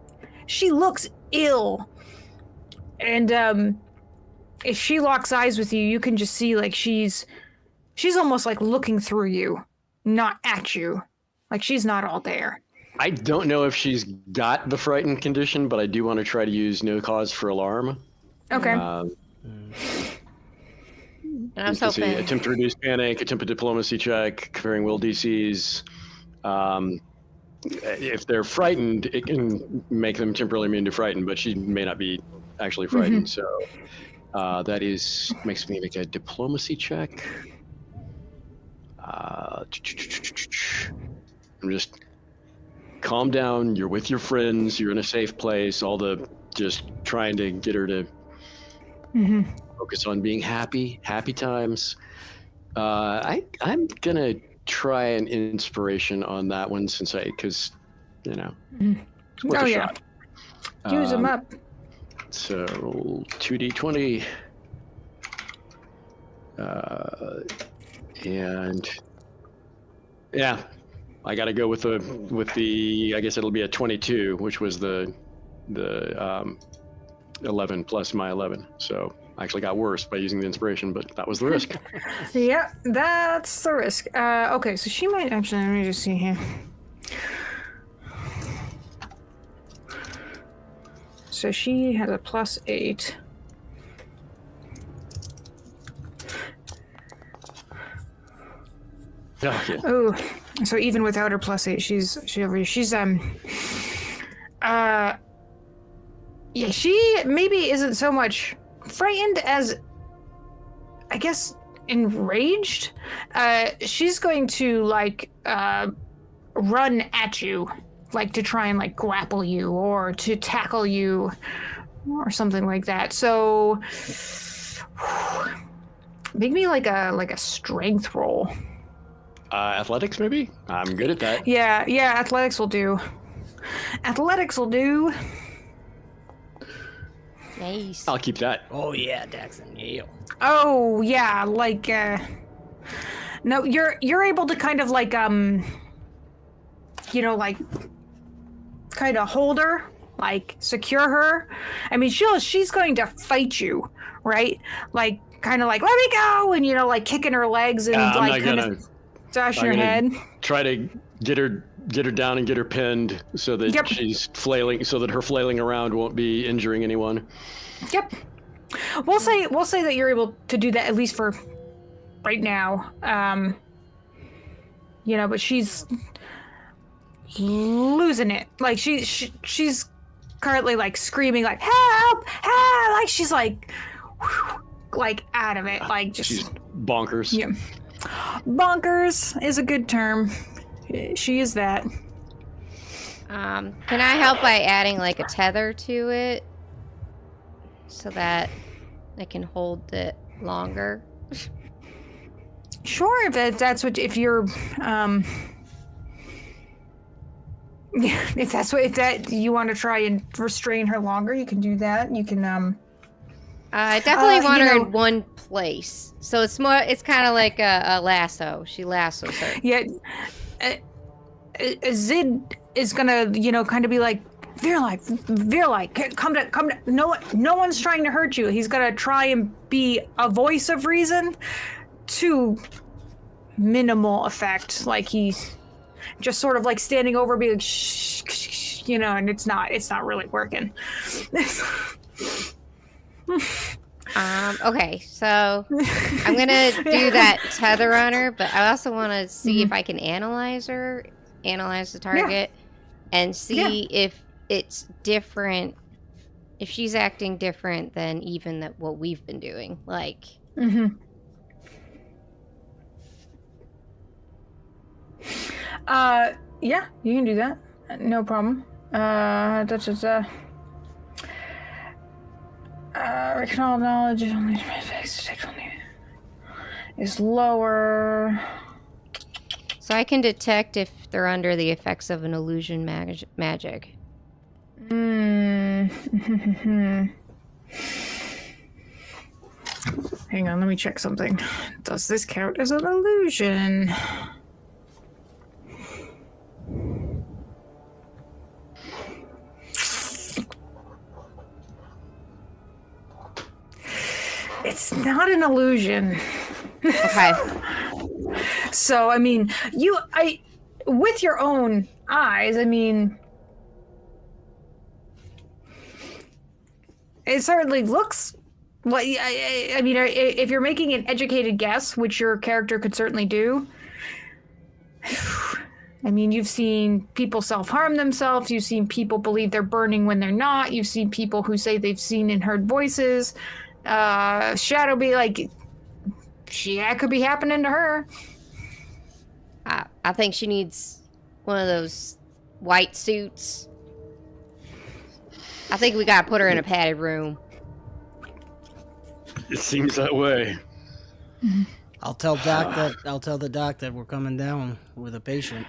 She looks ill, and if she locks eyes with you, you can just see like she's almost like looking through you, not at you. Like, she's not all there. I don't know if she's got the frightened condition, but I do want to try to use no cause for alarm. Okay. And I was hoping. Attempt to reduce panic, attempt a diplomacy check, comparing will DCs. If they're frightened, it can make them temporarily immune to frightened, but she may not be actually frightened. So that makes me make a diplomacy check. I'm just calm down. You're with your friends. You're in a safe place. Just trying to get her to focus on being happy times. I'm gonna try an inspiration on that one because it's worth a shot. Use them up. So 2d20, and yeah, I got to go with the. I guess it'll be a 22, which was the 11 plus my 11. So I actually got worse by using the inspiration, but that was the risk. Yeah, that's the risk. Okay, so she might actually. Let me just see here. So she has a +8. Oh, yeah. Oh, so even without her +8, she's yeah, she maybe isn't so much frightened as, I guess, enraged. She's going to run at you, like to try and grapple you or to tackle you or something like that. So make me like a strength roll. Athletics, maybe? I'm good at that. Yeah, athletics will do. Nice. I'll keep that. Oh yeah, Daxxon, yeah. Oh yeah, no, you're able to kind of kind of hold her, secure her. I mean, she's going to fight you, right? Kind of let me go, and kicking her legs and kind of dash your head. Try to get her down and get her pinned so that she's flailing, so that her flailing around won't be injuring anyone. Yep. We'll say that you're able to do that at least for right now. But she's losing it. She's currently screaming help, she's out of it. She's bonkers. Yeah. Bonkers is a good term. She is that. Can I help by adding a tether to it so that I can hold it longer? Sure, if you're if you want to try and restrain her longer, you can do that. You can I definitely want her in one place. So it's kind of like a lasso. She lassos her. Yeah. Zid is gonna, kind of be like, Virlai, come down. No one's trying to hurt you. He's gonna try and be a voice of reason to minimal effect. He's just sort of standing over, being like, shh, and it's not really working. Okay, so I'm gonna do that tether on her, but I also want to see if I can analyze the target, and see if it's different, if she's acting different than even what we've been doing. Yeah, you can do that. No problem. Recall knowledge is lower. So I can detect if they're under the effects of an illusion magic. Hang on, let me check something. Does this count as an illusion? It's not an illusion. Okay. So, I mean, with your own eyes, I mean, it certainly looks like, I mean, if you're making an educated guess, which your character could certainly do, I mean, you've seen people self-harm themselves, you've seen people believe they're burning when they're not, you've seen people who say they've seen and heard voices, Shadow be like, that could be happening to her. I think she needs one of those white suits. I think we gotta put her in a padded room. It seems that way. I'll tell the doc that we're coming down with a patient.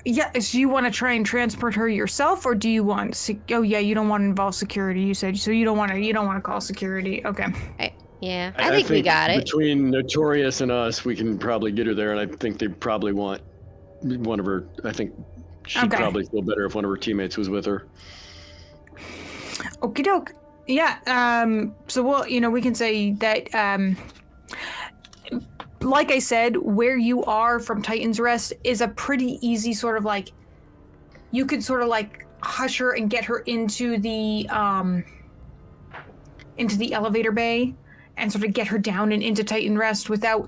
Yeah, so you want to try and transport her yourself, or do you want? Oh yeah, you don't want to involve security. You said so. You don't want to call security. Okay. I think we got it. Between Notorious and us, we can probably get her there, and I think they probably want one of her. I think she'd probably feel better if one of her teammates was with her. Okie doke. Yeah. So we can say that. Like I said, where you are from Titan's Rest is a pretty easy sort of like. You could sort of like hush her and get her into the elevator bay, and sort of get her down and into Titan Rest without.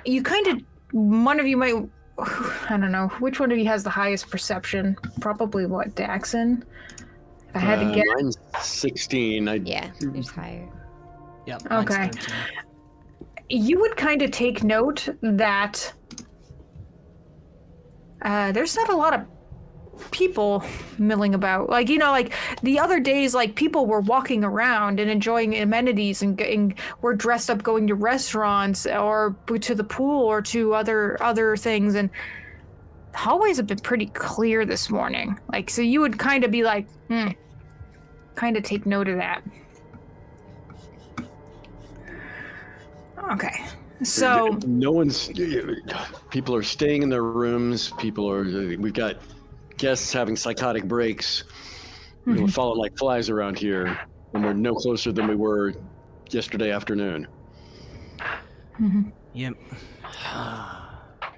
You kind of, one of you might. I don't know which one of you has the highest perception. Probably Daxxon. If I had to guess. Mine's 16. Yeah, it's higher. Yep. Okay. You would kind of take note that there's not a lot of people milling about. Like, like the other days, like people were walking around and enjoying amenities and were dressed up going to restaurants or to the pool or to other things. And the hallways have been pretty clear this morning. Like, so you would kind of be like, kind of take note of that. Okay, so people are staying in their rooms. We've got guests having psychotic breaks. We're falling like flies around here, and we're no closer than we were yesterday afternoon. Yep.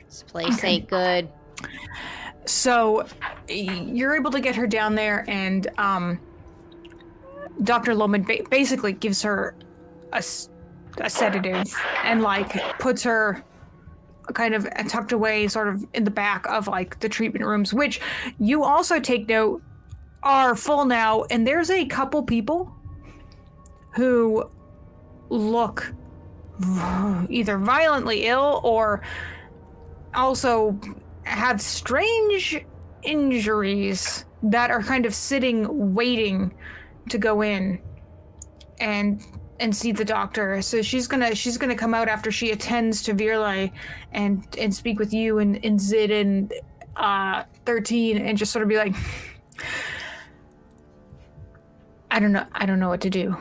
This place ain't good. So you're able to get her down there, and Dr. Loman basically gives her a sedative and like puts her kind of tucked away sort of in the back of like the treatment rooms, which you also take note are full now, and there's a couple people who look either violently ill or also have strange injuries that are kind of sitting waiting to go in and see the doctor. So she's gonna come out after she attends to Virlai and speak with you and Zid and 13 and just sort of be like, I don't know what to do.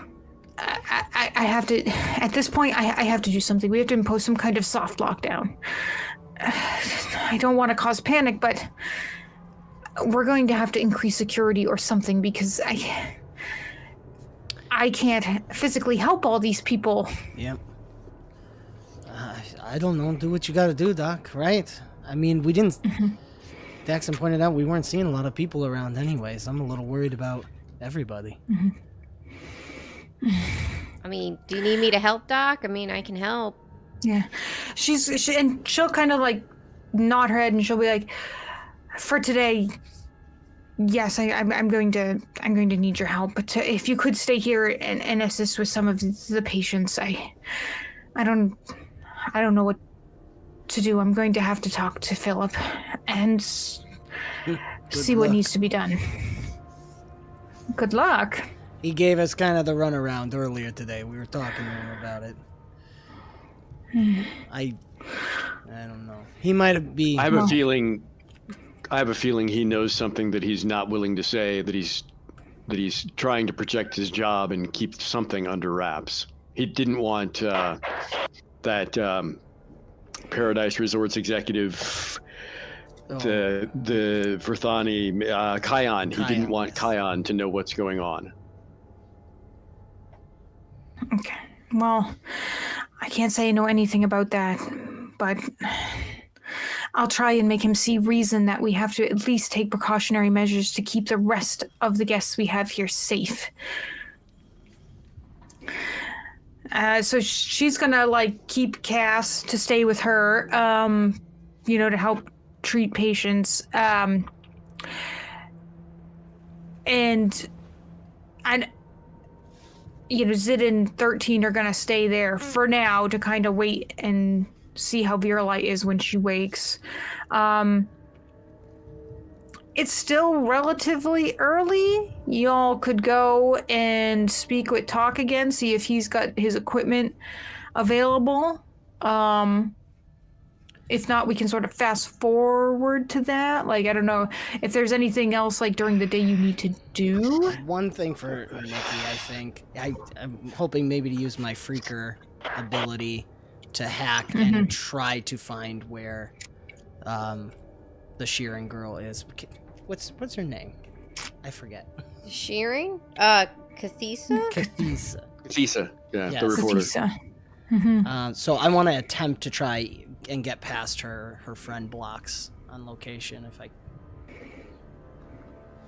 I have to, at this point, I have to do something. We have to impose some kind of soft lockdown. I don't want to cause panic, but we're going to have to increase security or something because I can't physically help all these people. Yep. I don't know. Do what you got to do, Doc. Right? I mean, we didn't. Daxxon pointed out we weren't seeing a lot of people around, anyways. I'm a little worried about everybody. I mean, do you need me to help, Doc? I mean, I can help. Yeah, she'll kind of like nod her head and she'll be like, "For today, yes, I'm going to need your help. But if you could stay here and assist with some of the patients, I don't know what to do. I'm going to have to talk to Philip and see what needs to be done. Good luck. He gave us kind of the runaround earlier today. We were talking to him about it. I don't know. He might be. I have a feeling he knows something that he's not willing to say, that he's trying to protect his job and keep something under wraps. He didn't want that Paradise Resorts executive, the Verthani, Kion. He didn't want Kion to know what's going on. Okay. Well, I can't say I know anything about that, but I'll try and make him see reason that we have to at least take precautionary measures to keep the rest of the guests we have here safe. So she's gonna keep Cass to stay with her, to help treat patients. And Zid and 13 are gonna stay there for now to kind of wait and see how Viralite is when she wakes. It's still relatively early. Y'all could go and speak with Talk again, see if he's got his equipment available. If not, we can sort of fast forward to that. I don't know if there's anything else during the day you need to do. One thing for Nicky, I think. I'm hoping maybe to use my Freaker ability to hack and try to find where the shearing girl is. What's her name? I forget. Shearing? Kathisa? Kathisa, yeah, Yes. the reporter. Kathisa. So I want to attempt to try and get past her friend blocks on location if I.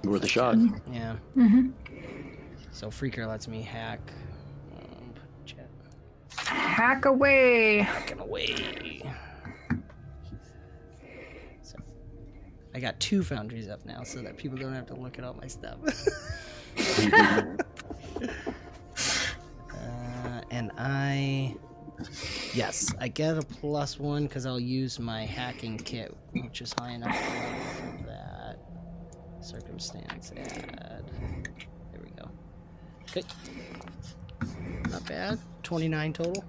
Worth a shot. Yeah. So Freaker lets me hack. Chat. Hack away. Hacking away. So I got 2 foundries up now, so that people don't have to look at all my stuff. And yes, I get a +1 because I'll use my hacking kit, which is high enough for that. Circumstance add. There we go. Okay. Not bad. 29 total.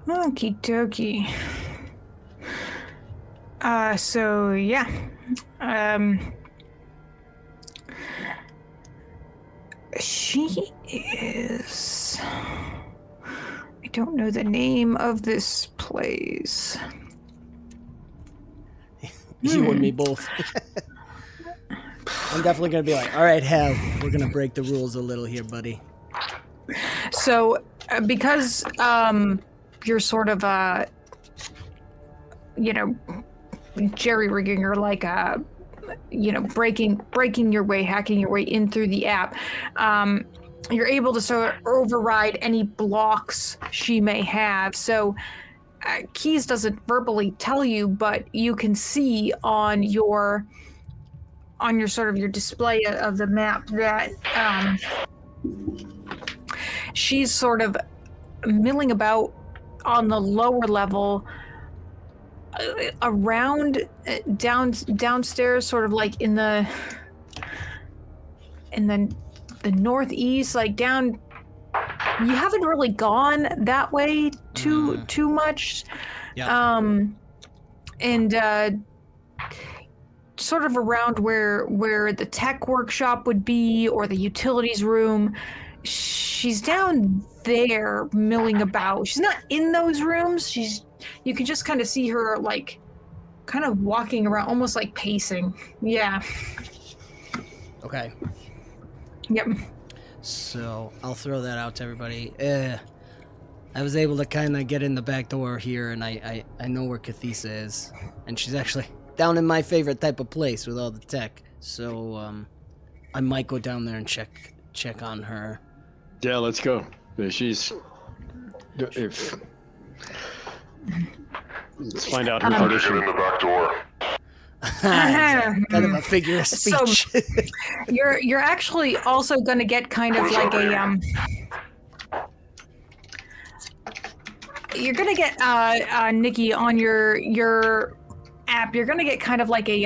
Okie dokie. So yeah. She is... I don't know the name of this place. You and me both. I'm definitely going to be like, all right, Hal, we're going to break the rules a little here, buddy. So, because you're sort of, jerry-rigging or breaking your way, hacking your way in through the app, you're able to sort of override any blocks she may have. So Keys doesn't verbally tell you, but you can see on your sort of your display of the map that she's sort of milling about on the lower level, around downstairs, sort of in the northeast, down. You haven't really gone that way too much. Yeah. And sort of around where the tech workshop would be, or the utilities room. She's down there milling about. She's not in those rooms. You can just kind of see her kind of walking around, almost pacing. Yeah. Okay. Yep. So I'll throw that out to everybody. I was able to kind of get in the back door here, and I know where Kathisa is, and she's actually down in my favorite type of place with all the tech. So I might go down there and check on her. Yeah, let's go. Let's find out her Get partition. in the back door. Kind of a figure of speech. So you're actually also going to get kind of you're gonna get Nicky on your app. You're gonna get kind of like a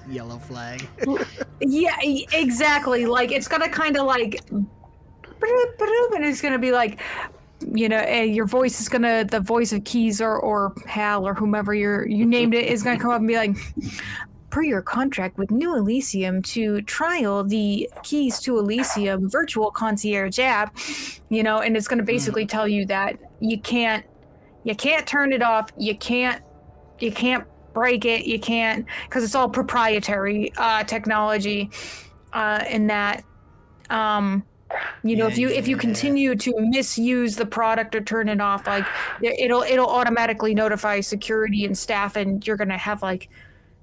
Yellow flag. Yeah, exactly. Like it's gonna kind of like, and it's gonna be like, your voice is gonna, the voice of Keys or Hal or whomever you named it is gonna come up and be like, per your contract with New Elysium to trial the Keys to Elysium virtual concierge app, and it's gonna basically tell you that you can't turn it off, you can't break it, you can't, because it's all proprietary technology, in that if you continue to misuse the product or turn it off, like it'll automatically notify security and staff, and you're gonna have like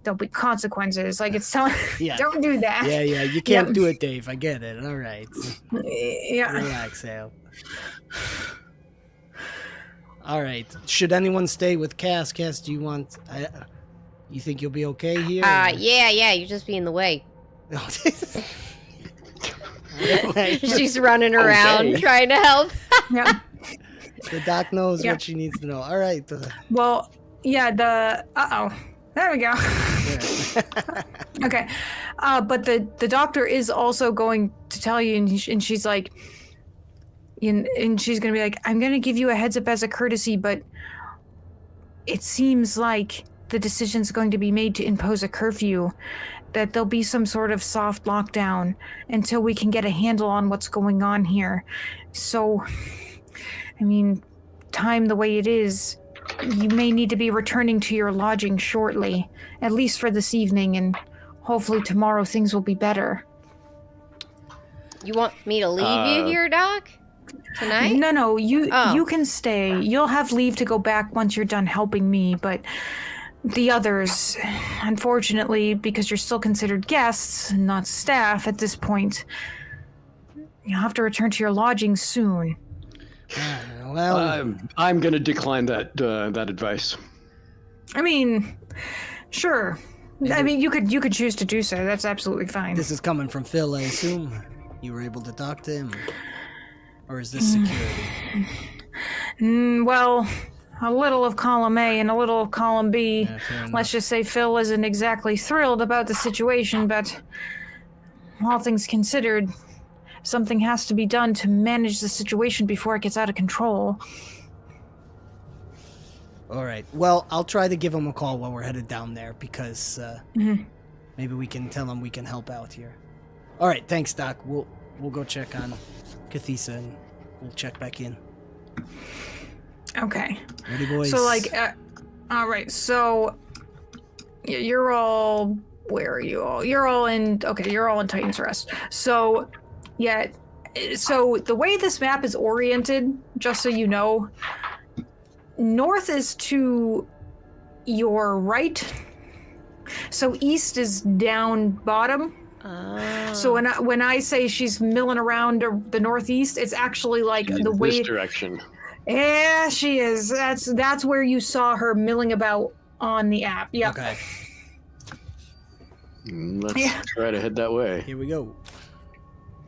there'll be consequences. Like it's telling don't do that. Yeah, you can't do it, Dave. I get it. All right. Yeah. Relax, Hal. All right. Should anyone stay with Cass? Cass, do you want? You think you'll be okay here? Yeah. You just be in the way. She's running around trying to help. Yeah. The doc knows what she needs to know. All right. Well, yeah. There we go. Okay. But the doctor is also going to tell you, and she's like, and she's going to be like, I'm going to give you a heads up as a courtesy, but it seems like the decision's going to be made to impose a curfew, that there'll be some sort of soft lockdown until we can get a handle on what's going on here. So, I mean, time the way it is, you may need to be returning to your lodging shortly, at least for this evening, and hopefully tomorrow things will be better. You want me to leave you here, Doc? Tonight? No, you can stay. You'll have leave to go back once you're done helping me, but the others, unfortunately, because you're still considered guests, not staff at this point, you'll have to return to your lodging soon. Well, I'm going to decline that advice. I mean, sure. I mean, you could choose to do so. That's absolutely fine. This is coming from Phil, I assume. You were able to talk to him? Or is this security? Well, a little of column A and a little of column B. Yeah, Let's just say Phil isn't exactly thrilled about the situation, but all things considered, something has to be done to manage the situation before it gets out of control. All right. Well, I'll try to give him a call while we're headed down there, because maybe we can tell him we can help out here. All right. Thanks, Doc. We'll go check on Cathisa, and we'll check back in. Okay. Ready, boys? So, all right. So, you're all. Where are you all? You're all in Titan's Rest. So, yeah. So the way this map is oriented, just so you know, north is to your right. So east is down bottom. Oh. So when I say she's milling around the northeast, it's actually like In the way this direction. Yeah, she is. That's where you saw her milling about on the app. Yeah. Okay. Let's try to head that way. Here we go.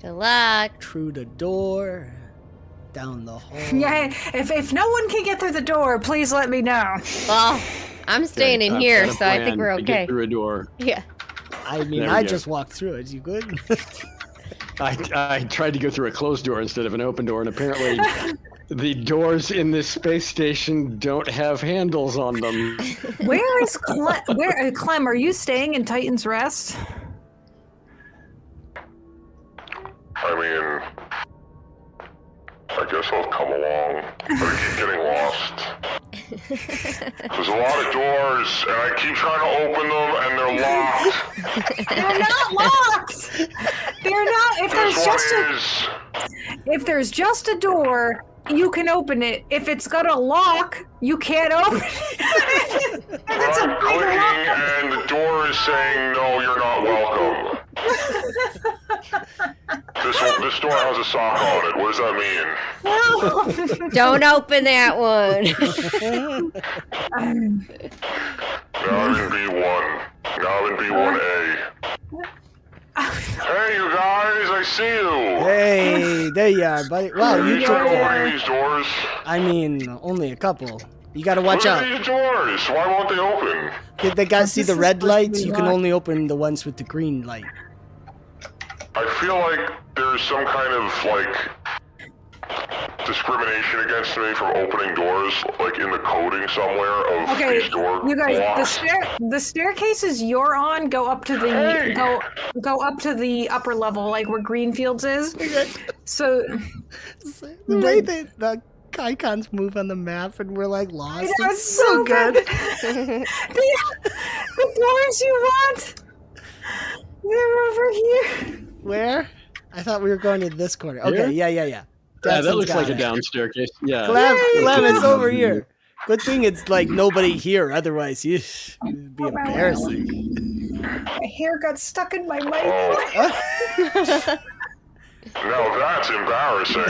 Good luck. Through the door, down the hall. Yeah. If no one can get through the door, please let me know. Well, I'm staying in here, so I think we're To get okay. through a door. Yeah. I mean, There we I go. just walked through it. You good? I tried to go through a closed door instead of an open door, and apparently the doors in this space station don't have handles on them. Where is Klem? Are you staying in Titan's Rest? I mean, I guess I'll come along, but I keep getting lost. There's a lot of doors, and I keep trying to open them, and they're locked. They're not locked. They're not. If there's just a door, you can open it. If it's got a lock, you can't open it. But I'm clicking, and the door is saying, "No, you're not welcome." This door has a sock on it. What does that mean? Don't open that one. Now I'm in B1. Now I'm in B1A. Hey, you guys, I see you. Hey, there you are, buddy. Wow, Are you you took opening these doors? I mean, only a couple. You gotta watch Look at out. these doors. Why won't they open? They gotta see This the is red supposed to lights. be You can locked. only open the ones with the green light. I feel like there's some kind of, like, discrimination against me from opening doors, like in the coding somewhere of Okay, these door you guys, blocks. the staircases you're on go up to the Hey! go up to the upper level, like where Greenfields is. So The way that the icons move on the map and we're like lost. I know, It's so good. the doors you want, they're over here. Where? I thought we were going to this corner. Okay, Here? yeah. Yeah, Daxxon's that looks got like a it. down staircase. Yeah. Clem, it's over here. Good thing it's like nobody here. Otherwise, it'd be embarrassing. My hair got stuck in my mic. Oh, now that's embarrassing.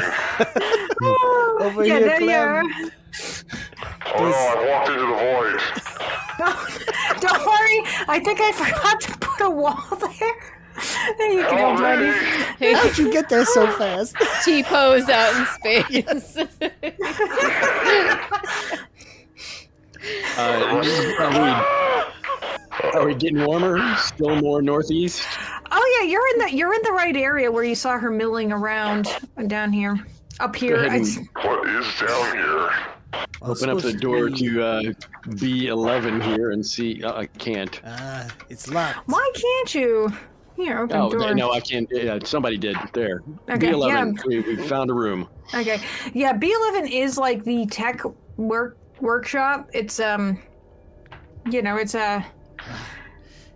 Over Yeah, here, there you are. Clem. Oh no, I walked into the void. Don't worry, I think I forgot to put a wall there. There you go, Help buddy. me! How'd you get there so fast? T-pose out in space. Are we getting warmer? Still more northeast? Oh yeah, you're in the right area where you saw her milling around down here. Up here. Go ahead and What is down here? open up the door to B11 here and see. I can't. It's locked. Why can't you? Here, open Oh, door. no, I can't. Yeah, somebody did. There. Okay, B11. yeah. We found a room. Okay. Yeah, B11 is like the tech workshop. It's it's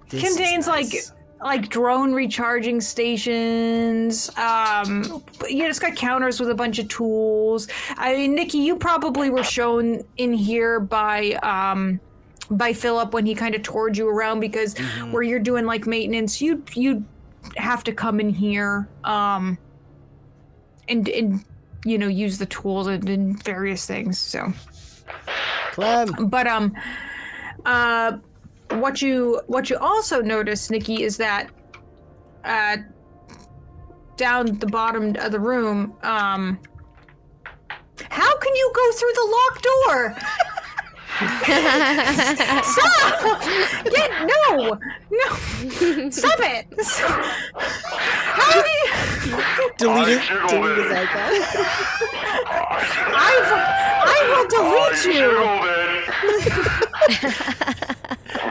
This contains is nice. like drone recharging stations. It's got counters with a bunch of tools. I mean, Nicky, you probably were shown in here by Philip when he kind of toured you around because where you're doing like maintenance, you'd have to come in here and use the tools and various things. So, Clem. but what you also notice, Nicky, is that down the bottom of the room, how can you go through the locked door? Stop! No! Stop it! How do you... Delete jiggled his it. icon. I will delete you.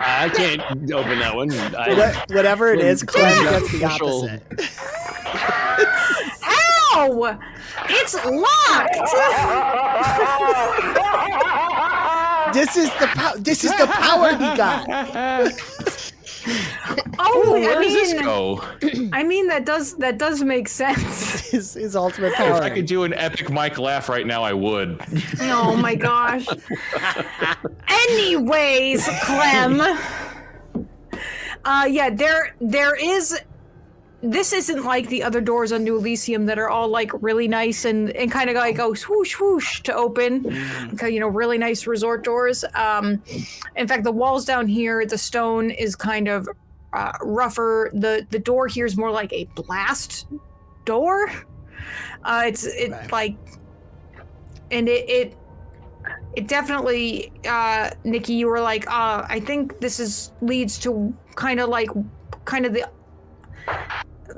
I can't open that one. Whatever it is, Clem gets the Official- opposite. Ow! It's locked! This is the power he got. Oh, Where does this go? I mean that does make sense. His ultimate If power. I could do an epic Mike laugh right now, I would. Oh my gosh. Anyways, Clem. There is. This isn't like the other doors on New Elysium that are all like really nice and kind of like go swoosh whoosh to open. Okay, really nice resort doors. In fact, the walls down here, the stone is kind of rougher. The door here is more like a blast door. It's Right. like, and it definitely, Nicky, you were like, I think this leads to kind of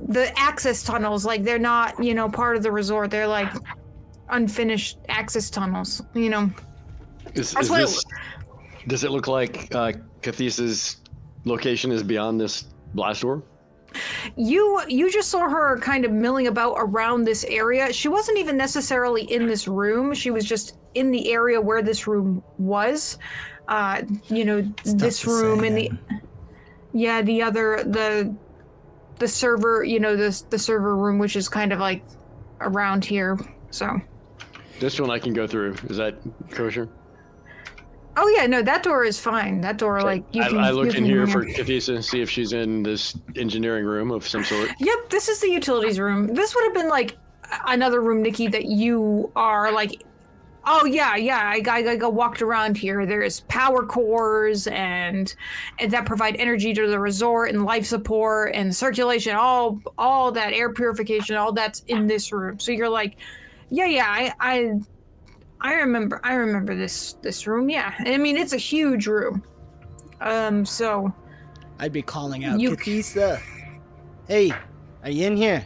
the access tunnels. Like they're not, part of the resort. They're like unfinished access tunnels. Does it look like Cathesa's location is beyond this blast door? You just saw her kind of milling about around this area. She wasn't even necessarily in this room. She was just in the area where this room was. This to room say, and the server, the server room, which is kind of like around here. So. This one I can go through. Is that kosher? Oh yeah, no, that door is fine. That door, like you can. I look you in can here go for Cathesa, see if she's in this engineering room of some sort. Yep, this is the utilities room. This would have been like another room, Nicky, that you are like Oh yeah. I walked around here. There's power cores and that provide energy to the resort and life support and circulation. All that air purification. All that's in this room. So you're like, yeah. I remember this room. Yeah. I mean, it's a huge room. So I'd be calling out, Katisa. Hey, are you in here?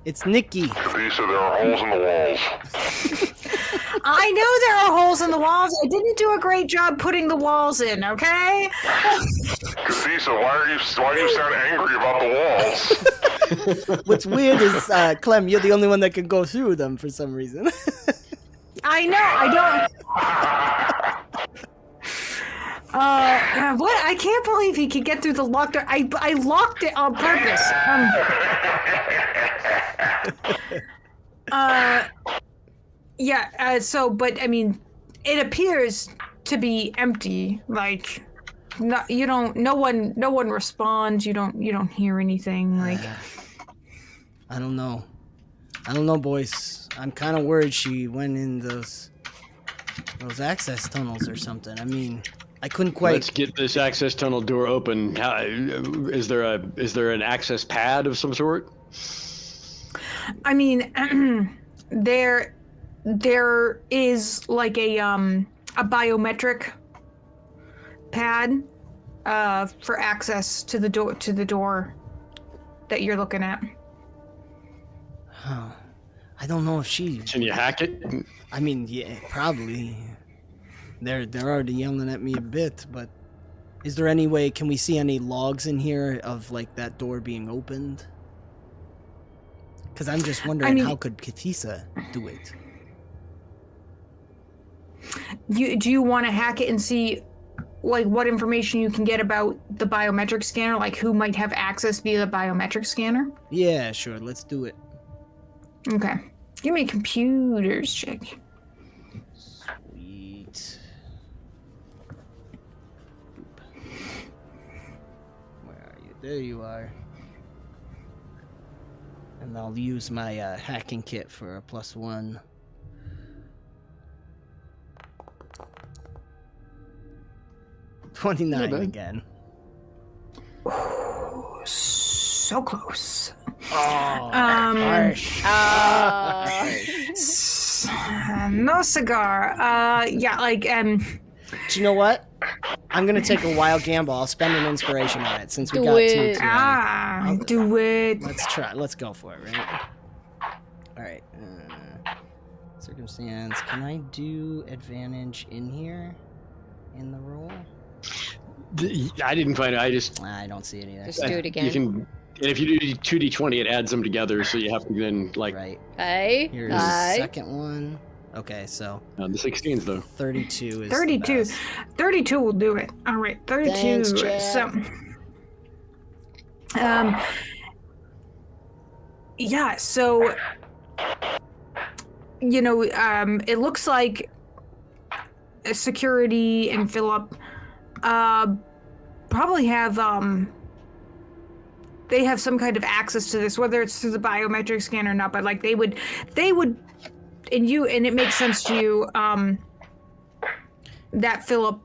It's Nicky. Lisa, there are holes in the walls. I know there are holes in the walls. I didn't do a great job putting the walls in, okay? Lisa, why do you sound angry about the walls? What's weird is, Klem, you're the only one that can go through them for some reason. I know, I don't... what? I can't believe he could get through the locked door. I locked it on purpose. But I mean, it appears to be empty. Like, no one responds. You don't hear anything. Like, I don't know, boys. I'm kind of worried she went in those access tunnels or something. I mean, I couldn't quite. Let's get this access tunnel door open. Is there an access pad of some sort? I mean, there is like a biometric pad for access to the door that you're looking at. Oh, I don't know if she. Can you hack it? I mean, yeah, probably. They're already yelling at me a bit, but is there any way? Can we see any logs in here of like that door being opened? Because I'm just wondering, how could Katisa do it? Do you want to hack it and see, like, what information you can get about the biometric scanner? Like, who might have access via the biometric scanner? Yeah, sure. Let's do it. Okay. Give me a computers check. Sweet. Where are you? There you are. And I'll use my hacking kit for a +1. $29 again. Oh, so close. Oh, harsh. No cigar. Do you know what? I'm gonna take a wild gamble. I'll spend an inspiration on it since we got it. two. Do it. Let's try. Let's go for it, right? All right. Circumstance. Can I do advantage in here? In the roll? I didn't find it. I don't see it either. Just do it again. You can, and if you do 2d20, it adds them together, so you have to then like. Right. Hey. Here's the second one. Okay, so The 16s though. 32 is 32. the best. 32 will do it. All right, 32. Thanks, Chad. So, it looks like security and Philip probably have they have some kind of access to this, whether it's through the biometric scan or not, but like they would and it makes sense to you that Philip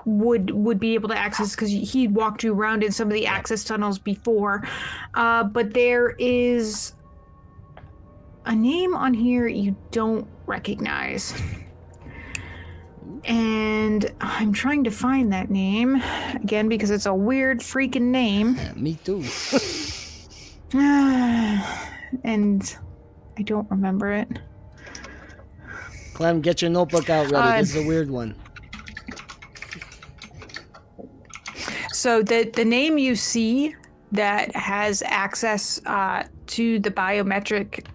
would be able to access, because he walked you around in some of the access tunnels before, but there is a name on here you don't recognize, and I'm trying to find that name again because it's a weird freaking name. Yeah, me too. And I don't remember it. Clem, get your notebook out ready. This is a weird one. So the name you see that has access to the biometric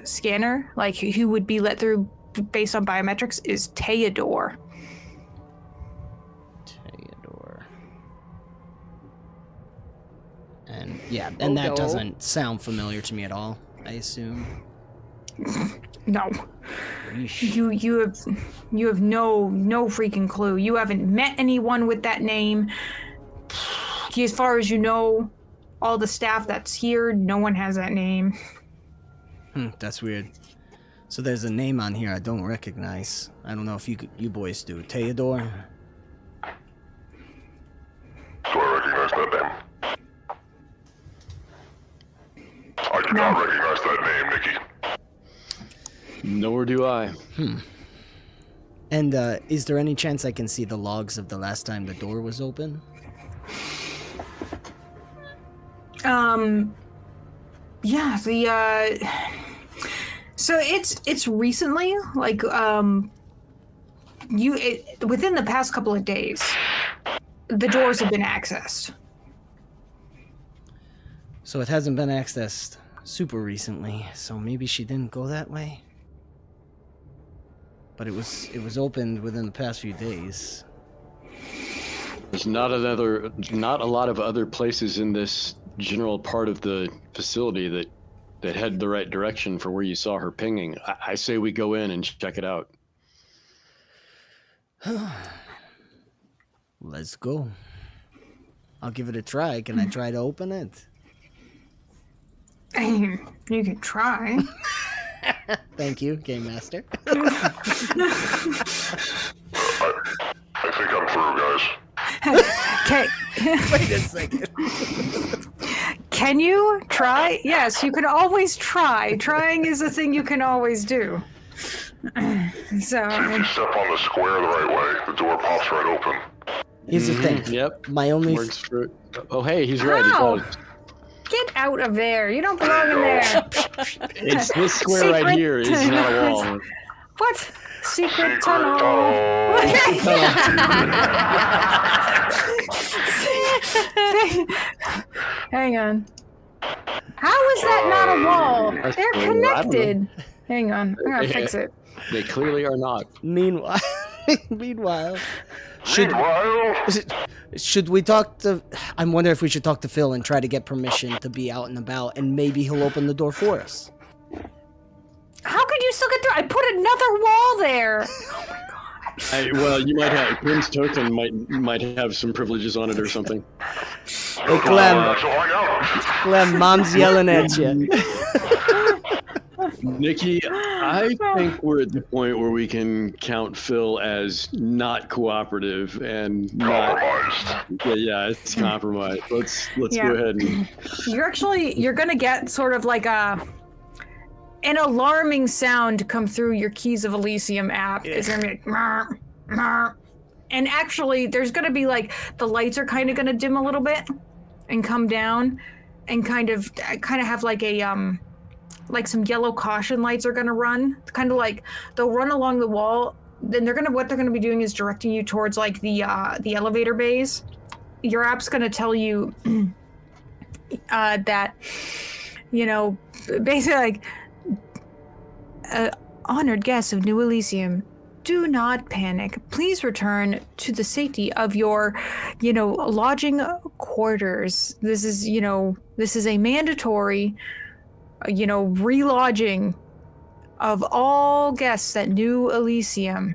scanner, like who would be let through based on biometrics, is Theodore. And yeah, and that doesn't sound familiar to me at all, I assume. No. You have no freaking clue. You haven't met anyone with that name. As far as you know, all the staff that's here, no one has that name. That's weird. So there's a name on here I don't recognize. I don't know if you boys do. Theodore? Do I recognize that name? I do not recognize that name, Nicky. Nor do I. And is there any chance I can see the logs of the last time the door was open? Yeah, so it's recently, like, within the past couple of days, the doors have been accessed. So it hasn't been accessed super recently, so maybe she didn't go that way? But it was opened within the past few days. There's not a lot of other places in this general part of the facility that head the right direction for where you saw her pinging. I say we go in and check it out. Let's go. I'll give it a try. Can I try to open it? You can try. Thank you, Game Master. I think I'm through, guys. Okay. Wait a second. Can you try? Yes, you can always try. Trying is a thing you can always do. So, If you step on the square the right way, the door pops right open. Here's the thing. Yep. My only Works for. Oh, hey, he's right. Ow! It does. get out of there. You don't belong in there. It's this square right Secret here. It's not a wall. What? Secret tunnel. Hang on. How is that not a wall? They're connected. Hang on. I'm gonna fix it. They clearly are not. Meanwhile, should we talk to? I'm wondering if we should talk to Phil and try to get permission to be out and about, and maybe he'll open the door for us. How could you still get through? I put another wall there. Oh my god. Well, you might have Klem's token might have some privileges on it or something. Hey, Klem, Mom's yelling at you. Nikki, I think we're at the point where we can count Phil as not cooperative and not. Yeah, it's compromised. Let's go ahead and. You're gonna get sort of like an alarming sound come through your Keys of Elysium app. It's gonna be like, "Meh, meh." And actually, there's gonna be like the lights are kind of gonna dim a little bit and come down, and kind of have like a like some yellow caution lights are gonna run. Kind of like they'll run along the wall. Then what they're gonna be doing is directing you towards like the elevator bays. Your app's gonna tell you that, you know, basically like. Honored guests of New Elysium, do not panic. Please return to the safety of your, lodging quarters. This is a mandatory, relodging of all guests at New Elysium.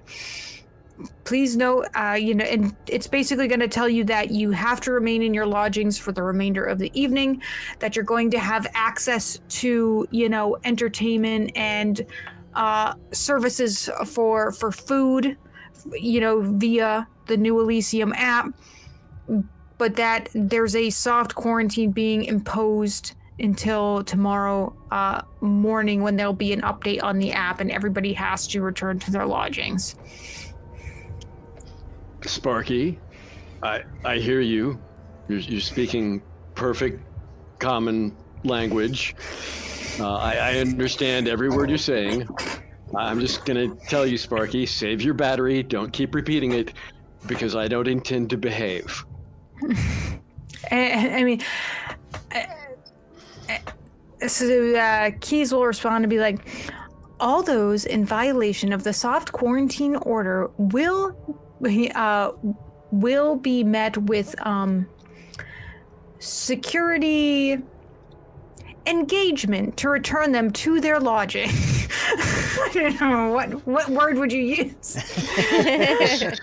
Please note, and it's basically going to tell you that you have to remain in your lodgings for the remainder of the evening, that you're going to have access to, entertainment and services for food, via the New Elysium app, but that there's a soft quarantine being imposed until tomorrow morning, when there'll be an update on the app and everybody has to return to their lodgings. Sparky, I hear you. You're speaking perfect common language. I understand every word you're saying. I'm just gonna tell you, Sparky, save your battery. Don't keep repeating it, because I don't intend to behave. So Keys will respond and be like, all those in violation of the soft quarantine order will be met with security engagement to return them to their lodging. I don't know, what word would you use?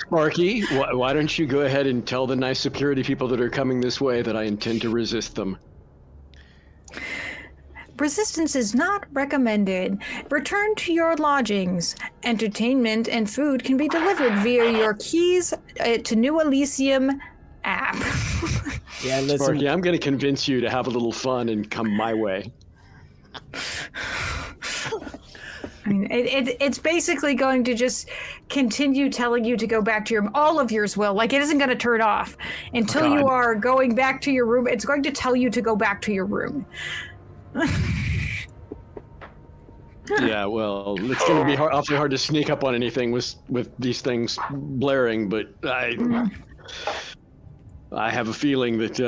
Sparky, why don't you go ahead and tell the nice security people that are coming this way that I intend to resist them? resistance is not recommended. Return to your lodgings. Entertainment and food can be delivered via your keys to New Elysium app. Yeah, listen. Sparky, I'm going to convince you to have a little fun and come my way. I mean, it's basically going to just continue telling you to go back to your... All of yours will. Like, it isn't going to turn off. Until you are going back to your room, it's going to tell you to go back to your room. Yeah, well, it's going to be awfully hard to sneak up on anything with these things blaring, but I have a feeling that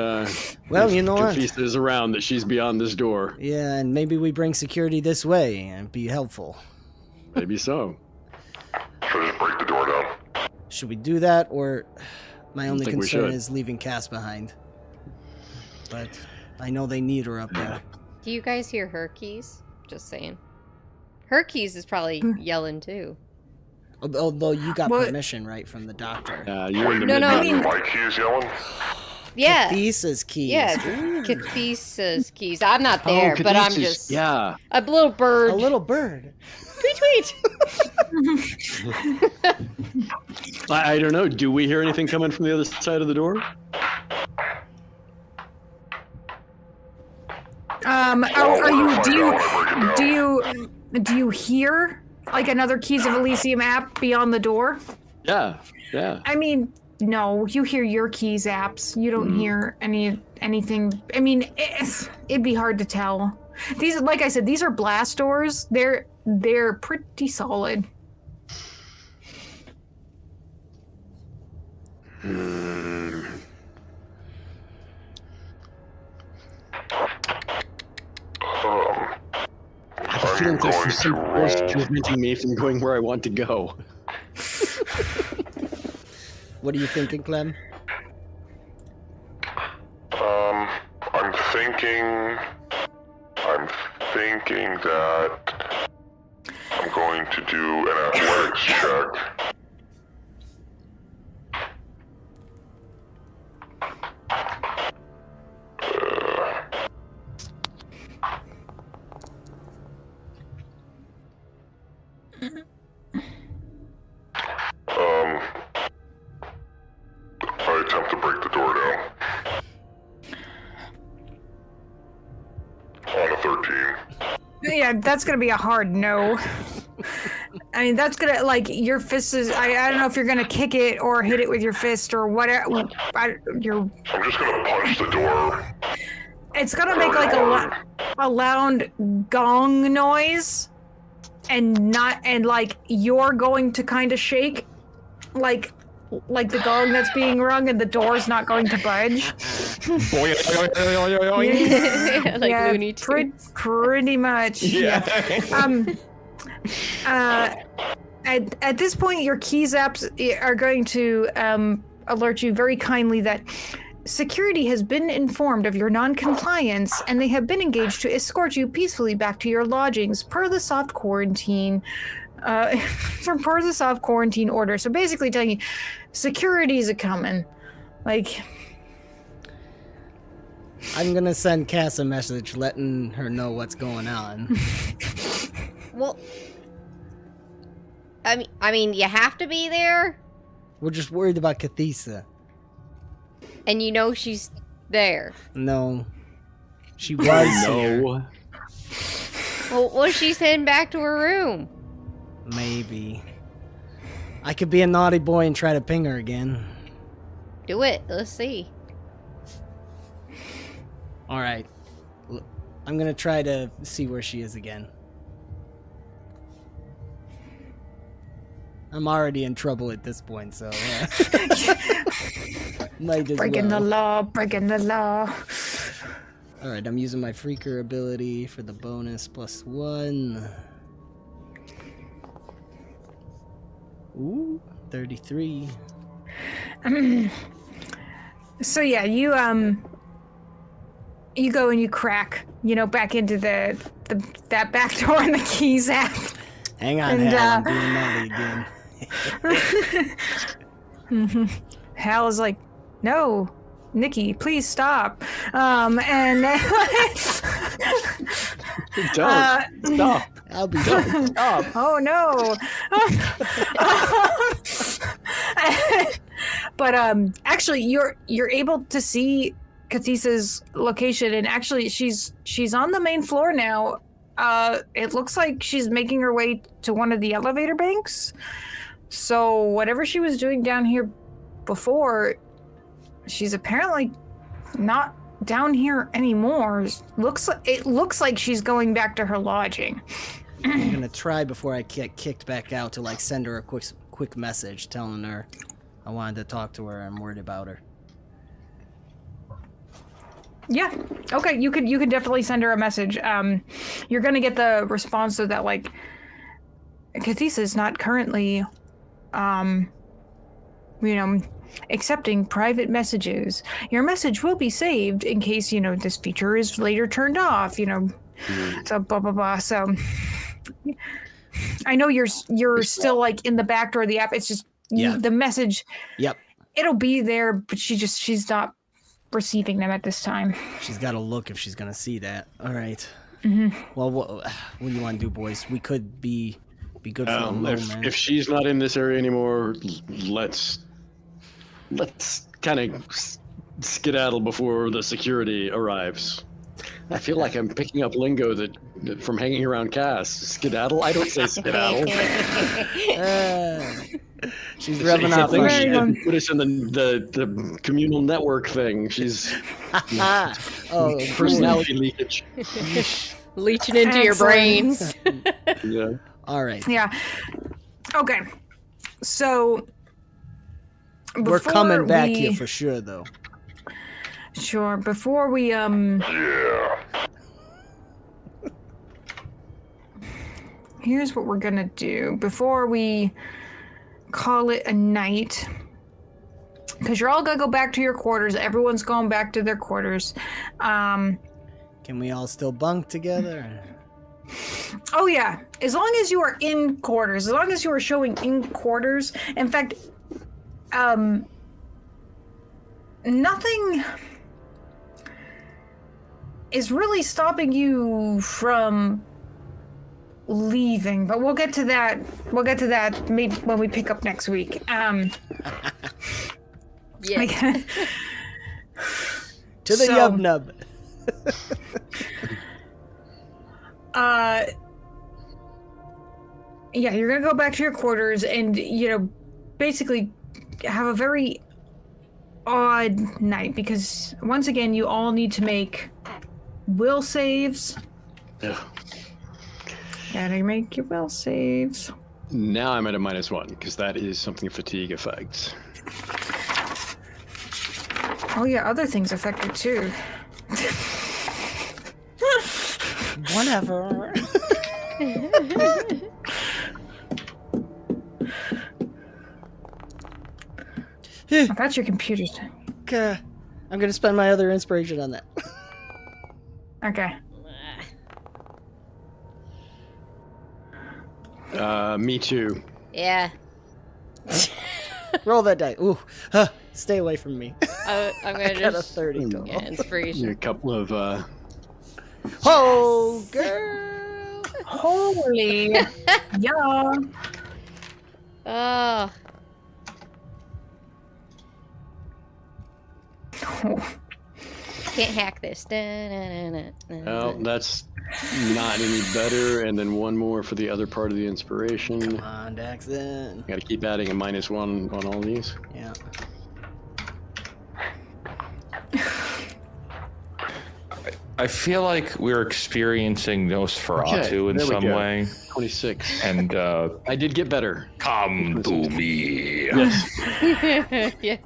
Well, if you know what? Confisa is around, that she's beyond this door. Yeah, and maybe we bring security this way and be helpful. Maybe so. Should I just break the door down? Should we do that, or my only think we concern should. is leaving Cass behind? But I know they need her up there. Do you guys hear her keys? Just saying. Her keys is probably yelling too. Although you got What? permission, right, from the doctor. You're in the No, no, I midnight. mean- My keys yelling? Yeah. Cathesa's keys. Yeah, Cathisa's keys. I'm not there, but I'm Caduceus, just Yeah. a little bird. A little bird. Tweet tweet. I don't know. Do we hear anything coming from the other side of the door? Are you... Do you hear like another Keys of Elysium app beyond the door? Yeah. I mean, no, you hear your keys apps. You don't hear anything. I mean, it'd be hard to tell. These, like I said, these are blast doors. They're pretty solid. I have a feeling there's some force preventing me from going where I want to go. What are you thinking, Klem? I'm thinking that I'm going to do an athletics check. I attempt to break the door down. On a 13. Yeah, that's gonna be a hard no. I mean, that's gonna, like, your fist is... I don't know if you're gonna kick it or hit it with your fist or whatever. I'm just gonna punch the door. It's gonna make like a loud gong noise, and like you're going to kind of shake, like the gong that's being rung, and the door's not going to budge. Like yeah, Looney Tunes. pretty much. Yeah. At this point, your keys apps are going to alert you very kindly that security has been informed of your non-compliance, and they have been engaged to escort you peacefully back to your lodgings per the soft quarantine. Per the soft quarantine order. So basically telling you, security's a-coming. Like... I'm gonna send Cass a message letting her know what's going on. Well, I mean, you have to be there, We're just worried about Cathesa. and you know she's there. No. She was here. No. Well, what if she's heading back to her room? Maybe. I could be a naughty boy and try to ping her again. Do it. Let's see. Alright. I'm gonna try to see where she is again. I'm already in trouble at this point, so yeah. Might as breaking well. breaking the law. Alright, I'm using my Freaker ability for the bonus +1. Ooh, 33. So yeah, you go and you crack, back into that back door in the keys app. Hang on, And, Hal, I'm being naughty again. Hal is like, no, Nikki, please stop. And Don't stop. I'll be Don't stop. oh no. But actually, you're able to see Kathisa's location, and actually, she's on the main floor now. It looks like she's making her way to one of the elevator banks. So whatever she was doing down here before, she's apparently not down here anymore. It looks like she's going back to her lodging. I'm gonna try before I get kicked back out to like send her a quick message telling her I wanted to talk to her. I'm worried about her. Yeah. Okay. You could definitely send her a message. You're gonna get the response of that like Kathisa is not currently, accepting private messages. Your message will be saved in case this feature is later turned off. So blah blah blah. So I know you're still like in the back door of the app. It's just the message. Yep. It'll be there, but she's not receiving them at this time. She's got to look if she's gonna see that. All right. Mm-hmm. Well, what do you want to do, boys? We could be good for a moment. If she's not in this area anymore, let's kind of skedaddle before the security arrives. I feel like I'm picking up lingo that from hanging around Cass. Skedaddle? I don't say skedaddle. She's rubbing off. I think she had put us in the communal network thing. She's personality leakage. Leeching into your brains. Yeah. All right. Yeah. Okay. So we're coming back here for sure, though. Sure. Before we Yeah. Here's what we're gonna do before we call it a night, because you're all gonna go back to your quarters. Everyone's going back to their quarters. Can we all still bunk together? Oh yeah, as long as you are in quarters, as long as you are showing in quarters. In fact, nothing is really stopping you from leaving, but we'll get to that. We'll get to that maybe when we pick up next week. Yeah. To the yub nub. Yeah, you're gonna go back to your quarters and basically have a very odd night, because once again you all need to make will saves. Yeah. Gotta make your will saves. Now I'm at a -1 because that is something fatigue affects. Oh yeah, other things affect it too. Whatever. Oh, that's your computer's. I'm gonna spend my other inspiration on that. Okay. Me too. Yeah. Roll that die. Ooh, stay away from me. I'm gonna I got a just 30 total. yeah, inspiration. A couple of Oh, girl! Holy. Yeah. Oh. Can't hack this. well, that's not any better, and then one more for the other part of the inspiration. Come on, Daxxon. Got to keep adding a -1 on all these. Yeah. I feel like we're experiencing Nosferatu in there we some go. way. 26. And I did get better. come to me. Yes. Yeah.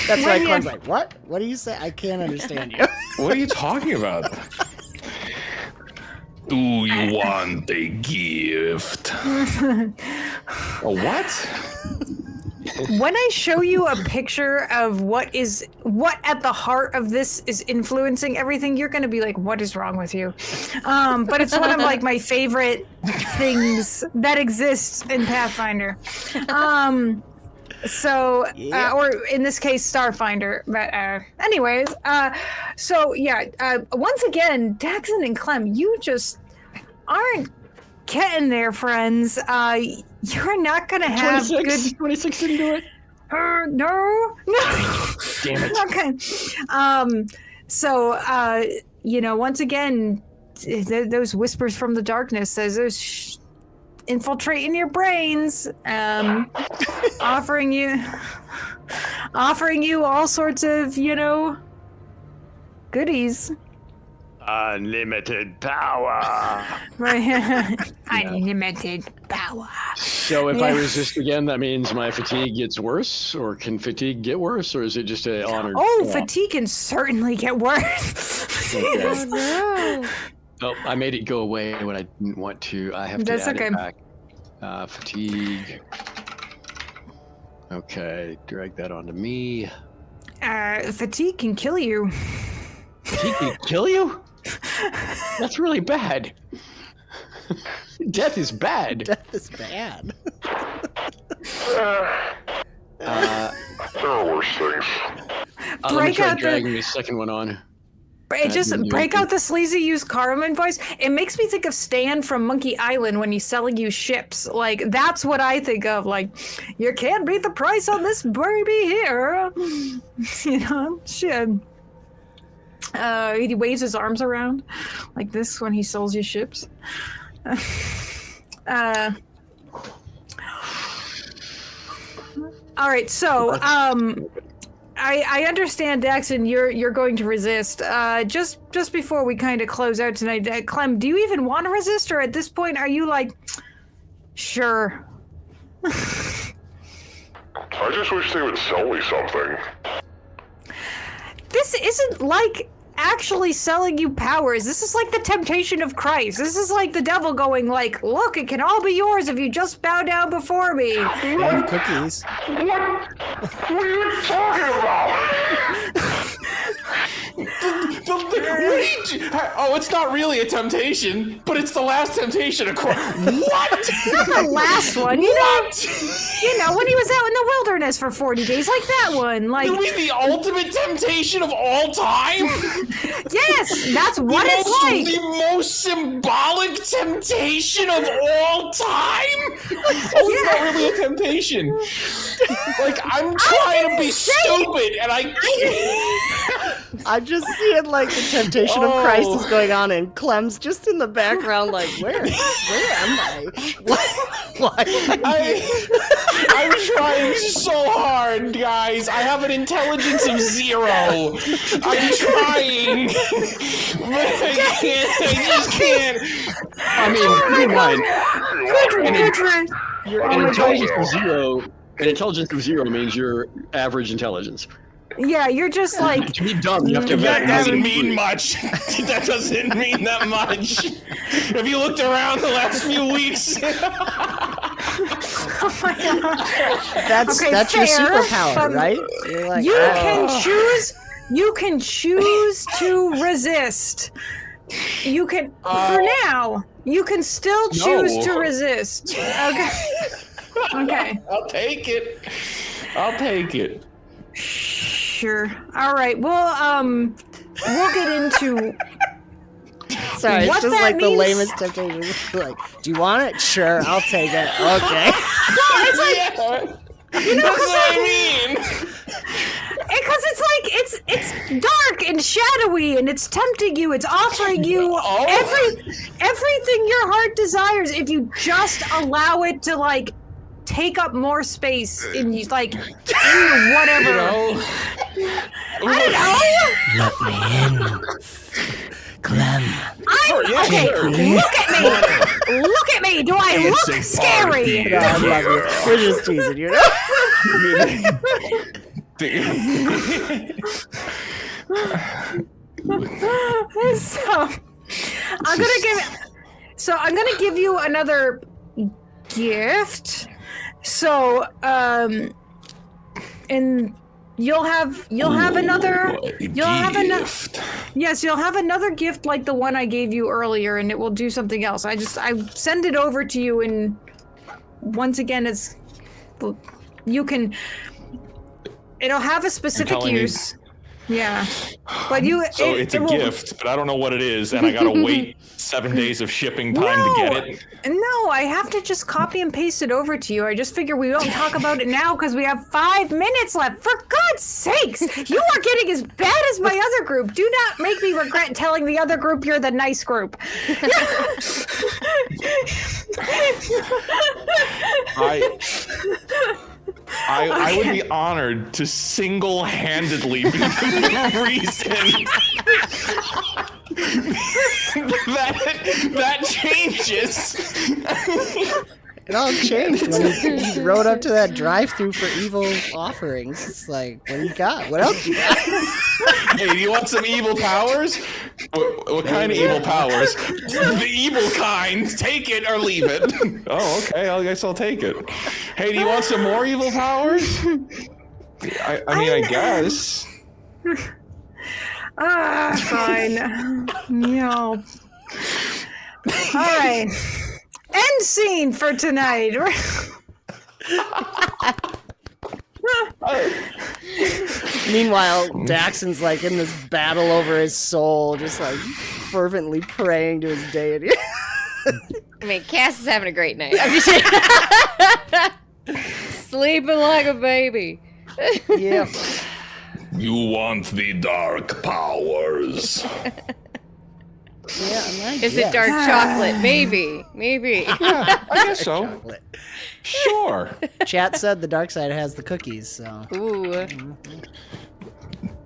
That's why Clem's like, what? What do you say? I can't understand you. What are you talking about? Do you want a gift? A what? When I show you a picture of what at the heart of this is influencing everything, you're gonna be like, what is wrong with you? But it's one of like my favorite things that exists in Pathfinder. So, Yeah. or in this case, Starfinder. But anyways, once again, Daxxon and Klem, you just aren't getting there, friends. You're not gonna have 26? good. 26 didn't do it? No. Damn it. Okay. Once again, those whispers from the darkness says those infiltrating your brains, offering you all sorts of, goodies. Unlimited power. Right. Unlimited power. So if I resist again, that means my fatigue gets worse, or can fatigue get worse, or is it just a honored? Fatigue can certainly get worse. Okay. Oh no. Oh, I made it go away when I didn't want to. I have to That's add okay. it back. Fatigue. Okay, drag that onto me. Fatigue can kill you. Fatigue can kill you? That's really bad. Death is bad. Death is bad. There are worse things. Let me Break try out the- dragging the second one on. Break out the sleazy used Carmen voice. It makes me think of Stan from Monkey Island when he's selling you ships. Like, that's what I think of. Like, you can't beat the price on this baby here. Shit. He waves his arms around like this when he sells you ships. All right, so I understand, Daxxon, you're going to resist. Just before we kind of close out tonight, Klem, do you even want to resist, or at this point are you like, sure? I just wish they would sell me something. This isn't like actually selling you powers. This is like the temptation of Christ. This is like the devil going like, look, it can all be yours if you just bow down before me. I have cookies. What are you talking about? Oh, it's not really a temptation, but it's the last temptation, of course. What? Not the last one, when he was out in the wilderness for 40 days, like that one. Like, You mean the ultimate temptation of all time? yes, that's what it's like. The most symbolic temptation of all time? It's not really a temptation. Like, I'm trying to be stupid, and I can't. I'm just seeing like the temptation of Christ is going on, and Clem's just in the background, like, where am I? Why? I'm trying so hard, guys. I have an intelligence of 0. I'm trying. But I can't. I just can't. I mean, keep in mind, an intelligence of 0. An intelligence of 0 means your average intelligence. Yeah, you're just like, To be dumb, you have to That doesn't mean much. That doesn't mean that much. Have you looked around the last few weeks? oh my God. That's Okay, your fair, superpower, but right? You're like, You can choose to resist. You can, for now, you can still choose to resist. Okay. Okay. I'll take it. I'll take it. Sure. All right. Well, we'll get into. sorry, it's What just that like the means- lamest temptation. It's like, do you want it? Sure, I'll take it. Okay. It's like, That's what I mean. because it's like it's dark and shadowy and it's tempting you. It's offering you everything your heart desires if you just allow it to like take up more space in like in whatever. I don't know. Let me in. Clem. Okay, look at me. Do I look scary? No, I love you. We're just teasing you. So I'm gonna give you another gift. So and you'll have another yes, you'll have another gift like the one I gave you earlier, and it will do something else. I send it over to you, and once again it's you can. It'll have a specific use. Yeah, but So it's a gift, but I don't know what it is, and I gotta wait 7 days of shipping time to get it. No, I have to just copy and paste it over to you. I just figure we don't talk about it now because we have 5 minutes left. For God's sakes, you are getting as bad as my other group. Do not make me regret telling the other group you're the nice group. I would be honored to single-handedly be the reason that changes. It all changed when he rode up to that drive-thru for evil offerings. It's like, what do you got? What else you got? Hey, do you want some evil powers? What kind of evil powers? The evil kind. Take it or leave it. Oh, okay. I guess I'll take it. Hey, do you want some more evil powers? I guess. Fine. No. All right. End scene for tonight. Meanwhile, Daxxon's like in this battle over his soul, just like fervently praying to his deity. I mean, Cass is having a great night. I'm just sleeping like a baby. Yeah. You want the dark powers. Yeah, Is it dark chocolate? Maybe. Yeah, I guess so. Chocolate. Sure. Chat said the dark side has the cookies, so. Ooh.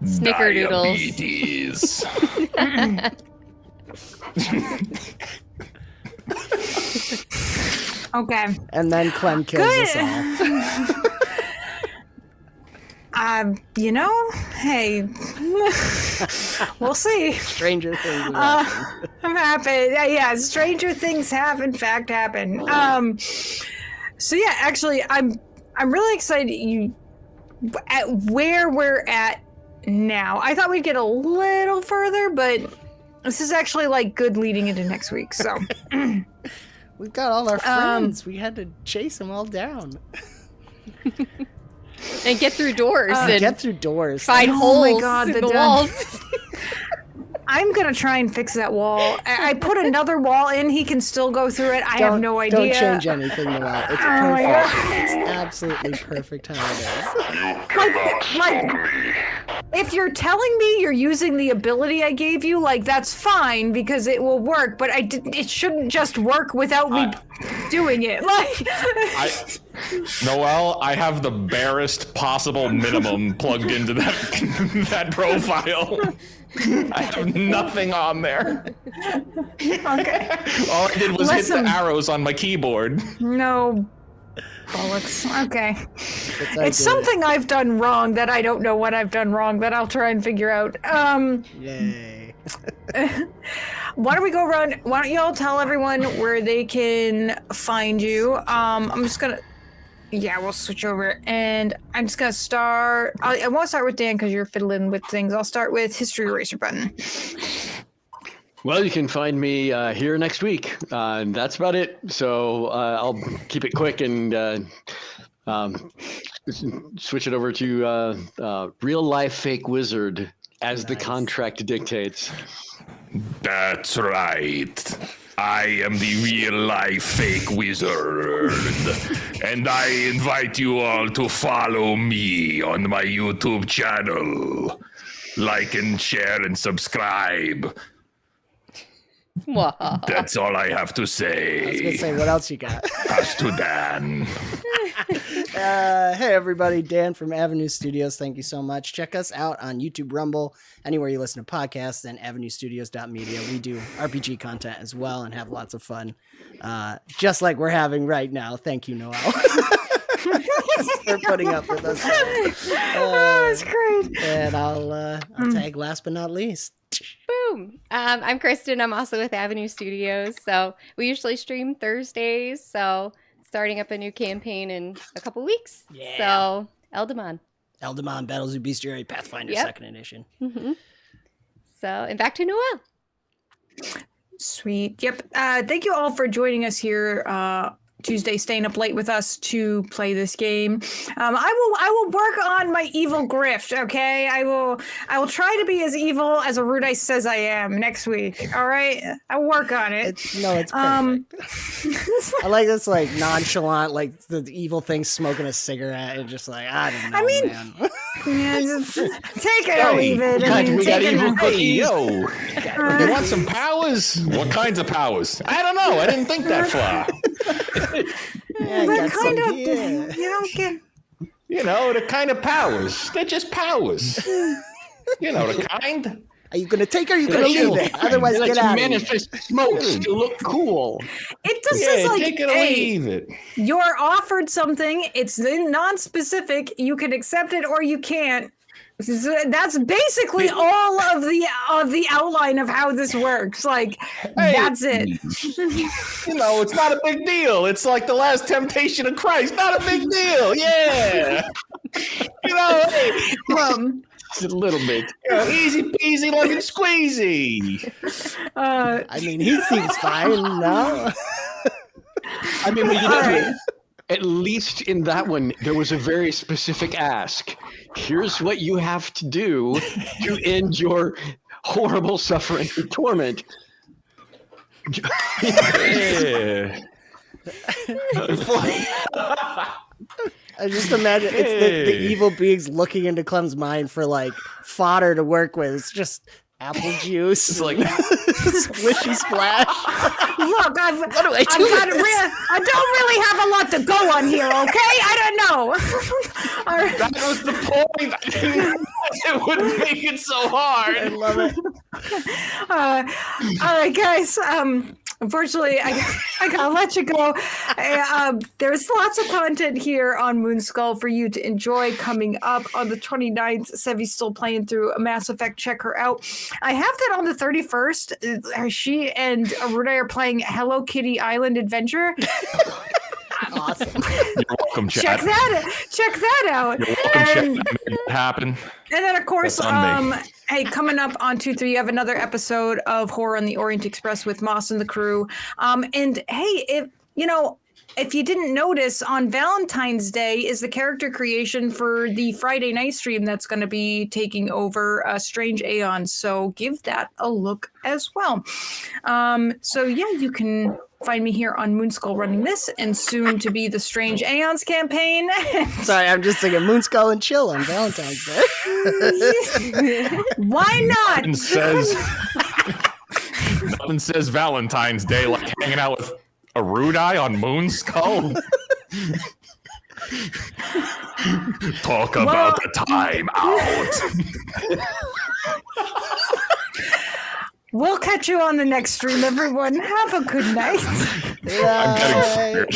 Snickerdoodles. Diabetes. Okay. And then Klem kills us all. Hey, we'll see. Stranger things have happened. I'm happy. Yeah, stranger things have in fact happened. So yeah, actually, I'm really excited at where we're at now. I thought we'd get a little further, but this is actually like good leading into next week. So We've got all our friends. We had to chase them all down. And get through doors and get through doors. find holes in the walls. I'm gonna try and fix that wall. I put another wall in. He can still go through it. I have no idea. Don't change anything, Noelle. It's perfect. It's absolutely perfect how it is. You cannot stop me. If you're telling me you're using the ability I gave you, like, that's fine because it will work. But it shouldn't just work without me doing it. Like, Noelle, I have the barest possible minimum plugged into that profile. I have nothing on there. Okay. All I did was hit the arrows on my keyboard. No. Bollocks. Okay. It's something I've done wrong that I don't know what I've done wrong that I'll try and figure out. Yay. Why don't we go around? Why don't y'all tell everyone where they can find you? I'm just gonna. Yeah, we'll switch over, and I'm just gonna start. I won't start with Dan because you're fiddling with things. I'll start with History Eraser Button. Well, you can find me here next week. And that's about it. So I'll keep it quick and switch it over to Real Life Fake Wizard as the contract dictates. That's right. I am the real-life fake wizard, and I invite you all to follow me on my YouTube channel. Like and share and subscribe. That's all I have to say. I was going to say, what else you got? Pass to Dan. Hey, everybody. Dan from Avenue Studios. Thank you so much. Check us out on YouTube, Rumble, anywhere you listen to podcasts, and avenuestudios.media. We do RPG content as well and have lots of fun, just like we're having right now. Thank you, Noelle, for putting up with us. That's great. And I'll tag last but not least. Boom. I'm Kristen. I'm also with Avenue Studios. So we usually stream Thursdays. So starting up a new campaign in a couple weeks. Yeah. So Eldamon, Battles of Bestiary, Pathfinder, Yep. 2nd edition. Mm-hmm. So, and back to Noelle. Sweet. Yep. Thank you all for joining us here Tuesday staying up late with us to play this game. I will work on my evil grift, okay? I will try to be as evil as a Rudice says I am next week. All right? I'll work on it. It's perfect. I like this like nonchalant, like the evil thing smoking a cigarette and just like, I don't know. I mean, man. yeah, just take it or leave it. I mean, we got take it evil or- cookies. Yo, you want some powers? What kinds of powers? I don't know. I didn't think that far. Yeah, But got kind some of, here. you don't get. You know, the kind of powers. They're just powers. You know, the kind. Are you gonna take it or are you gonna leave it? Otherwise, They get let you out of here. manifest smokes to look cool. It just says like, take it or hey, leave it. you're offered something. It's non-specific. You can accept it or you can't. That's basically all of the outline of how this works. Like, that's it. You know, it's not a big deal. It's like the last temptation of Christ. Not a big deal. Yeah. You know, hey, Just a little bit. you know, easy peasy lemon squeezy. I mean, he seems fine. No, I mean, but you know, at least in that one, there was a very specific ask. Here's what you have to do to end your horrible suffering and torment. Yeah. I just imagine it's the evil beings looking into Clem's mind for like fodder to work with. It's just apple juice. It's like Squishy splash. Look, What do I do with this? I don't really have a lot to go on here. Okay, I don't know. All right. that was the point. I didn't realize it would make it so I hard. love it. All right, guys. Unfortunately, I gotta let you go. There's lots of content here on Moonskull for you to enjoy coming up on the 29th. Sevi's still playing through Mass Effect. Check her out. I have that on the 31st. She and Ruda are playing Hello Kitty Island Adventure. Awesome. You're welcome, chat. Check that out. You're welcome, chat. That made it happen. And then, of course, That's on me. hey, coming up on 2-3, you have another episode of Horror on the Orient Express with Moss and the crew. And hey, if you didn't notice, on Valentine's Day is the character creation for the Friday night stream that's going to be taking over Strange Aeons. So give that a look as well. So yeah, you can find me here on Moonskull running this and soon to be the Strange Aeons campaign. Sorry, I'm just thinking Moonskull and chill on Valentine's Day. Why not? Nothing says Valentine's Day like hanging out with a Rudai on Moonskull. Talk about the time out. We'll catch you on the next stream, everyone. Have a good night. I'm getting scared.